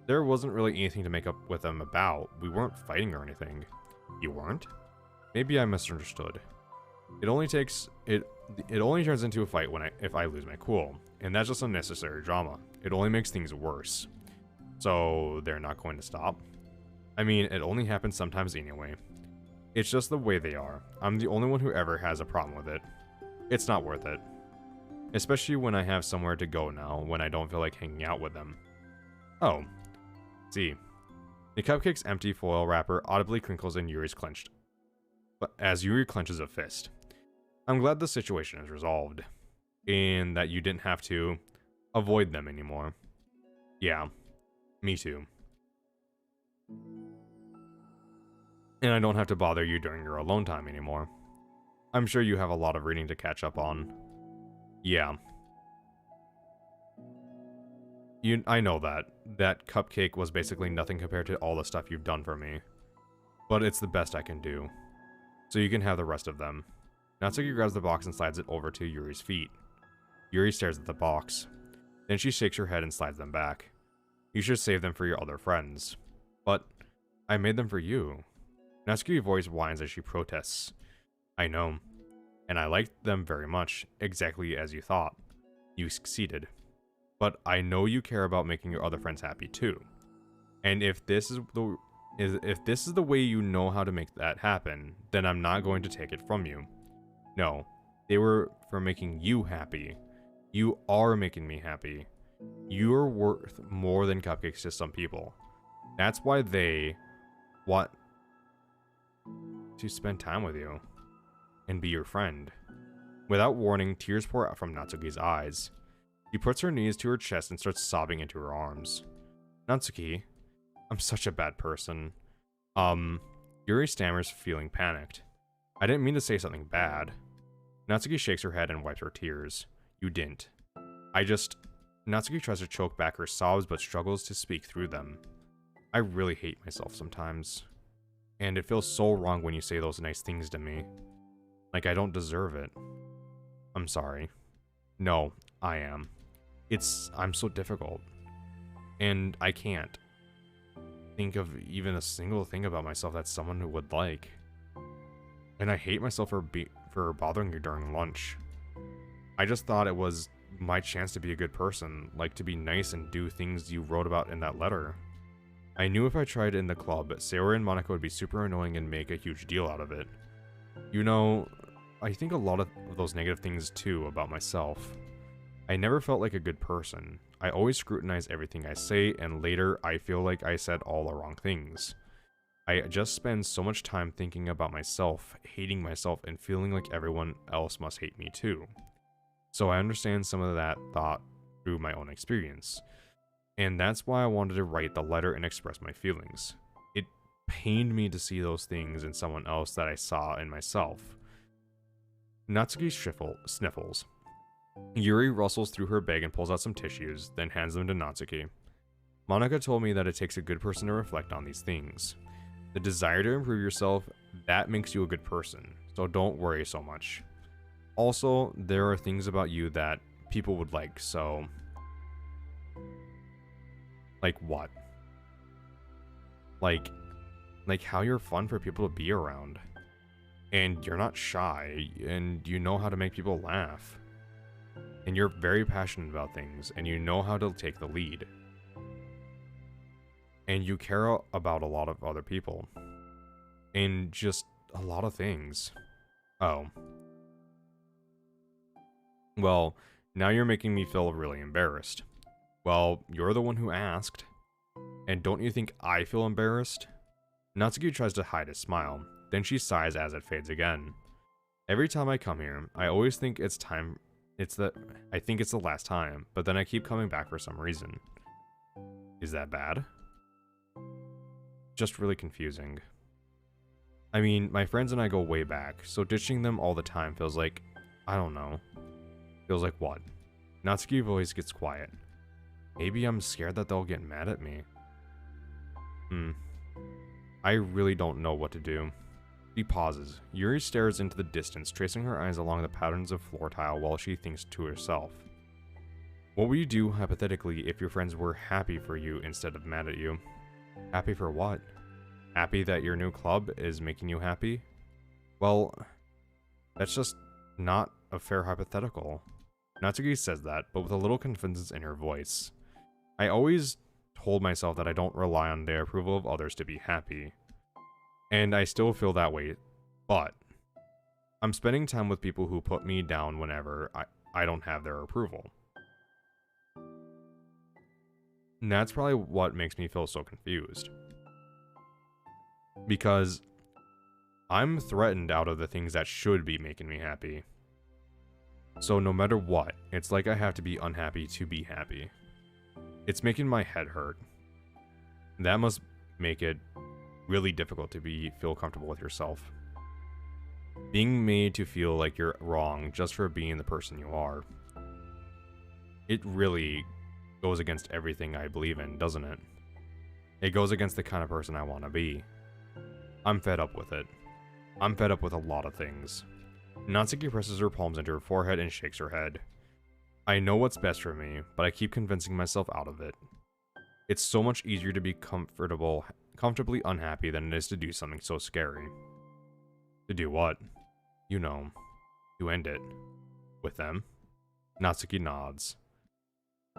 There wasn't really anything to make up with them about. We weren't fighting or anything. You weren't? Maybe I misunderstood. It only turns into a fight if I lose my cool, and that's just unnecessary drama. It only makes things worse. So, they're not going to stop? I mean, it only happens sometimes anyway. It's just the way they are. I'm the only one who ever has a problem with it. It's not worth it. Especially when I have somewhere to go now, when I don't feel like hanging out with them. Oh. See. The cupcake's empty foil wrapper audibly crinkles in Yuri's clenched. But as Yuri clenches a fist. I'm glad the situation is resolved. And that you didn't have to avoid them anymore. Yeah. Me too. And I don't have to bother you during your alone time anymore. I'm sure you have a lot of reading to catch up on. Yeah. I know that. That cupcake was basically nothing compared to all the stuff you've done for me. But it's the best I can do. So you can have the rest of them. Natsuki grabs the box and slides it over to Yuri's feet. Yuri stares at the box. Then she shakes her head and slides them back. You should save them for your other friends. But I made them for you. Natsuki's voice whines as she protests. I know. And I liked them very much, exactly as you thought. You succeeded. But I know you care about making your other friends happy too. And if this is the way you know how to make that happen, then I'm not going to take it from you. No, they were for making you happy. You are making me happy. You're worth more than cupcakes to some people. That's why they want to spend time with you and be your friend. Without warning, tears pour out from Natsuki's eyes. She puts her knees to her chest and starts sobbing into her arms. Natsuki, I'm such a bad person. Yuri stammers, feeling panicked. I didn't mean to say something bad. Natsuki shakes her head and wipes her tears. You didn't. Natsuki tries to choke back her sobs but struggles to speak through them. I really hate myself sometimes. And it feels so wrong when you say those nice things to me. Like I don't deserve it. I'm sorry. No, I am. I'm so difficult. And I can't think of even a single thing about myself that someone would like. And I hate myself for bothering you during lunch. I just thought it was my chance to be a good person, like to be nice and do things you wrote about in that letter. I knew if I tried in the club, Sayori and Monica would be super annoying and make a huge deal out of it. You know, I think a lot of those negative things too about myself. I never felt like a good person. I always scrutinize everything I say, and later I feel like I said all the wrong things. I just spend so much time thinking about myself, hating myself, and feeling like everyone else must hate me too. So I understand some of that thought through my own experience. And that's why I wanted to write the letter and express my feelings. It pained me to see those things in someone else that I saw in myself. Natsuki sniffles. Yuri rustles through her bag and pulls out some tissues, then hands them to Natsuki. Monica told me that it takes a good person to reflect on these things. The desire to improve yourself, that makes you a good person, so don't worry so much. Also, there are things about you that people would like, so... Like what? Like how you're fun for people to be around. And you're not shy, and you know how to make people laugh. And you're very passionate about things, and you know how to take the lead. And you care about a lot of other people. And just a lot of things. Oh. Well, now you're making me feel really embarrassed. Well, you're the one who asked. And don't you think I feel embarrassed? Natsuki tries to hide a smile, then she sighs as it fades again. Every time I come here, I always think I think it's the last time, but then I keep coming back for some reason. Is that bad? Just really confusing. I mean, my friends and I go way back, so ditching them all the time feels like, I don't know. Feels like what? Natsuki's voice gets quiet. Maybe I'm scared that they'll get mad at me. I really don't know what to do. She pauses. Yuri stares into the distance, tracing her eyes along the patterns of floor tile while she thinks to herself. What would you do, hypothetically, if your friends were happy for you instead of mad at you? Happy for what? Happy that your new club is making you happy? Well, that's just not a fair hypothetical. Natsuki says that, but with a little confidence in her voice. I always told myself that I don't rely on the approval of others to be happy. And I still feel that way, but I'm spending time with people who put me down whenever I don't have their approval. And that's probably what makes me feel so confused. Because I'm threatened out of the things that should be making me happy. So no matter what, it's like I have to be unhappy to be happy. It's making my head hurt. That must make it really difficult to feel comfortable with yourself. Being made to feel like you're wrong just for being the person you are. It really goes against everything I believe in, doesn't it? It goes against the kind of person I want to be. I'm fed up with it. I'm fed up with a lot of things. Natsuki presses her palms into her forehead and shakes her head. I know what's best for me, but I keep convincing myself out of it. It's so much easier to be comfortably unhappy than it is to do something so scary. To do what? You know, to end it. With them? Natsuki nods.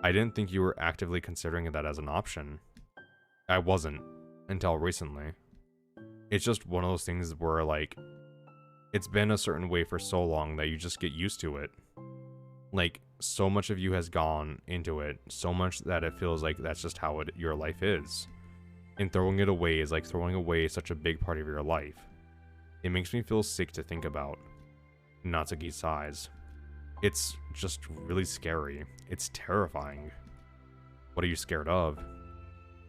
I didn't think you were actively considering that as an option. I wasn't, until recently. It's just one of those things where, like, it's been a certain way for so long that you just get used to it. Like, so much of you has gone into it, so much that it feels like that's just how your life is. And throwing it away is like throwing away such a big part of your life. It makes me feel sick to think about. Natsuki sighs. It's just really scary. It's terrifying. What are you scared of?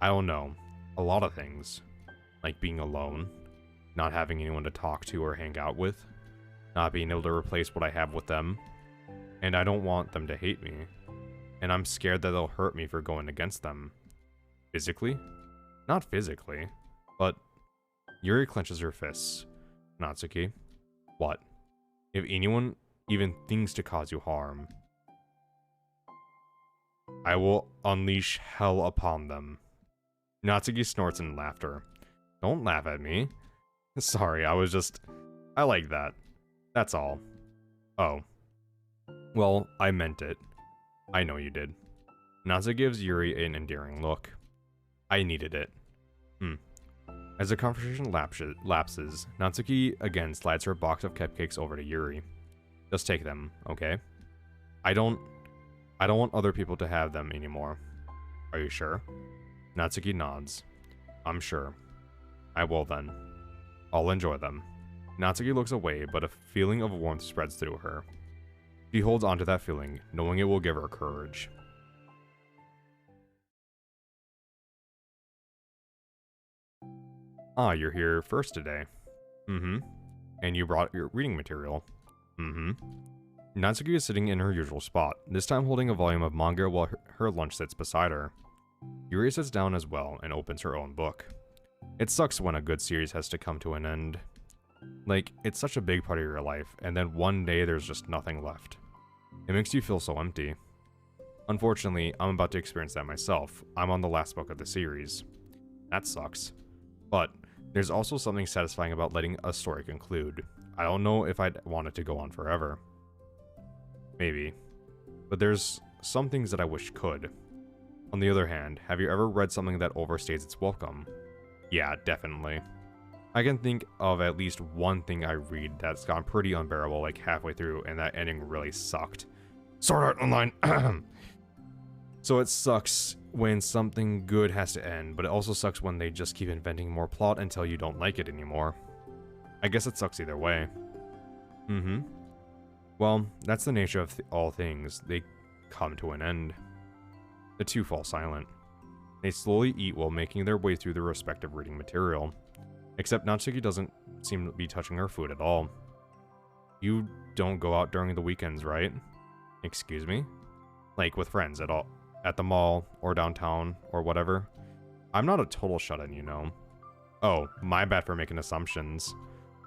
I don't know. A lot of things. Like being alone, not having anyone to talk to or hang out with, not being able to replace what I have with them. And I don't want them to hate me. And I'm scared that they'll hurt me for going against them. Physically? Not physically, but Yuri clenches her fists. Natsuki, what? If anyone even thinks to cause you harm, I will unleash hell upon them. Natsuki snorts in laughter. Don't laugh at me. Sorry, I like that. That's all. Oh. Well, I meant it. I know you did. Natsuki gives Yuri an endearing look. I needed it. As the conversation lapses, Natsuki again slides her box of cupcakes over to Yuri. Just take them, okay? I don't want other people to have them anymore. Are you sure? Natsuki nods. I'm sure. I will then. I'll enjoy them. Natsuki looks away, but a feeling of warmth spreads through her. She holds onto that feeling, knowing it will give her courage. Ah, you're here first today. And you brought your reading material. Natsuki is sitting in her usual spot, this time holding a volume of manga while her lunch sits beside her. Yuri sits down as well and opens her own book. It sucks when a good series has to come to an end. Like, it's such a big part of your life, and then one day there's just nothing left. It makes you feel so empty. Unfortunately, I'm about to experience that myself. I'm on the last book of the series. That sucks. But there's also something satisfying about letting a story conclude. I don't know if I'd want it to go on forever. Maybe. But there's some things that I wish could. On the other hand, have you ever read something that overstays its welcome? Yeah, definitely. I can think of at least one thing I read that's gone pretty unbearable like halfway through and that ending really sucked. Sword Art Online. So it sucks when something good has to end, but it also sucks when they just keep inventing more plot until you don't like it anymore. I guess it sucks either way. Well, that's the nature of all things. They come to an end. The two fall silent. They slowly eat while making their way through their respective reading material. Except Natsuki doesn't seem to be touching her food at all. You don't go out during the weekends, right? Excuse me? Like with friends at all? At the mall, or downtown, or whatever? I'm not a total shut-in, you know. Oh, my bad for making assumptions.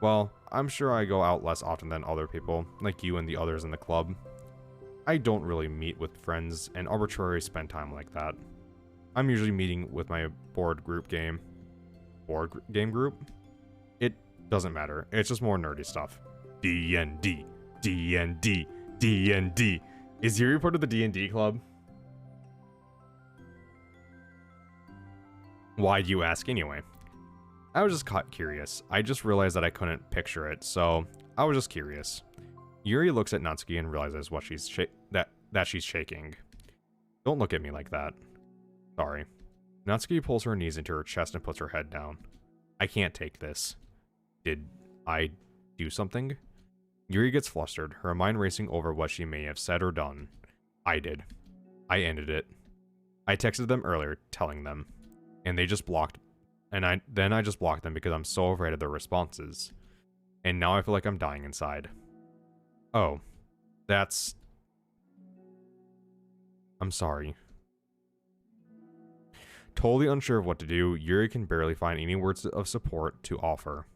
Well, I'm sure I go out less often than other people, like you and the others in the club. I don't really meet with friends and arbitrarily spend time like that. I'm usually meeting with my board game group? It doesn't matter. It's just more nerdy stuff. D&D. D&D. D&D. Is Yuri part of the D&D club? Why do you ask anyway? I was just curious. I just realized that I couldn't picture it, so I was just curious. Yuri looks at Natsuki and realizes what she's that she's shaking. Don't look at me like that. Sorry. Natsuki pulls her knees into her chest and puts her head down. I can't take this. Did I do something? Yuri gets flustered, her mind racing over what she may have said or done. I did. I ended it. I texted them earlier, telling them. And they just blocked. And I just blocked them because I'm so afraid of their responses. And now I feel like I'm dying inside. Oh. That's... I'm sorry. Totally unsure of what to do, Yuri can barely find any words of support to offer.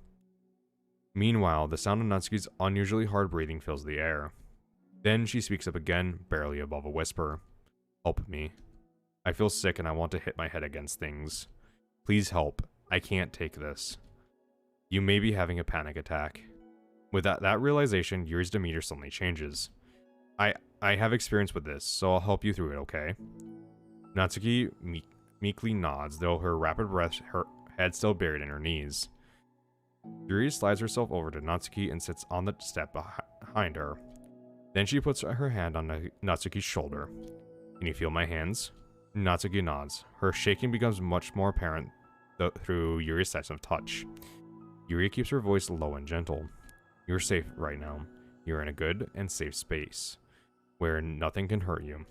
Meanwhile, the sound of Natsuki's unusually hard breathing fills the air. Then she speaks up again, barely above a whisper. Help me. I feel sick and I want to hit my head against things. Please help. I can't take this. You may be having a panic attack. With that realization, Yuri's demeanor suddenly changes. I have experience with this, so I'll help you through it, okay? Natsuki meekly nods, though her rapid breath, her head still buried in her knees. Yuri slides herself over to Natsuki and sits on the step behind her. Then she puts her hand on Natsuki's shoulder. Can you feel my hands? Natsuki nods. Her shaking becomes much more apparent through Yuri's sense of touch. Yuri keeps her voice low and gentle. You're safe right now. You're in a good and safe space, where nothing can hurt you.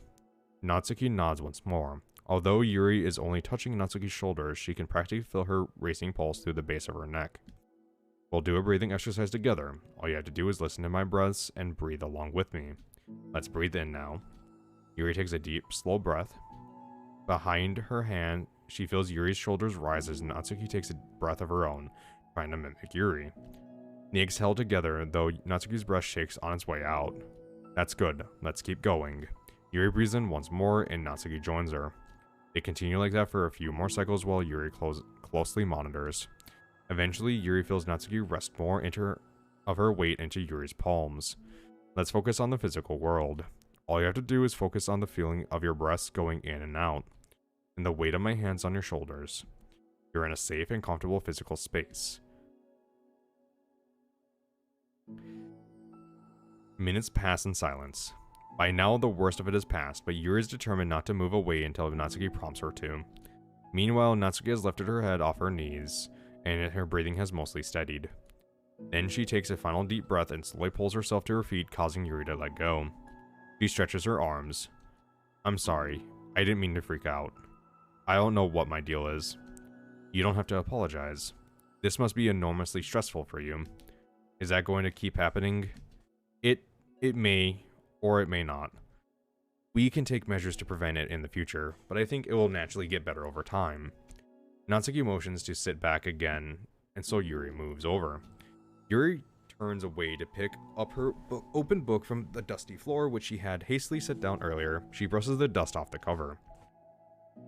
Natsuki nods once more. Although Yuri is only touching Natsuki's shoulders, she can practically feel her racing pulse through the base of her neck. We'll do a breathing exercise together. All you have to do is listen to my breaths and breathe along with me. Let's breathe in now. Yuri takes a deep, slow breath. Behind her hand, she feels Yuri's shoulders rise as Natsuki takes a breath of her own, trying to mimic Yuri. They exhale together, though Natsuki's breath shakes on its way out. That's good. Let's keep going. Yuri breathes in once more, and Natsuki joins her. They continue like that for a few more cycles while Yuri closely monitors. Eventually, Yuri feels Natsuki rest more of her weight into Yuri's palms. Let's focus on the physical world. All you have to do is focus on the feeling of your breaths going in and out, and the weight of my hands on your shoulders. You're in a safe and comfortable physical space. Minutes pass in silence. By now, the worst of it is past, but Yuri is determined not to move away until Natsuki prompts her to. Meanwhile, Natsuki has lifted her head off her knees, and her breathing has mostly steadied. Then she takes a final deep breath and slowly pulls herself to her feet, causing Yuri to let go. She stretches her arms. I'm sorry. I didn't mean to freak out. I don't know what my deal is. You don't have to apologize. This must be enormously stressful for you. Is that going to keep happening? It may, or it may not. We can take measures to prevent it in the future, but I think it will naturally get better over time. Natsuki motions to sit back again, and so Yuri moves over. Yuri turns away to pick up her open book from the dusty floor, which she had hastily set down earlier. She brushes the dust off the cover.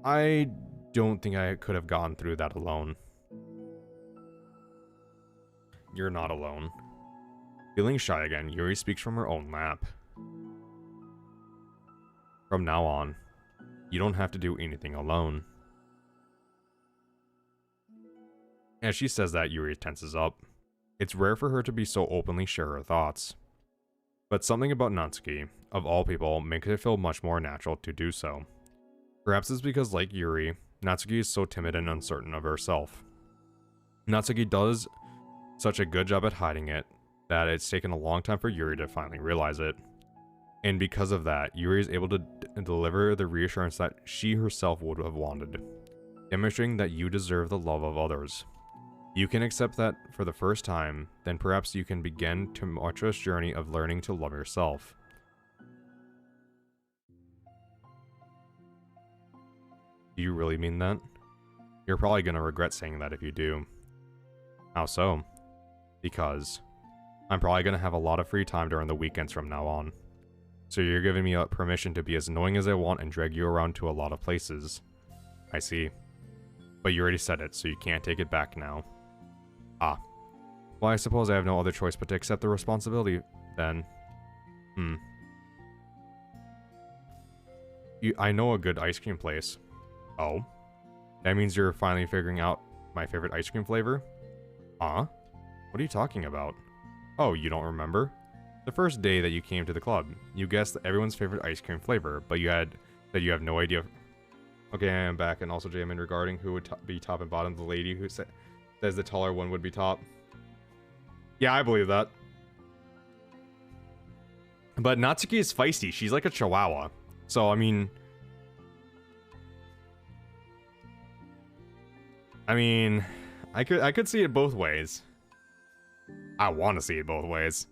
I don't think I could have gotten through that alone. You're not alone. Feeling shy again, Yuri speaks from her own lap. From now on, you don't have to do anything alone. As she says that, Yuri tenses up. It's rare for her to be so openly share her thoughts. But something about Natsuki, of all people, makes it feel much more natural to do so. Perhaps it's because, like Yuri, Natsuki is so timid and uncertain of herself. Natsuki does such a good job at hiding it that it's taken a long time for Yuri to finally realize it. And because of that, Yuri is able to deliver the reassurance that she herself would have wanted, demonstrating that you deserve the love of others. You can accept that for the first time, then perhaps you can begin a tumultuous journey of learning to love yourself. Do you really mean that? You're probably going to regret saying that if you do. How so? Because I'm probably going to have a lot of free time during the weekends from now on. So you're giving me permission to be as annoying as I want and drag you around to a lot of places. I see. But you already said it, so you can't take it back now. Ah. Well, I suppose I have no other choice but to accept the responsibility, then. I know a good ice cream place. Oh? That means you're finally figuring out my favorite ice cream flavor? Huh? What are you talking about? Oh, you don't remember? The first day that you came to the club, you guessed everyone's favorite ice cream flavor, but you have no idea. Okay, I am back, and also Jamin regarding who would be top and bottom. The lady who says the taller one would be top. Yeah, I believe that. But Natsuki is feisty. She's like a chihuahua. So, I mean, I could see it both ways. I want to see it both ways.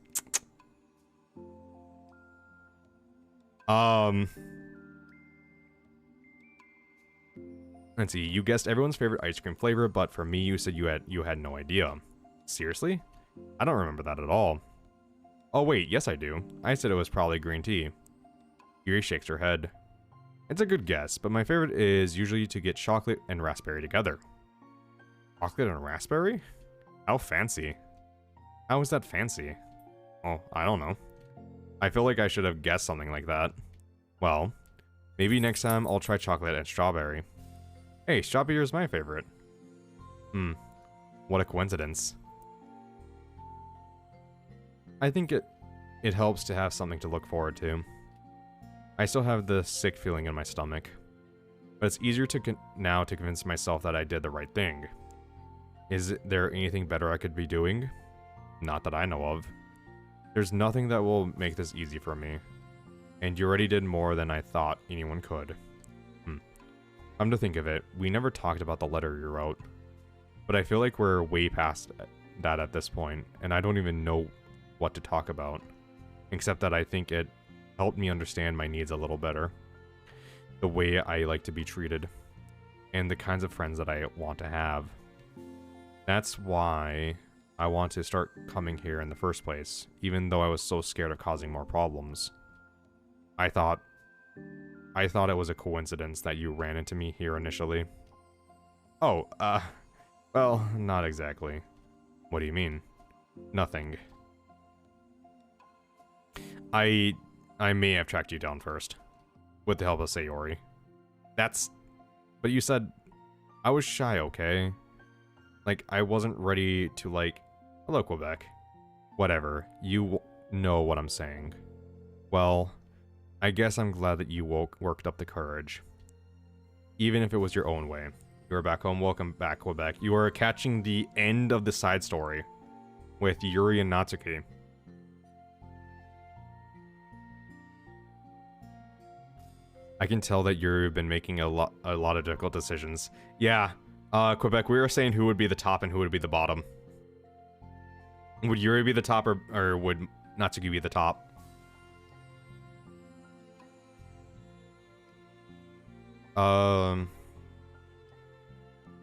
Let's see. You guessed everyone's favorite ice cream flavor, but for me, you said you had no idea. Seriously? I don't remember that at all. Oh wait, yes I do. I said it was probably green tea. Yuri shakes her head. It's a good guess, but my favorite is usually to get chocolate and raspberry together. Chocolate and raspberry? How fancy. How is that fancy? Oh, I don't know. I feel like I should have guessed something like that. Well, maybe next time I'll try chocolate and strawberry. Hey, strawberry is my favorite. What a coincidence. I think it helps to have something to look forward to. I still have the sick feeling in my stomach, but it's easier now to convince myself that I did the right thing. Is there anything better I could be doing? Not that I know of. There's nothing that will make this easy for me. And you already did more than I thought anyone could. Come to think of it, we never talked about the letter you wrote. But I feel like we're way past that at this point, and I don't even know what to talk about. Except that I think it helped me understand my needs a little better. The way I like to be treated. And the kinds of friends that I want to have. That's why I want to start coming here in the first place, even though I was so scared of causing more problems. I thought it was a coincidence that you ran into me here initially. Oh, well, not exactly. What do you mean? Nothing. I may have tracked you down first, with the help of Sayori. But you said I was shy, okay? Like, I wasn't ready to, like, hello, Quebec. Whatever, you know what I'm saying. Well, I guess I'm glad that you worked up the courage. Even if it was your own way. You are back home, welcome back, Quebec. You are catching the end of the side story with Yuri and Natsuki. I can tell that you've been making a lot of difficult decisions. Yeah, Quebec, we were saying who would be the top and who would be the bottom. Would Yuri be the top or would Natsuki be the top?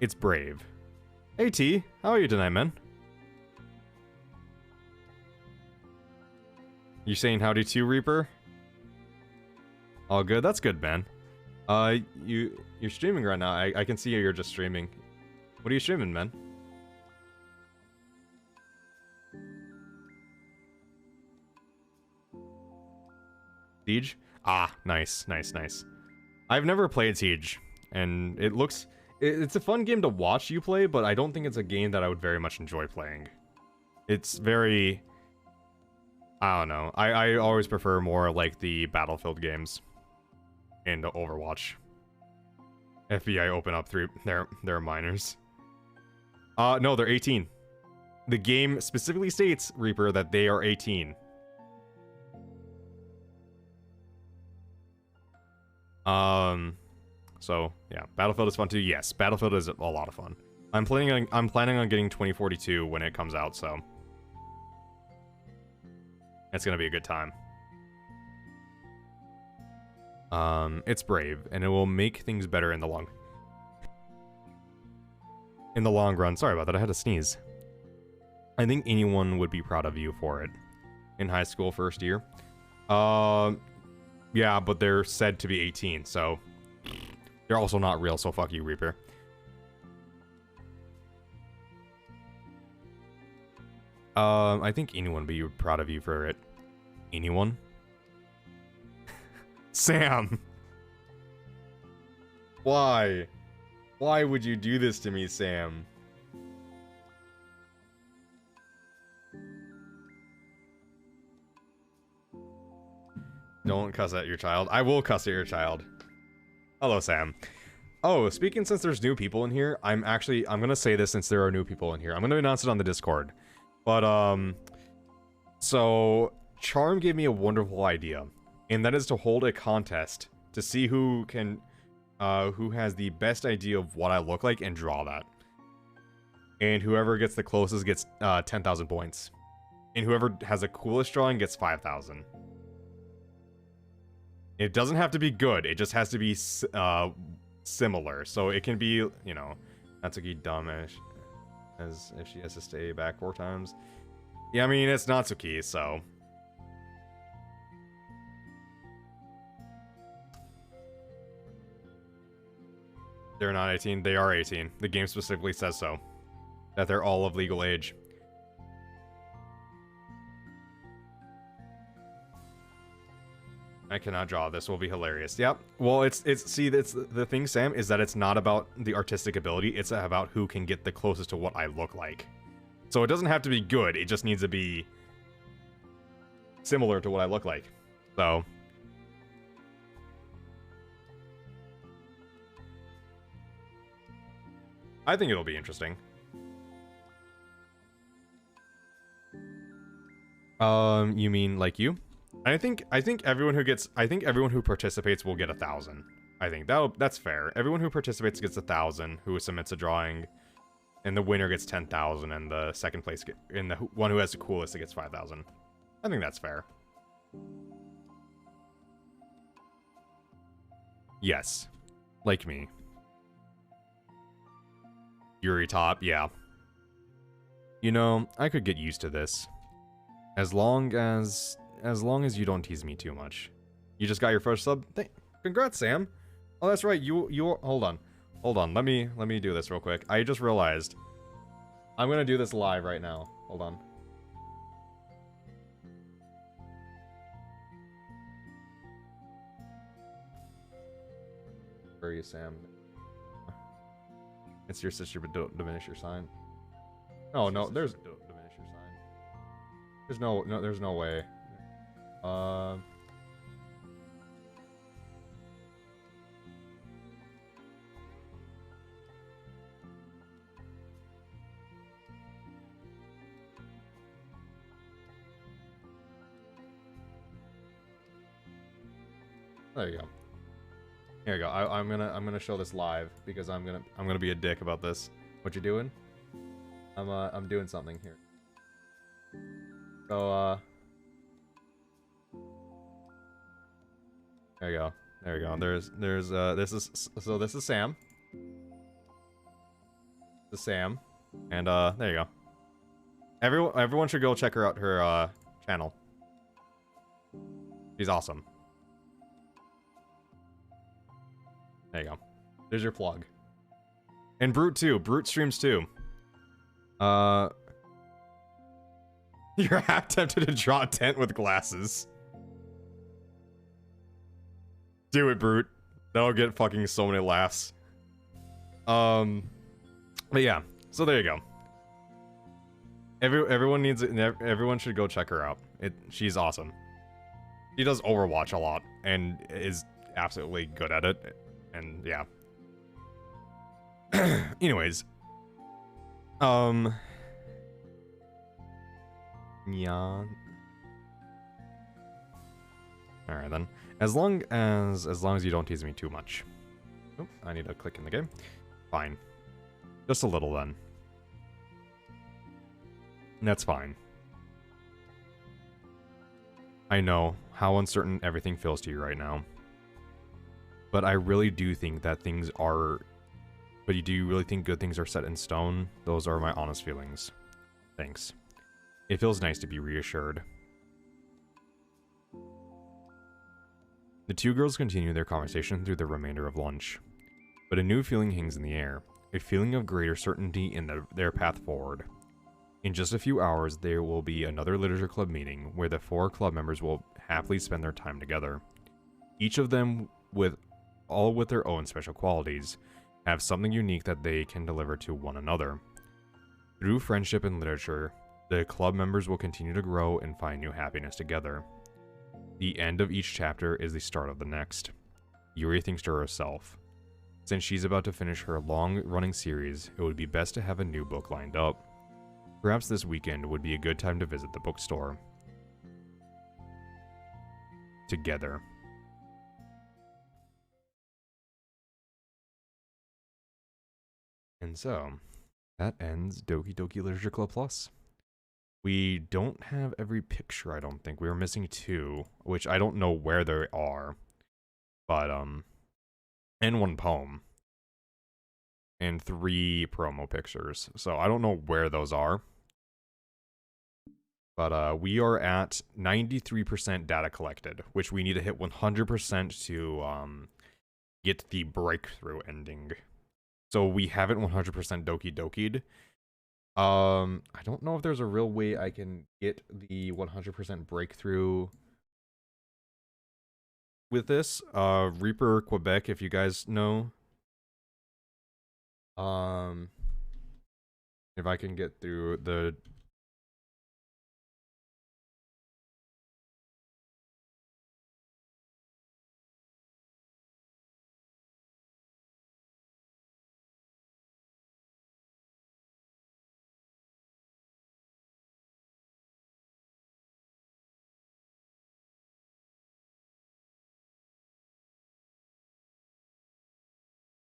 It's Brave. Hey T, how are you tonight, man? You saying howdy to Reaper? All good, that's good, man. You're streaming right now. I can see you're just streaming. What are you streaming, man? Siege? Ah, nice. I've never played Siege, and it's a fun game to watch you play, but I don't think it's a game that I would very much enjoy playing. It's very... I don't know. I always prefer more like the Battlefield games and Overwatch. FBI open up they're minors. No, they're 18. The game specifically states, Reaper, that they are 18. So yeah, Battlefield is fun too. Yes, Battlefield is a lot of fun. I'm planning on getting 2042 when it comes out, so it's gonna be a good time. It's brave, and it will make things better in the long run. Sorry about that, I had to sneeze. I think anyone would be proud of you for it. In high school, first year. Yeah, but they're said to be 18, so they're also not real, so fuck you, Reaper. I think anyone would be proud of you for it. Anyone? Sam! Why? Why would you do this to me, Sam? Don't cuss at your child. I will cuss at your child. Hello, Sam. Oh, speaking since there's new people in here, I'm gonna say this since there are new people in here. I'm gonna announce it on the Discord. But, so, Charm gave me a wonderful idea, and that is to hold a contest to see who has the best idea of what I look like and draw that. And whoever gets the closest gets 10,000 points. And whoever has the coolest drawing gets 5,000. It doesn't have to be good, it just has to be similar. So it can be, you know, Natsuki dumbish as if she has to stay back 4 times. Yeah, I mean, it's Natsuki, so. They're not 18, they are 18. The game specifically says so. That they're all of legal age. I cannot draw. This will be hilarious. Yep. Well, see, that's the thing, Sam, is that it's not about the artistic ability. It's about who can get the closest to what I look like. So it doesn't have to be good. It just needs to be similar to what I look like. So. I think it'll be interesting. You mean like you? I think everyone who participates will get 1,000. I think that's fair. Everyone who participates gets 1,000. Who submits a drawing, and the winner gets 10,000, and the second place and the one who has the coolest gets 5,000. I think that's fair. Yes, like me. Yuri top, yeah. You know, I could get used to this, as long as you don't tease me too much. You just got your first sub? Congrats, Sam. Oh, that's right. You hold on. Let me do this real quick. I just realized I'm gonna do this live right now. Hold on. Where are you, Sam? It's your sister, but don't diminish your sign. Oh no, there's don't diminish your sign. There's no way. There you go. Here you go. I'm gonna show this live because I'm gonna be a dick about this. What you doing? I'm doing something here. So there you go. There you go. This is Sam. This is Sam. And there you go. Everyone should go check her out, her channel. She's awesome. There you go. There's your plug. And Brute too. Brute streams too. You're half tempted to draw a tent with glasses. Do it, Brute. That'll get fucking so many laughs. But yeah. So there you go. Everyone should go check her out. She's awesome. She does Overwatch a lot and is absolutely good at it. And yeah. Anyways. Yeah. Alright then. As long as you don't tease me too much. Oh, I need to click in the game. Fine. Just a little then. That's fine. I know how uncertain everything feels to you right now. But I really do think that things are... But do you really think good things are set in stone? Those are my honest feelings. Thanks. It feels nice to be reassured. The two girls continue their conversation through the remainder of lunch. But a new feeling hangs in the air. A feeling of greater certainty in their path forward. In just a few hours, there will be another literature club meeting where the 4 club members will happily spend their time together. Each of them, all with their own special qualities, have something unique that they can deliver to one another. Through friendship and literature, the club members will continue to grow and find new happiness together. The end of each chapter is the start of the next. Yuri thinks to herself, since she's about to finish her long-running series, it would be best to have a new book lined up. Perhaps this weekend would be a good time to visit the bookstore. Together. And so, that ends Doki Doki Literature Club Plus. We don't have every picture, I don't think. We were missing 2, which I don't know where they are. But, and 1 poem. And 3 promo pictures. So I don't know where those are. But we are at 93% data collected, which we need to hit 100% to get the breakthrough ending. So we haven't 100% Doki Doki'd. I don't know if there's a real way I can get the 100% breakthrough with this. Reaper Quebec, if you guys know. If I can get through the...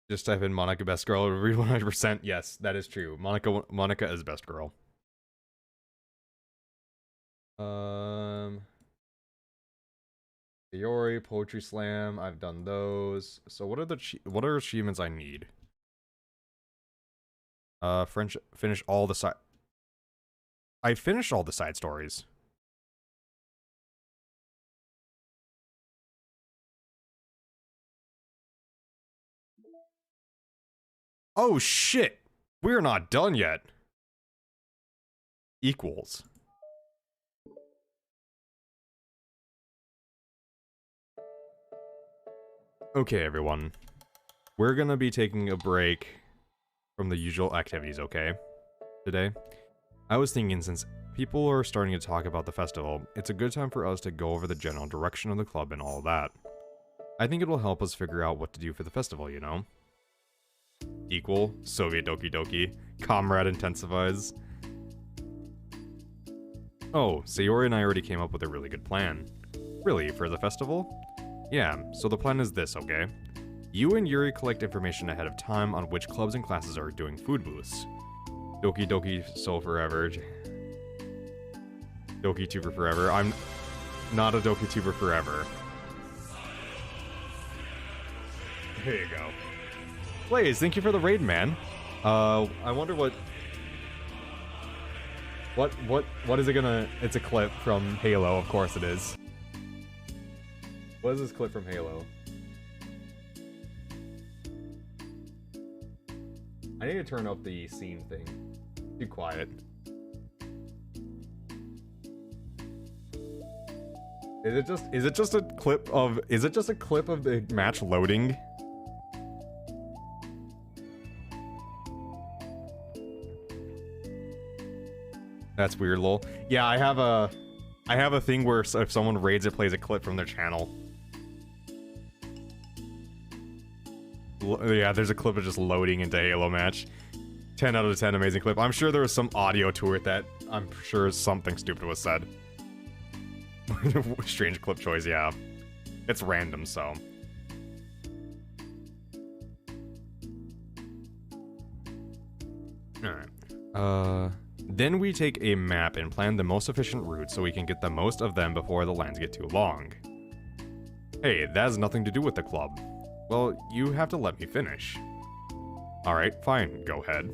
Just type in Monica best girl, read 100%. Yes, that is true. Monica is best girl. Fiori, Poetry Slam, I've done those. So what are achievements I need? Finish all the side. I finished all the side stories. Oh shit! We're not done yet. Equals. Okay, everyone. We're gonna be taking a break from the usual activities, okay? Today. I was thinking, since people are starting to talk about the festival, it's a good time for us to go over the general direction of the club and all that. I think it will help us figure out what to do for the festival, you know? Equal, Soviet Doki Doki, Comrade intensifies. Oh, Sayori and I already came up with a really good plan. Really, for the festival? Yeah, so the plan is this, okay? You and Yuri collect information ahead of time on which clubs and classes are doing food booths. Doki Doki Soul Forever. Doki Tuber Forever. I'm not a Doki Tuber Forever. There you go. Blaze, thank you for the raid, man. I wonder what is it gonna... It's a clip from Halo, of course it is. What is this clip from Halo? I need to turn up the scene thing. Too quiet. Is it just a clip of the match loading? That's weird, lol. Yeah, I have a... I have a thing where if someone raids, it plays a clip from their channel. Yeah, there's a clip of just loading into Halo match. 10 out of 10, amazing clip. I'm sure there was some audio to it that I'm sure something stupid was said. Strange clip choice, yeah. It's random, so. Alright. Then we take a map and plan the most efficient route so we can get the most of them before the lines get too long. Hey, that has nothing to do with the club. Well, you have to let me finish. Alright, fine, go ahead.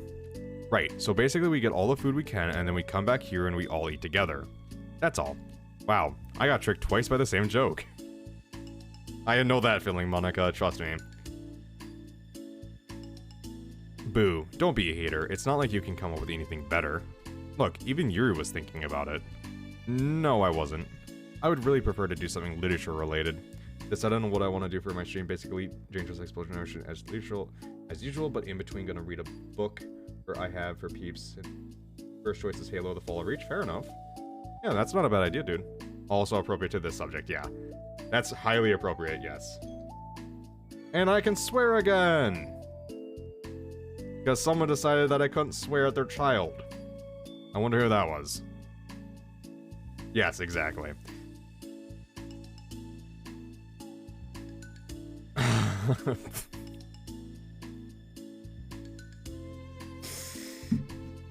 Right, so basically we get all the food we can and then we come back here and we all eat together. That's all. Wow, I got tricked twice by the same joke. I know that feeling, Monica, trust me. Boo, don't be a hater. It's not like you can come up with anything better. Look, even Yuri was thinking about it. No, I wasn't. I would really prefer to do something literature related. Decided on what I want to do for my stream, basically Dangerous Explosion Ocean as usual, but in between gonna read a book or I have for peeps. First choice is Halo, The Fall of Reach, fair enough. Yeah, that's not a bad idea, dude. Also appropriate to this subject, yeah. That's highly appropriate, yes. And I can swear again! Because someone decided that I couldn't swear at their child. I wonder who that was. Yes, exactly.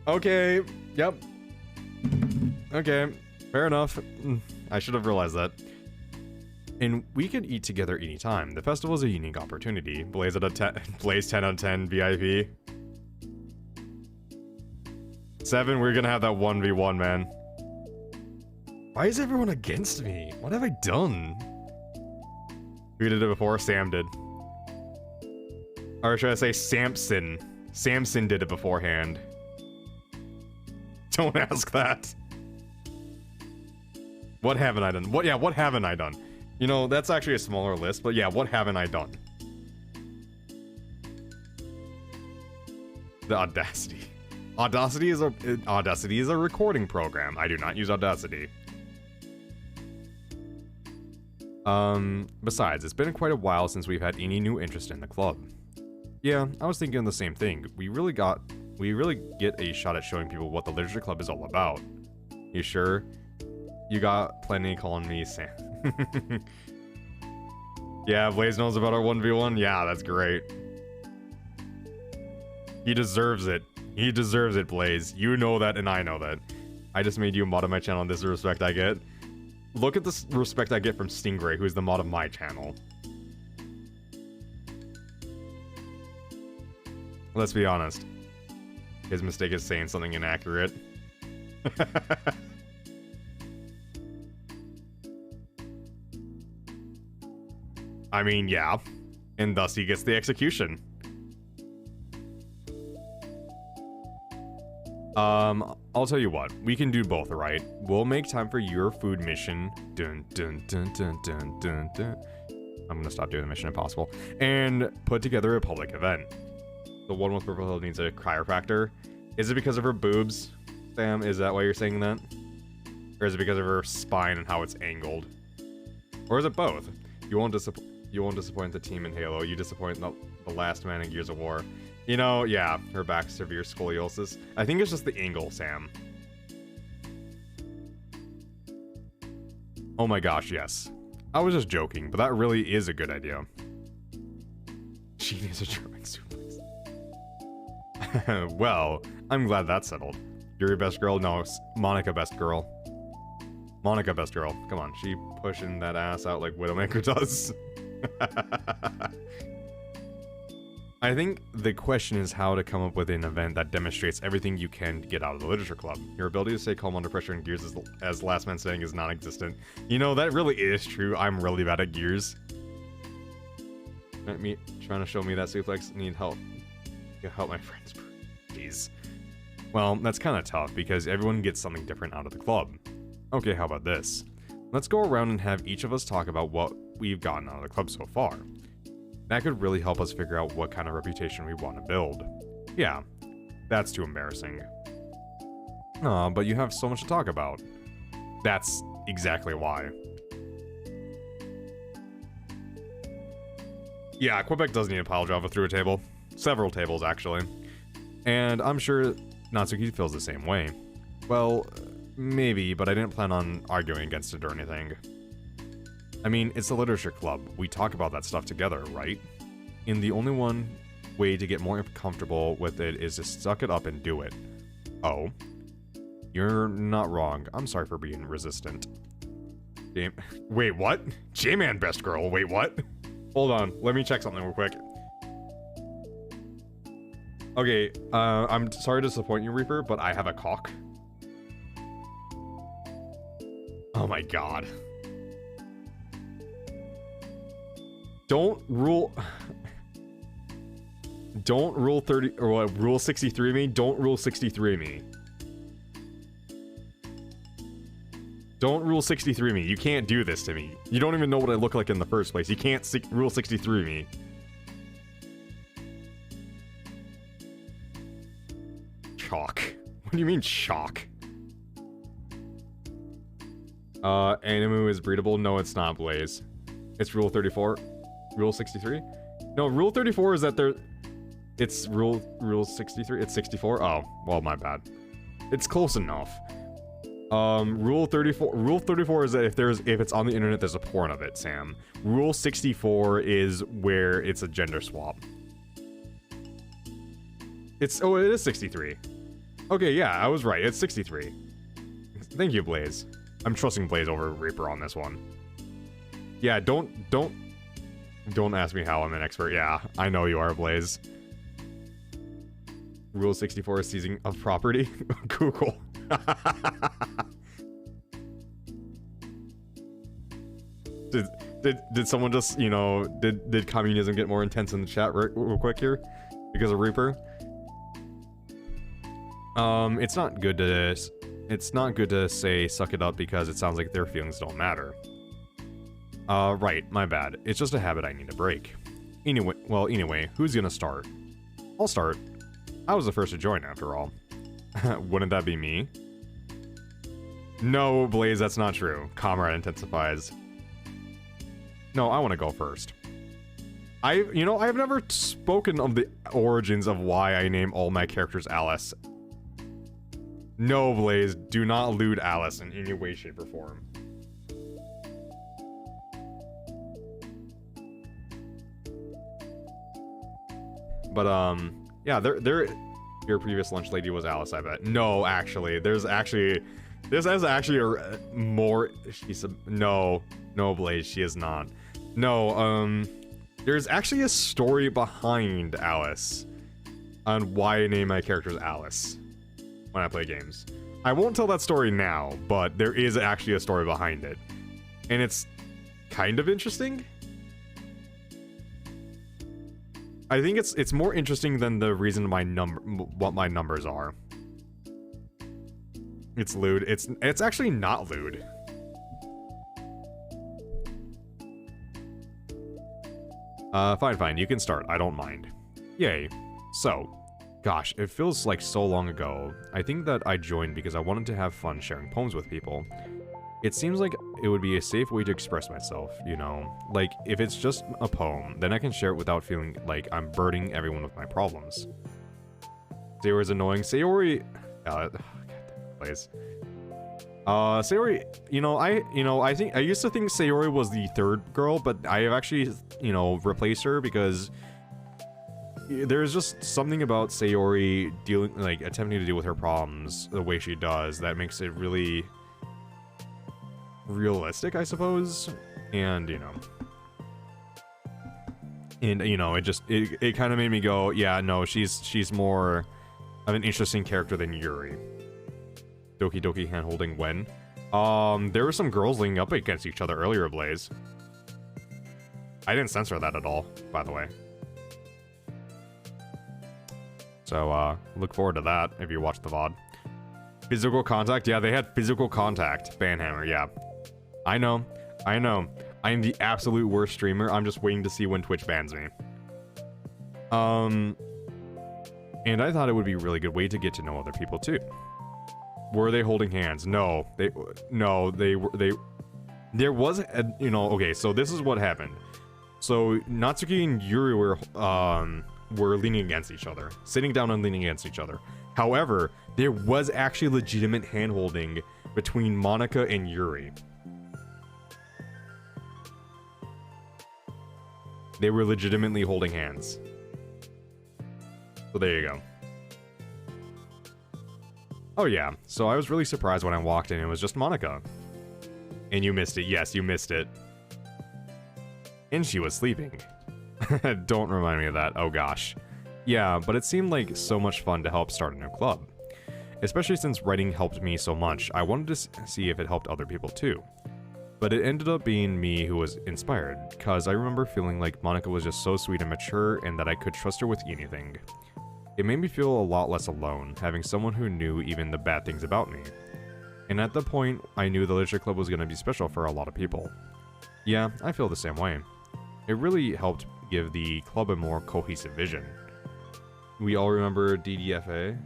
Okay, yep. Okay, fair enough. I should have realized that. And we can eat together anytime. The festival is a unique opportunity. Blaze 10 out of 10 VIP. 7, we're gonna have that 1v1, man. Why is everyone against me? What have I done? Who did it before? Sam did. Or should I say Samson? Samson did it beforehand. Don't ask that. What haven't I done? What haven't I done? You know, that's actually a smaller list, but yeah, what haven't I done? The Audacity. Audacity is a recording program. I do not use Audacity. Besides, it's been quite a while since we've had any new interest in the club. Yeah, I was thinking the same thing. We really get a shot at showing people what the literature club is all about. You sure? You got plenty calling me Sam. Yeah, Blaze knows about our 1v1? Yeah, that's great. He deserves it. He deserves it, Blaze. You know that and I know that. I just made you a mod of my channel and this is the respect I get. Look at the respect I get from Stingray, who is the mod of my channel. Let's be honest. His mistake is saying something inaccurate. I mean, yeah. And thus he gets the execution. I'll tell you what. We can do both, right? We'll make time for your food mission. Dun dun dun dun dun dun dun. I'm gonna stop doing the Mission Impossible. And put together a public event. The one with purple needs a chiropractor. Is it because of her boobs, Sam? Is that why you're saying that? Or is it because of her spine and how it's angled? Or is it both? You won't disappoint the team in Halo. You disappoint the last man in Gears of War. You know, yeah, her back severe scoliosis. I think it's just the angle, Sam. Oh my gosh, yes. I was just joking, but that really is a good idea. She needs a German suplex. Well, I'm glad that's settled. You're your best girl? No, Monica best girl. Monica best girl. Come on, she pushing that ass out like Widowmaker does. I think the question is how to come up with an event that demonstrates everything you can get out of the literature club. Your ability to stay calm under pressure in Gears as Last Man Standing is non-existent. You know, that really is true. I'm really bad at Gears. Me trying to show me that suplex. Need help. Help my friends. Jeez. Well, that's kind of tough because everyone gets something different out of the club. Okay, how about this? Let's go around and have each of us talk about what we've gotten out of the club so far. That could really help us figure out what kind of reputation we want to build. Yeah, that's too embarrassing. Aw, but you have so much to talk about. That's exactly why. Yeah, Quebec does need a pile driver through a table. Several tables, actually. And I'm sure Natsuki feels the same way. Well, maybe, but I didn't plan on arguing against it or anything. I mean, it's a literature club. We talk about that stuff together, right? And the only one way to get more comfortable with it is to suck it up and do it. Oh. You're not wrong. I'm sorry for being resistant. Wait, what? J-Man best girl. Wait, what? Hold on. Let me check something real quick. Okay, I'm sorry to disappoint you, Reaper, but I have a cock. Oh my god. Don't rule 30 or what, rule 63 me. Don't rule 63 me. Don't rule 63 me. You can't do this to me. You don't even know what I look like in the first place. You can't rule 63 me. Chalk. What do you mean chalk? Animu is breedable. No, it's not, Blaze. It's rule 34. Rule 63? No, rule 34 is that there... It's rule 63? It's 64? Oh, well, my bad. It's close enough. Rule 34 is that if it's on the internet, there's a porn of it, Sam. Rule 64 is where it's a gender swap. It is 63. Okay, yeah, I was right. It's 63. Thank you, Blaze. I'm trusting Blaze over Reaper on this one. Yeah, don't ask me how I'm an expert. Yeah, I know you are, Blaze. Rule 64 is seizing of property. Google. Did someone just, you know, did communism get more intense in the chat real quick here because of Reaper? It's not good to say suck it up because it sounds like their feelings don't matter. Right, my bad. It's just a habit I need to break. Anyway, who's gonna start? I'll start. I was the first to join after all. Wouldn't that be me? No, Blaze, that's not true. Comrade intensifies. No, I want to go first. I've never spoken of the origins of why I name all my characters Alice. No, Blaze, do not allude Alice in any way, shape, or form. But, yeah, your previous lunch lady was Alice, I bet. No, actually, there's actually a more, no, Blaze, she is not. No, there's actually a story behind Alice on why I name my characters Alice when I play games. I won't tell that story now, but there is actually a story behind it. And it's kind of interesting. I think it's more interesting than the reason what my numbers are. It's lewd. It's actually not lewd. Fine, you can start. I don't mind. Yay. So, gosh, it feels like so long ago. I think that I joined because I wanted to have fun sharing poems with people. It seems like it would be a safe way to express myself, you know? Like, if it's just a poem, then I can share it without feeling like I'm burdening everyone with my problems. Sayori's annoying. Sayori... Please. Sayori, I think I used to think Sayori was the third girl, but I have actually, replaced her because there's just something about Sayori attempting to deal with her problems the way she does that makes it really realistic, I suppose. And, it kind of made me go, yeah, no, she's more of an interesting character than Yuri. Doki Doki hand-holding when? There were some girls leaning up against each other earlier, Blaze. I didn't censor that at all, by the way. So, look forward to that if you watch the VOD. Physical contact? Yeah, they had physical contact. Banhammer, yeah. I know. I am the absolute worst streamer. I'm just waiting to see when Twitch bans me. And I thought it would be a really good way to get to know other people, too. Were they holding hands? No. There was a, okay, so this is what happened. So Natsuki and Yuri were leaning against each other, sitting down and leaning against each other. However, there was actually legitimate hand holding between Monica and Yuri. They were legitimately holding hands. So there you go. Oh yeah, so I was really surprised when I walked in and it was just Monica. And you missed it. Yes, you missed it. And she was sleeping. Don't remind me of that. Oh gosh. Yeah, but it seemed like so much fun to help start a new club. Especially since writing helped me so much, I wanted to see if it helped other people too. But it ended up being me who was inspired, cause I remember feeling like Monica was just so sweet and mature and that I could trust her with anything. It made me feel a lot less alone, having someone who knew even the bad things about me. And at the point, I knew the literature club was going to be special for a lot of people. Yeah, I feel the same way. It really helped give the club a more cohesive vision. We all remember DDFA?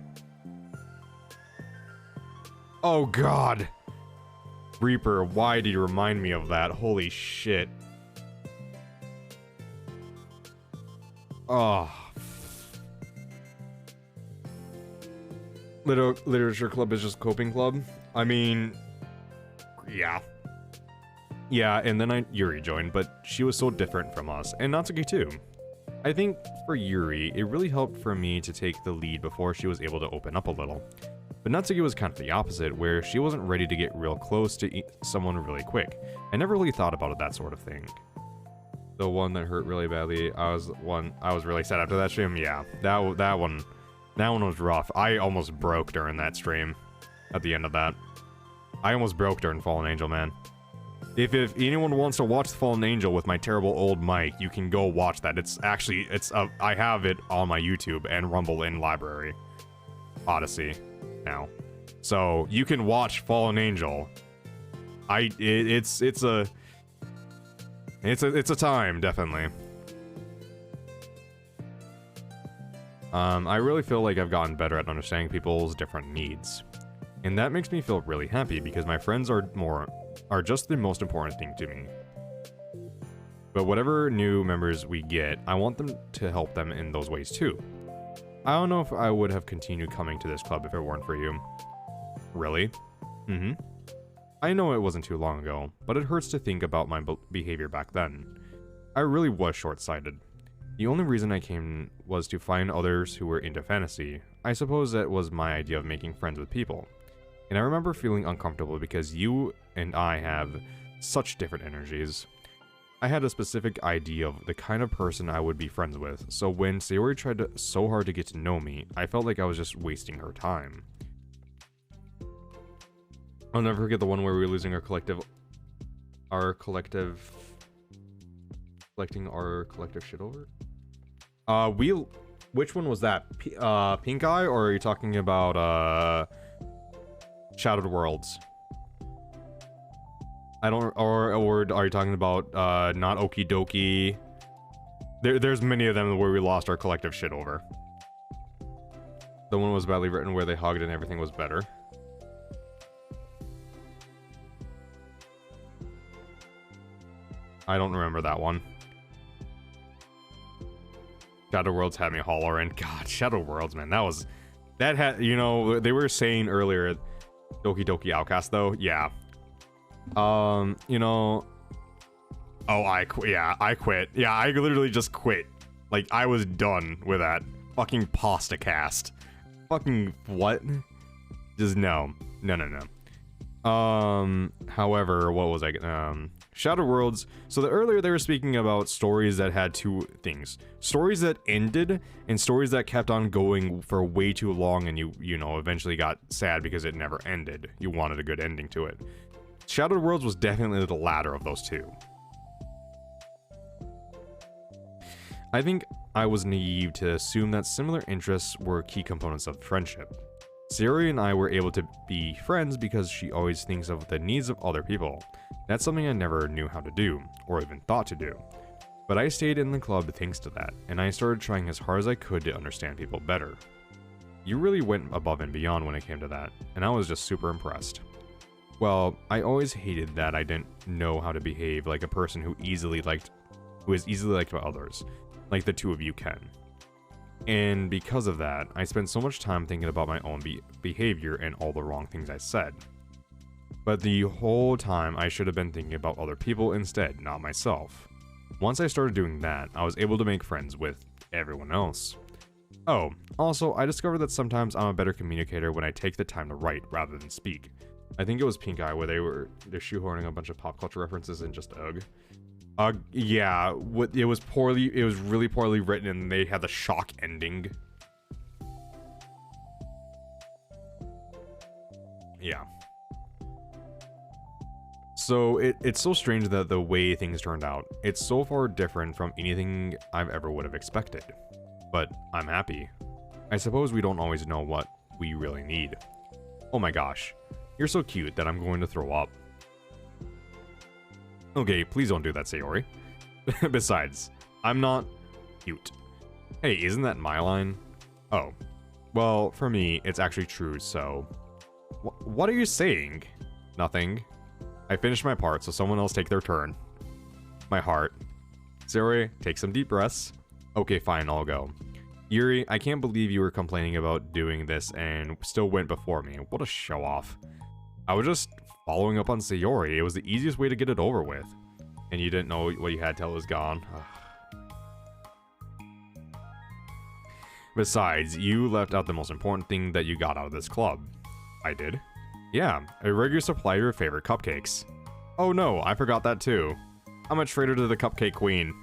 Oh god! Reaper, why did you remind me of that? Holy shit. Oh. Literature club is just coping club? I mean, yeah. Yeah, and then Yuri joined, but she was so different from us, and Natsuki too. I think for Yuri, it really helped for me to take the lead before she was able to open up a little. But Natsuki was kind of the opposite, where she wasn't ready to get real close to someone really quick. I never really thought about it that sort of thing. The one that hurt really badly, I was really sad after that stream. Yeah, that one was rough. I almost broke during that stream. At the end of that, I almost broke during Fallen Angel, man. If anyone wants to watch the Fallen Angel with my terrible old mic, you can go watch that. I have it on my YouTube and Rumble in Library, Odyssey, now, so you can watch Fallen Angel. It's a time, definitely. I really feel like I've gotten better at understanding people's different needs. And that makes me feel really happy because my friends are just the most important thing to me. But whatever new members we get, I want them to help them in those ways too. I don't know if I would have continued coming to this club if it weren't for you. Really? Mm-hmm. I know it wasn't too long ago, but it hurts to think about my behavior back then. I really was short-sighted. The only reason I came was to find others who were into fantasy. I suppose that was my idea of making friends with people. And I remember feeling uncomfortable because you and I have such different energies. I had a specific idea of the kind of person I would be friends with, so when Sayori tried so hard to get to know me, I felt like I was just wasting her time. I'll never forget the one where we were losing collecting our collective shit over. Which one was that? Pink Eye, or are you talking about Shattered Worlds? I don't, or are you talking about not Doki Doki? There's many of them where we lost our collective shit over. The one was badly written where they hugged and everything was better. I don't remember that one. Shadow Worlds had me hollering. God, Shadow Worlds, man, that had, you know, they were saying earlier, Doki Doki Outcast though, yeah. You know, oh, I quit. Yeah, I quit. Yeah, I literally just quit. Like, I was done with that. Fucking pasta cast. Fucking what? Just no. However, what was I, Shadow Worlds. So earlier they were speaking about stories that had two things. Stories that ended and stories that kept on going for way too long and you know, eventually got sad because it never ended. You wanted a good ending to it. Shadow Worlds was definitely the latter of those two. I think I was naive to assume that similar interests were key components of friendship. Sayori and I were able to be friends because she always thinks of the needs of other people. That's something I never knew how to do, or even thought to do. But I stayed in the club thanks to that, and I started trying as hard as I could to understand people better. You really went above and beyond when it came to that, and I was just super impressed. Well, I always hated that I didn't know how to behave like a person who is easily liked by others, like the two of you can. And because of that, I spent so much time thinking about my own behavior and all the wrong things I said. But the whole time, I should have been thinking about other people instead, not myself. Once I started doing that, I was able to make friends with everyone else. Oh, also, I discovered that sometimes I'm a better communicator when I take the time to write rather than speak. I think it was Pink Eye where they're shoehorning a bunch of pop culture references in just ugh. Yeah, it was really poorly written, and they had the shock ending. Yeah. So it's so strange that the way things turned out, it's so far different from anything I've ever would have expected. But I'm happy. I suppose we don't always know what we really need. Oh my gosh, you're so cute that I'm going to throw up. Okay, please don't do that, Sayori. Besides, I'm not cute. Hey, isn't that my line? Oh. Well, for me, it's actually true, so... What are you saying? Nothing. I finished my part, so someone else take their turn. My heart. Sayori, take some deep breaths. Okay, fine, I'll go. Yuri, I can't believe you were complaining about doing this and still went before me. What a show-off. I was just following up on Sayori. It was the easiest way to get it over with. And you didn't know what you had till it was gone. Besides, you left out the most important thing that you got out of this club. I did? Yeah, a regular supply of your favorite cupcakes. Oh no, I forgot that too. I'm a traitor to the Cupcake Queen.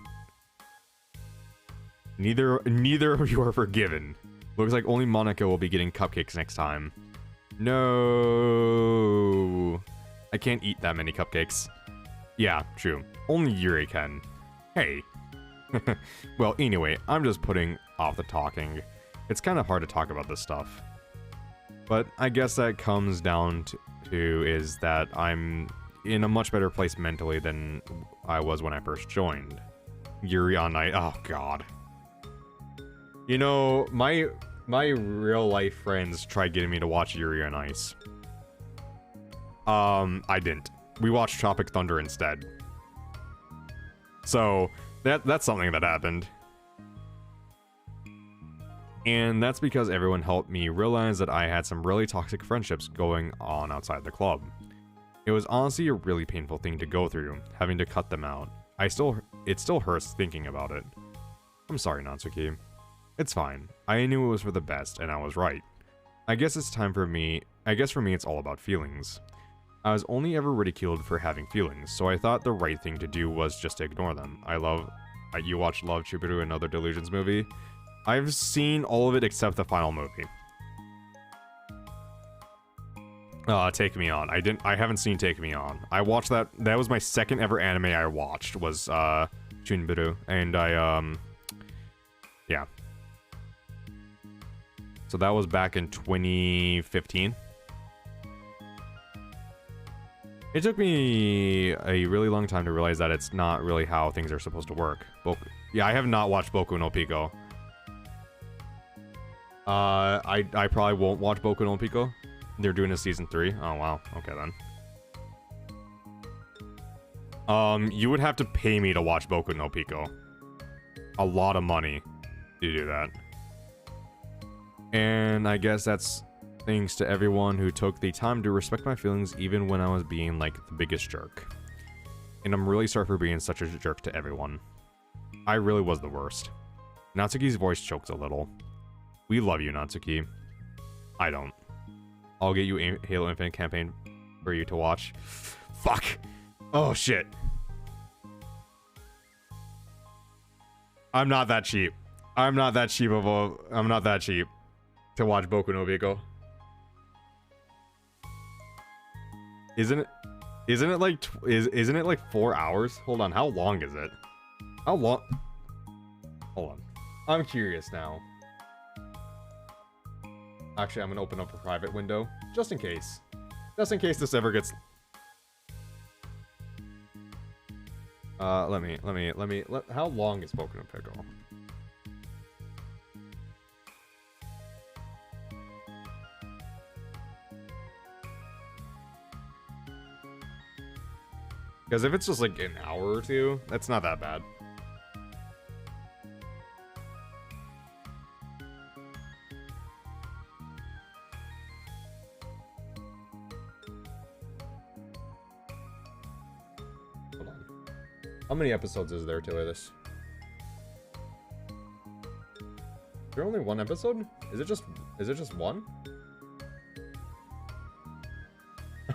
Neither of you are forgiven. Looks like only Monica will be getting cupcakes next time. No. I can't eat that many cupcakes. Yeah, true. Only Yuri can. Hey. Well, anyway, I'm just putting off the talking. It's kind of hard to talk about this stuff. But I guess that comes down to is that I'm in a much better place mentally than I was when I first joined. Yuri on Ice. Oh, God. You know, my real life friends tried getting me to watch Yuri on Ice. I didn't. We watched Tropic Thunder instead. So, that's something that happened. And that's because everyone helped me realize that I had some really toxic friendships going on outside the club. It was honestly a really painful thing to go through, having to cut them out. It still hurts thinking about it. I'm sorry, Natsuki. It's fine. I knew it was for the best, and I was right. I guess for me it's all about feelings. I was only ever ridiculed for having feelings, so I thought the right thing to do was just to ignore them. You watched Love, Jupiter, and Other Delusions movie? I've seen all of it except the final movie. Take Me On. I haven't seen Take Me On. I watched that. That was my second ever anime I watched, was Chunbiru, and yeah. So that was back in 2015. It took me a really long time to realize that it's not really how things are supposed to work. Yeah, I have not watched Boku no Pico. I probably won't watch Boku no Pico. They're doing a season 3. Oh wow. Okay then. You would have to pay me to watch Boku no Pico. A lot of money to do that. And I guess that's thanks to everyone who took the time to respect my feelings even when I was being like the biggest jerk. And I'm really sorry for being such a jerk to everyone. I really was the worst. Natsuki's voice chokes a little. We love you, Natsuki. I don't. I'll get you Halo Infinite campaign for you to watch. Fuck! Oh shit. I'm not that cheap. I'm not that cheap to watch Boku no Pico. Isn't it like 4 hours? Hold on, how long is it? How long? Hold on. I'm curious now. Actually, I'm gonna open up a private window just in case. Just in case this ever gets how long is Boku no Pico? Because if it's just like an hour or two, that's not that bad. Hold on. How many episodes is there to this? Is there only one episode? Is it just one?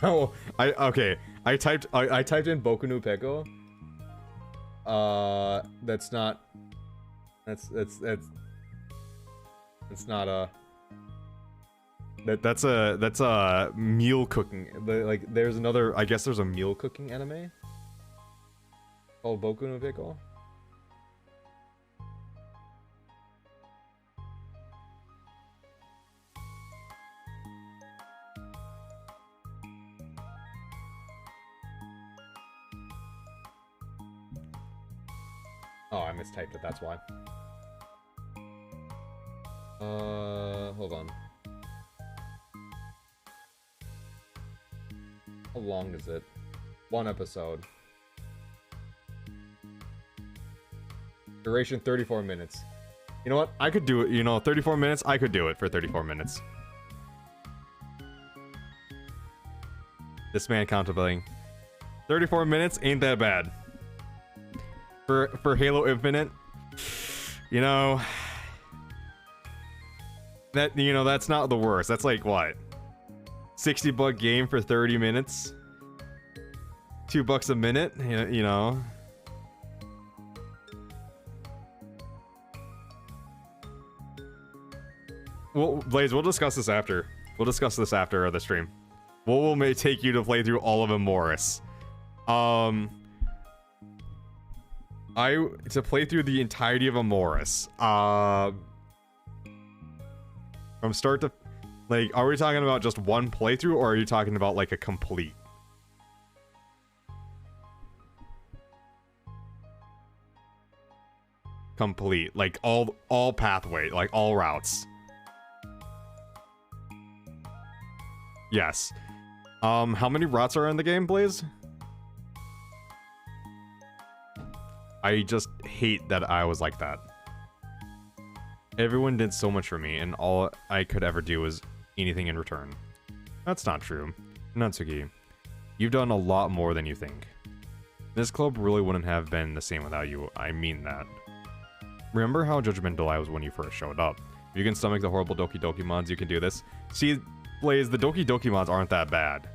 Oh, okay. I typed in Boku no Pico. That's not that's a meal cooking. Like there's another, I guess there's a meal cooking anime called Boku no Pico. Oh, I mistyped it, that's why. Hold on. How long is it? One episode. Duration 34 minutes. You know what? I could do it, 34 minutes, I could do it for 34 minutes. This man contemplating. 34 minutes ain't that bad. For Halo Infinite, that's not the worst. That's like what? $60 game for 30 minutes? $2 a minute, you know. Well, Blaze, we'll discuss this after. We'll discuss this after the stream. What will take you to play through all of Amoris? To play through the entirety of Amoris, from start to, like, are we talking about just one playthrough, or are you talking about like a complete? Complete, like all pathway, like all routes. Yes. How many routes are in the game, Blaze? I just hate that I was like that. Everyone did so much for me, and all I could ever do was anything in return. That's not true. Natsuki, you've done a lot more than you think. This club really wouldn't have been the same without you, I mean that. Remember how judgmental I was when you first showed up. If you can stomach the horrible Doki Doki mods, you can do this. See, Blaze, the Doki Doki mods aren't that bad.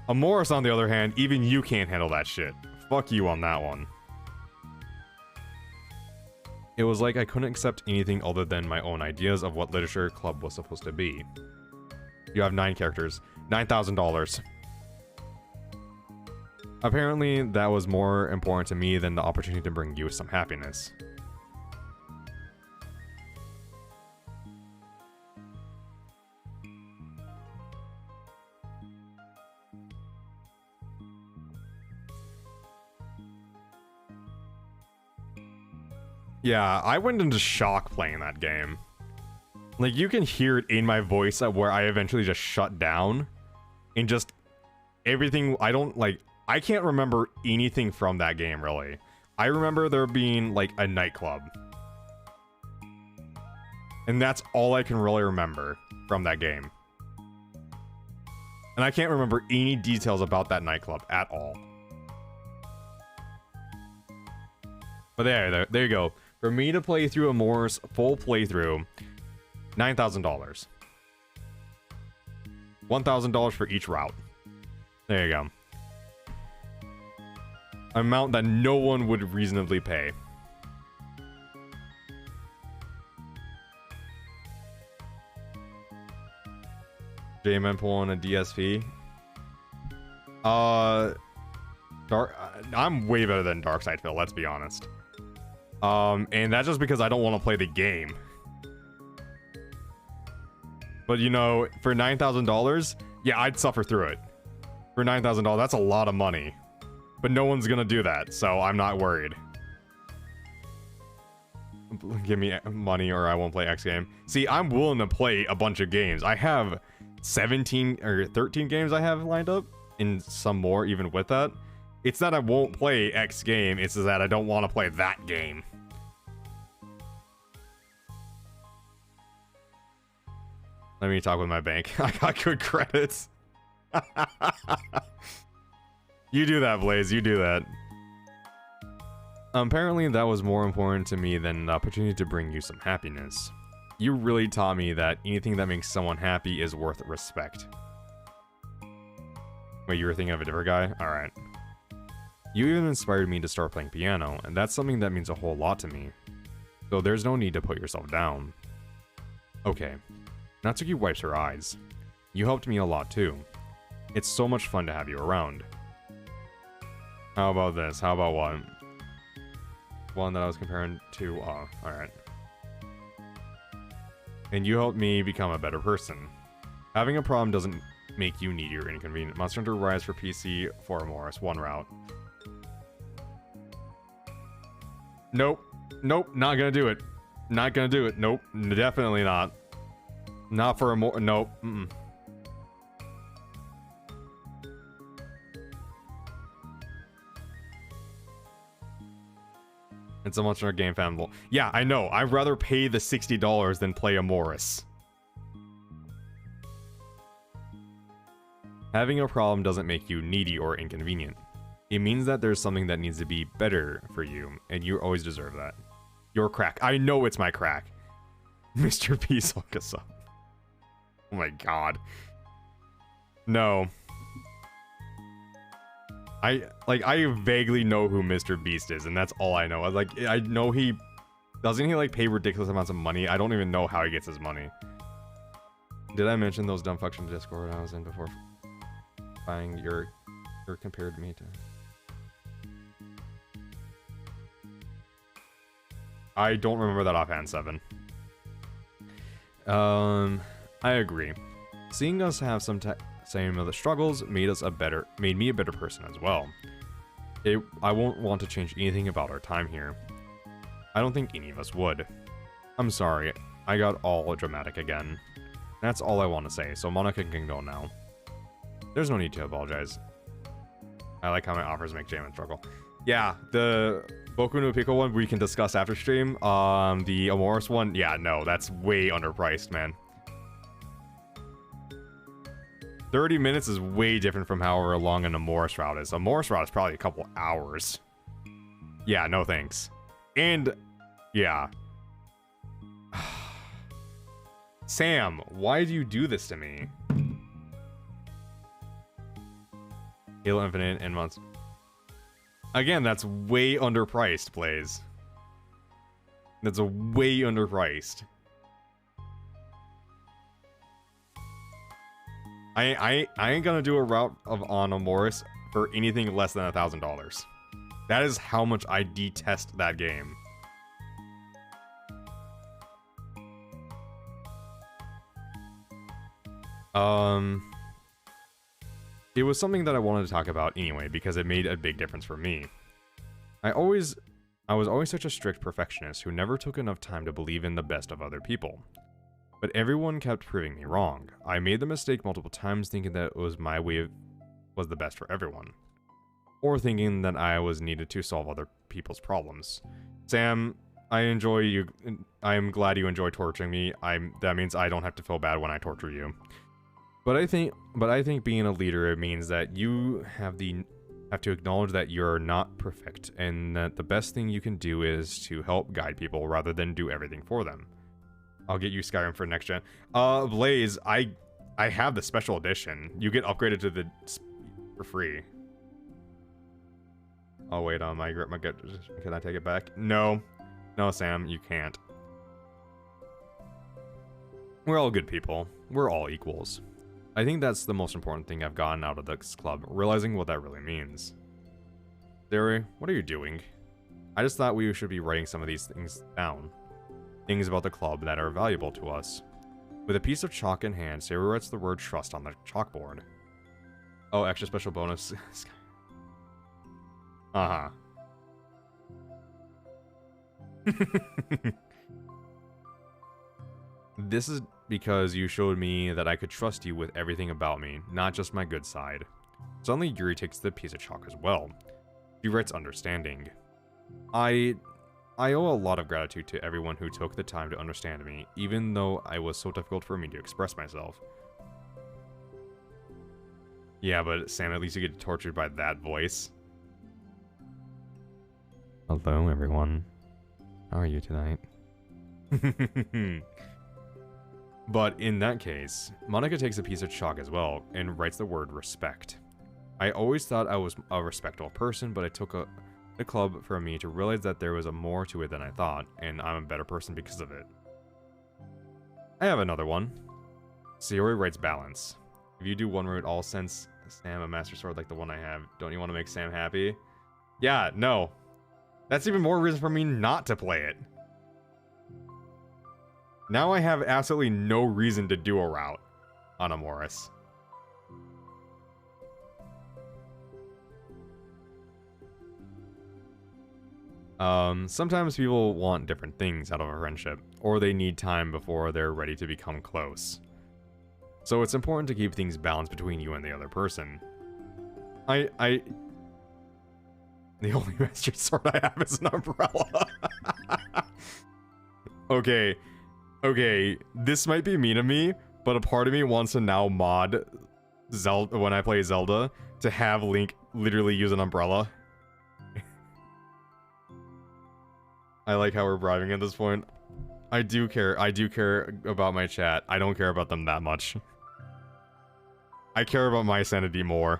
Amoris, on the other hand, even you can't handle that shit. Fuck you on that one. It was like I couldn't accept anything other than my own ideas of what literature club was supposed to be. You have 9 characters. $9,000. Apparently, that was more important to me than the opportunity to bring you some happiness. Yeah, I went into shock playing that game. Like, you can hear it in my voice where I eventually just shut down. And just everything, I can't remember anything from that game, really. I remember there being, like, a nightclub. And that's all I can really remember from that game. And I can't remember any details about that nightclub at all. But there you go. For me to play through Amoris full playthrough, $9,000. $1,000 for each route. There you go. Amount that no one would reasonably pay. J-Man pulling a DSP. I'm way better than Darkside Phil, let's be honest. And that's just because I don't want to play the game. But for $9,000, yeah, I'd suffer through it. For $9,000, that's a lot of money. But no one's gonna do that, so I'm not worried. Give me money or I won't play X game. See, I'm willing to play a bunch of games. I have 17 or 13 games I have lined up. in some more even with that. It's that I won't play X game, it's that I don't want to play that game. Let me talk with my bank. I got good credits. You do that, Blaze. You do that. Apparently, that was more important to me than the opportunity to bring you some happiness. You really taught me that anything that makes someone happy is worth respect. Wait, you were thinking of a different guy? Alright. You even inspired me to start playing piano, and that's something that means a whole lot to me. So there's no need to put yourself down. Okay. Natsuki wipes her eyes. You helped me a lot too. It's so much fun to have you around. How about this? How about what? One that I was comparing to, alright. And you helped me become a better person. Having a problem doesn't make you needy or inconvenient. Monster Hunter Rise for PC, for Morris, one route. Nope. Nope, not gonna do it. Not gonna do it. Nope, definitely not. Not for a more. Nope. Mm-mm. It's a Monster Hunter game fan. Yeah, I know. I'd rather pay the $60 than play a Morris. Having a problem doesn't make you needy or inconvenient. It means that there's something that needs to be better for you, and you always deserve that. Your crack. I know it's my crack. Mr. Peace, look us up. Oh my god. No. I vaguely know who Mr. Beast is, and that's all I know. I know he... Doesn't he, like, pay ridiculous amounts of money? I don't even know how he gets his money. Did I mention those dumb fucks in Discord I was in before buying your compared me to... I don't remember that offhand, 7. I agree. Seeing us have some same of the struggles made me a better person as well. I won't want to change anything about our time here. I don't think any of us would. I'm sorry, I got all dramatic again. That's all I want to say, so Monica can go now. There's no need to apologize. I like how my offers make Jamin struggle. Yeah, the Boku no Pico one we can discuss after stream. The Amoris one, yeah, no, that's way underpriced, man. 30 minutes is way different from however long an Amoris route is. Amoris route is probably a couple hours. Yeah, no thanks. And, yeah. Sam, why do you do this to me? Halo Infinite and months. Again, that's way underpriced, Blaze. That's a way underpriced. I ain't gonna do a route on Amoris for anything less than $1,000. That is how much I detest that game. It was something that I wanted to talk about anyway because it made a big difference for me. I was always such a strict perfectionist who never took enough time to believe in the best of other people. But everyone kept proving me wrong. I made the mistake multiple times thinking that it was my way was the best for everyone. Or thinking that I was needed to solve other people's problems. Sam, I enjoy you. I am glad you enjoy torturing me. That means I don't have to feel bad when I torture you. But I think being a leader, it means that you have to acknowledge that you're not perfect and that the best thing you can do is to help guide people rather than do everything for them. I'll get you Skyrim for next gen. Blaze, I have the special edition. You get upgraded to the for free. Oh wait, can I take it back? No, Sam, you can't. We're all good people. We're all equals. I think that's the most important thing I've gotten out of this club, realizing what that really means. Theory, what are you doing? I just thought we should be writing some of these things down. Things about the club that are valuable to us. With a piece of chalk in hand, Sarah writes the word trust on the chalkboard. Oh, extra special bonus. Uh-huh. This is because you showed me that I could trust you with everything about me, not just my good side. Suddenly, Yuri takes the piece of chalk as well. She writes understanding. I owe a lot of gratitude to everyone who took the time to understand me, even though it was so difficult for me to express myself. Yeah, but Sam, at least you get tortured by that voice. Hello, everyone. How are you tonight? But in that case, Monica takes a piece of chalk as well and writes the word respect. I always thought I was a respectful person, but it took a club for me to realize that there was a more to it than I thought, and I'm a better person because of it. I have another one. Sayori writes balance. If you do one route, I'll send Sam a master sword like the one I have. Don't you want to make Sam happy? Yeah, no. That's even more reason for me not to play it. Now I have absolutely no reason to do a route on Amoris. Sometimes people want different things out of a friendship, or they need time before they're ready to become close. So it's important to keep things balanced between you and the other person. The only master sword I have is an umbrella. Okay, this might be mean of me, but a part of me wants to now mod Zelda when I play Zelda to have Link literally use an umbrella. I like how we're bribing at this point. I do care about my chat. I don't care about them that much. I care about my sanity more.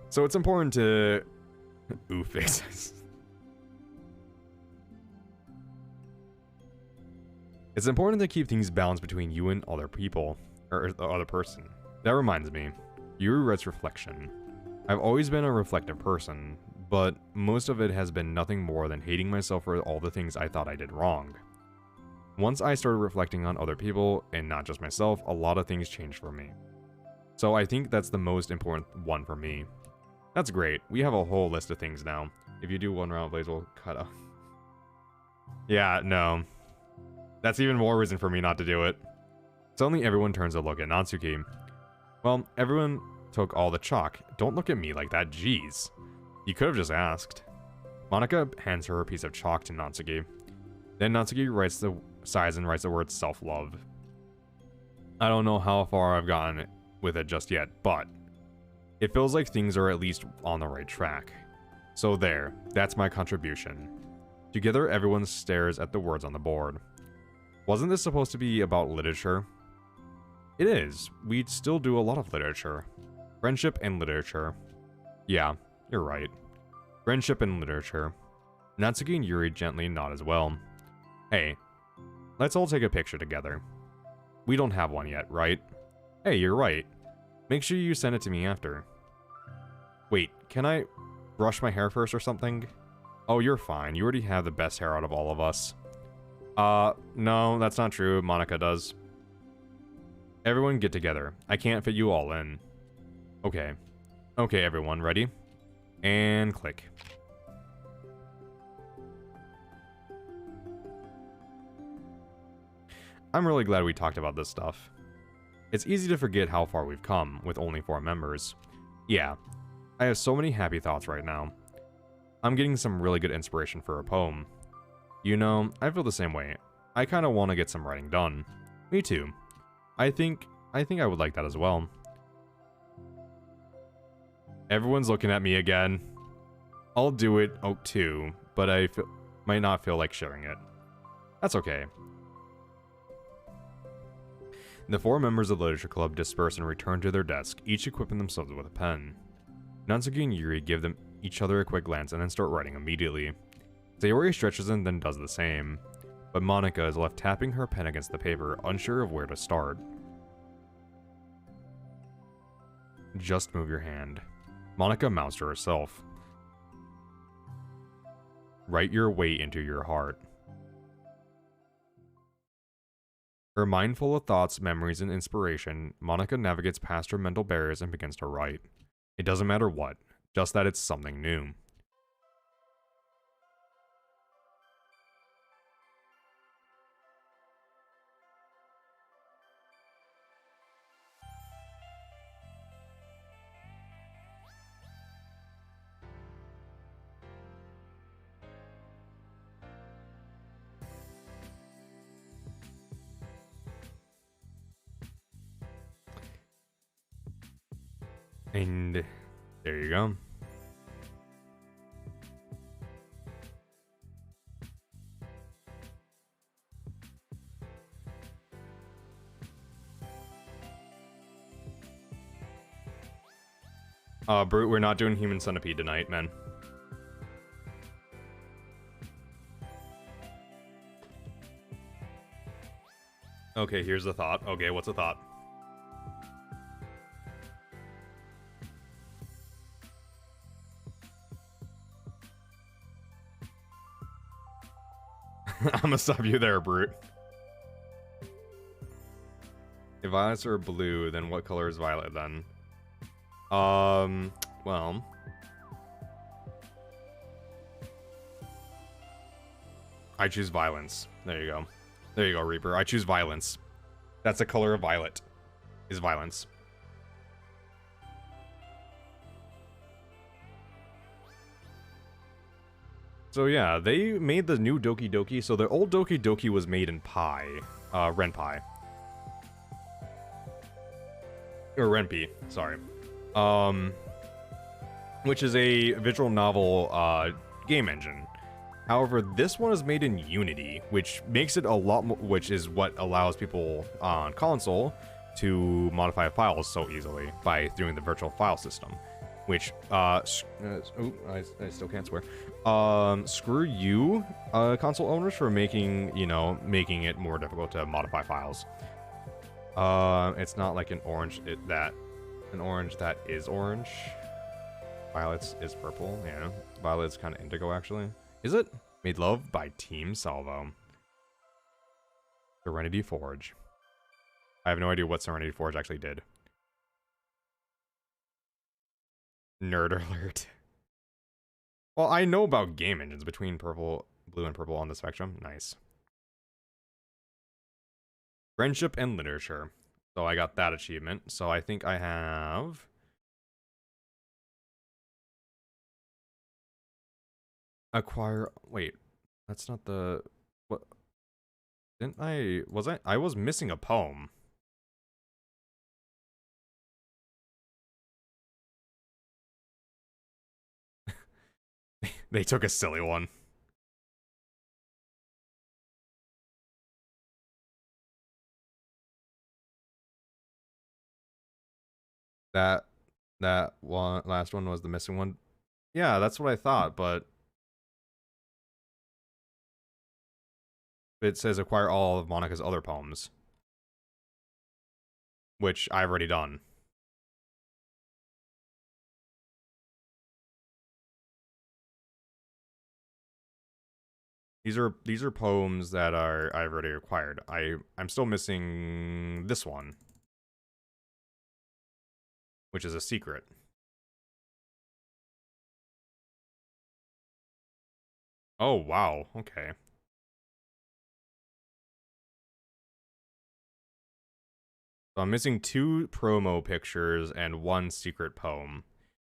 So it's important to... Ooh, fix. It's important to keep things balanced between you and other people, or the other person. That reminds me, Yuri writes reflection. I've always been a reflective person, but most of it has been nothing more than hating myself for all the things I thought I did wrong. Once I started reflecting on other people, and not just myself, a lot of things changed for me. So I think that's the most important one for me. That's great. We have a whole list of things now. If you do one round, Blaze will cut off. Yeah, no. That's even more reason for me not to do it. Suddenly everyone turns to look at Natsuki. Well, everyone took all the chalk. Don't look at me like that, jeez. You could have just asked. Monica hands her a piece of chalk to Natsuki. Then Natsuki sighs and writes the word self-love. I don't know how far I've gotten with it just yet, but it feels like things are at least on the right track. So there, that's my contribution. Together, everyone stares at the words on the board. Wasn't this supposed to be about literature? It is. We still do a lot of literature. Friendship and literature. Yeah, you're right. Friendship and literature. Natsuki and Yuri gently nod as well. Hey, let's all take a picture together. We don't have one yet, right? Hey, you're right. Make sure you send it to me after. Wait, can I brush my hair first or something? Oh, you're fine. You already have the best hair out of all of us. No, that's not true. Monica does. Everyone get together. I can't fit you all in. Okay. Okay, everyone, ready? And click. I'm really glad we talked about this stuff. It's easy to forget how far we've come, with only 4 members. Yeah, I have so many happy thoughts right now. I'm getting some really good inspiration for a poem. You know, I feel the same way. I kind of want to get some writing done. Me too. I think I would like that as well. Everyone's looking at me again. I'll do it too, but I might not feel like sharing it. That's okay. The 4 members of the Literature Club disperse and return to their desk, each equipping themselves with a pen. Natsuki and Yuri give them each other a quick glance and then start writing immediately. Sayori stretches and then does the same, but Monica is left tapping her pen against the paper, unsure of where to start. Just move your hand. Monica mouths to herself. Write your way into your heart. Her mind full of thoughts, memories, and inspiration, Monica navigates past her mental barriers and begins to write. It doesn't matter what, just that it's something new. And there you go. Brute, we're not doing Human Centipede tonight, man. Okay, here's the thought. Okay, what's the thought? I'm gonna stop you there, Brute. If violets are blue, then what color is violet then? Well... I choose violence. There you go. There you go, Reaper. I choose violence. That's the color of violet. Is violence. So yeah, they made the new Doki Doki. So the old Doki Doki was made in Pi. Renpai. Or Renpi, sorry. Which is a visual novel game engine. However, this one is made in Unity, which makes it a lot more, which is what allows people on console to modify files so easily by doing the virtual file system. Which, I still can't swear. Screw you, console owners, for making, making it more difficult to modify files. It's not like an orange that is orange. Violets is purple, yeah. Violet's kind of indigo, actually. Is it? Made Love by Team Salvo. Serenity Forge. I have no idea what Serenity Forge actually did. Nerd alert. Well, I know about game engines between blue and purple on the spectrum. Nice. Friendship and literature. So I got that achievement. So I think I have... Acquire... Wait. That's not the... What? Didn't I... Was I... I was missing a poem. They took a silly one. That one, last one was the missing one. Yeah, that's what I thought, but it says acquire all of Monica's other poems, which I've already done. These are poems that I've already acquired. I'm still missing this one, which is a secret. Oh wow, okay. So I'm missing 2 promo pictures and 1 secret poem,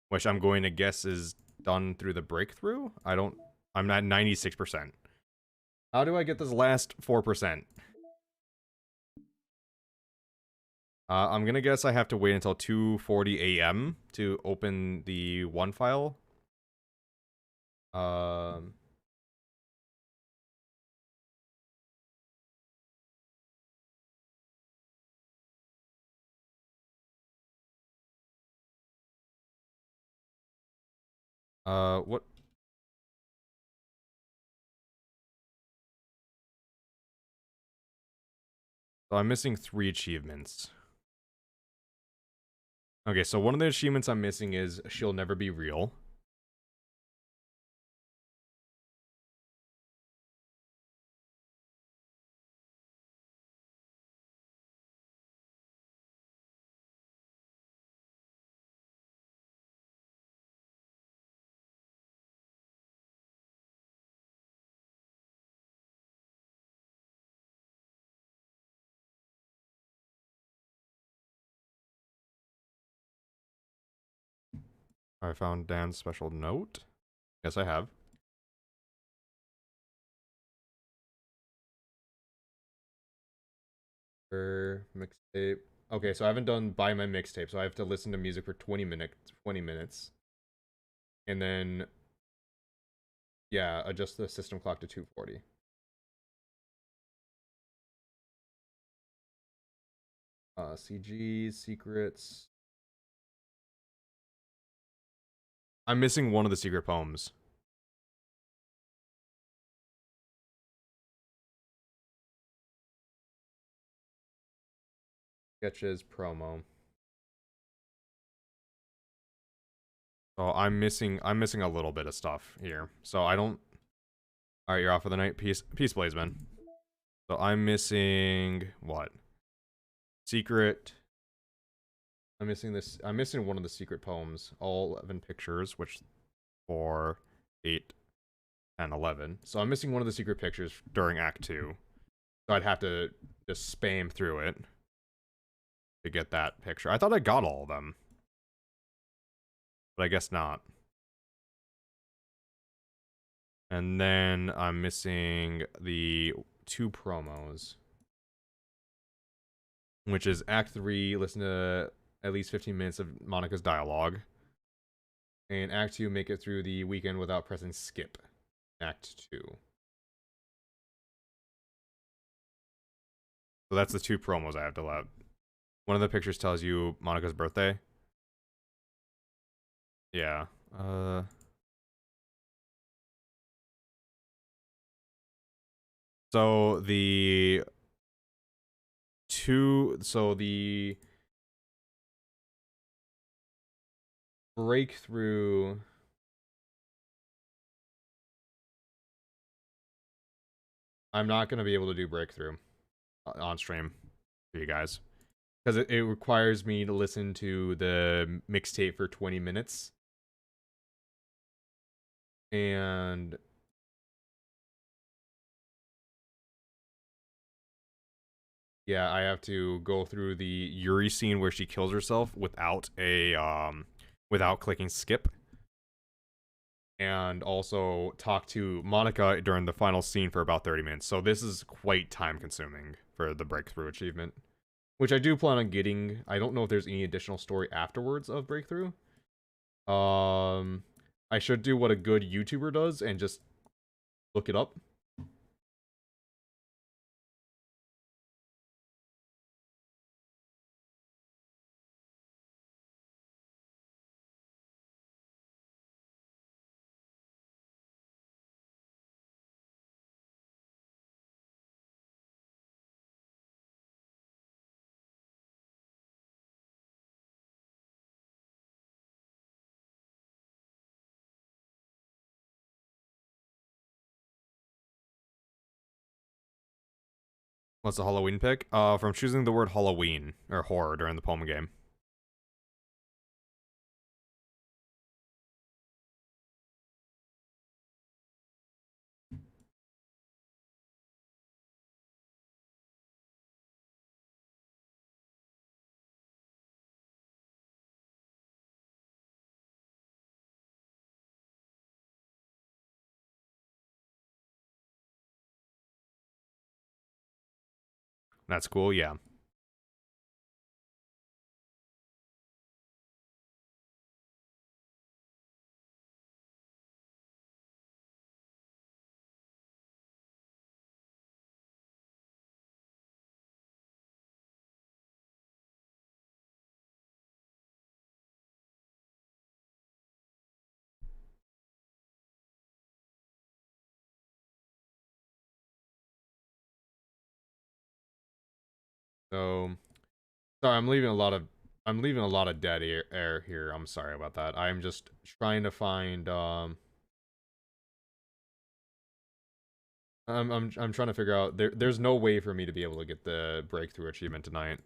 which I'm going to guess is done through the breakthrough. I'm at 96%. How do I get this last 4%? I'm gonna guess I have to wait until 2:40 a.m. to open the one file. What? So I'm missing 3 achievements. Okay, so one of the achievements I'm missing is She'll Never Be Real. I found Dan's special note. Yes, I have. Mixtape. Okay, so I haven't done buy my mixtape, so I have to listen to music for 20 minutes. And then yeah, adjust the system clock to 240. CGs, secrets. I'm missing one of the secret poems. Sketches promo. So I'm missing a little bit of stuff here. So I don't. All right, you're off for the night. Peace, Blazeman. So I'm missing what? Secret. I'm missing this. I'm missing one of the secret poems. All 11 pictures, which 4, 8, and 11. So I'm missing one of the secret pictures during Act 2. So I'd have to just spam through it to get that picture. I thought I got all of them, but I guess not. And then I'm missing the 2 promos, which is Act 3, listen to at least 15 minutes of Monica's dialogue. And Act 2, make it through the weekend without pressing skip. Act 2. So that's the 2 promos I have to load. One of the pictures tells you Monica's birthday. Yeah. So the breakthrough. I'm not going to be able to do breakthrough on stream for you guys because it requires me to listen to the mixtape for 20 minutes. And yeah, I have to go through the Yuri scene where she kills herself without without clicking skip. And also talk to Monica during the final scene for about 30 minutes. So this is quite time consuming for the breakthrough achievement, which I do plan on getting. I don't know if there's any additional story afterwards of breakthrough. I should do what a good YouTuber does and just look it up. What's the Halloween pick? From choosing the word Halloween or horror during the poem game. That's cool, yeah. So, sorry, I'm leaving a lot of dead air here. I'm sorry about that. I'm just trying to find I'm trying to figure out there's no way for me to be able to get the breakthrough achievement tonight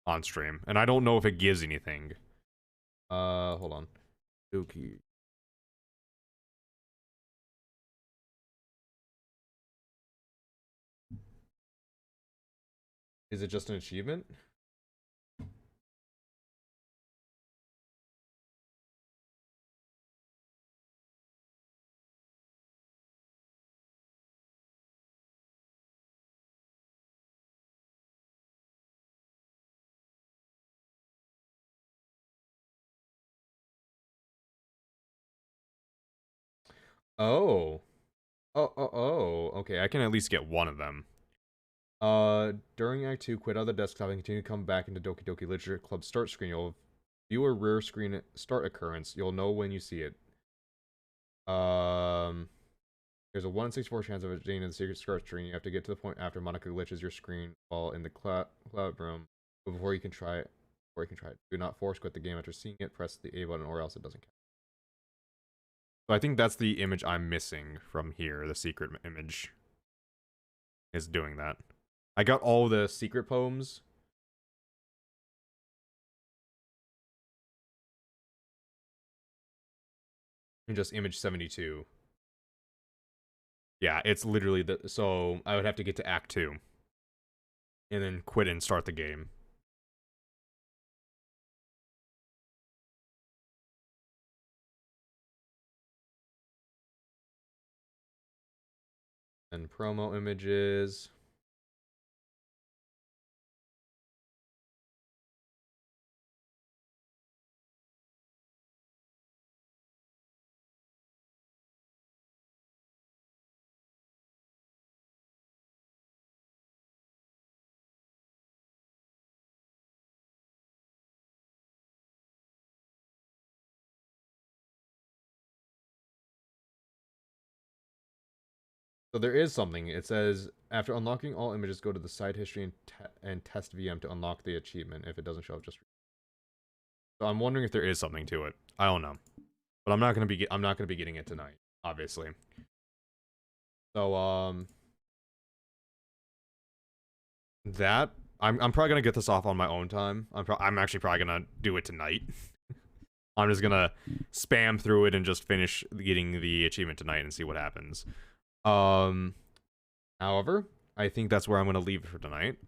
on stream. And I don't know if it gives anything. Hold on. Doki. Is it just an achievement? Oh. Oh. Okay, I can at least get one of them. During Act 2, quit out of the desktop and continue to come back into Doki Doki Literature Club start screen. You'll view a rare screen start occurrence. You'll know when you see it. Um, there's a 1 in 64 chance of it being in the secret start screen. You have to get to the point after Monica glitches your screen while in the cloud room before you can try it. Do not force quit the game after seeing it. Press the A button or else it doesn't count. So I think that's the image I'm missing from here. The secret image is doing that. I got all the secret poems. And just image 72. Yeah, it's literally the. So I would have to get to Act 2. And then quit and start the game. And promo images. So there is something. It says, after unlocking all images, go to the site history and test VM to unlock the achievement. If it doesn't show up, just. So I'm wondering if there is something to it. I don't know, but I'm not gonna be getting it tonight, obviously. So that I'm probably gonna get this off on my own time. I'm actually probably gonna do it tonight. I'm just gonna spam through it and just finish getting the achievement tonight and see what happens. However, I think that's where I'm gonna leave it for tonight.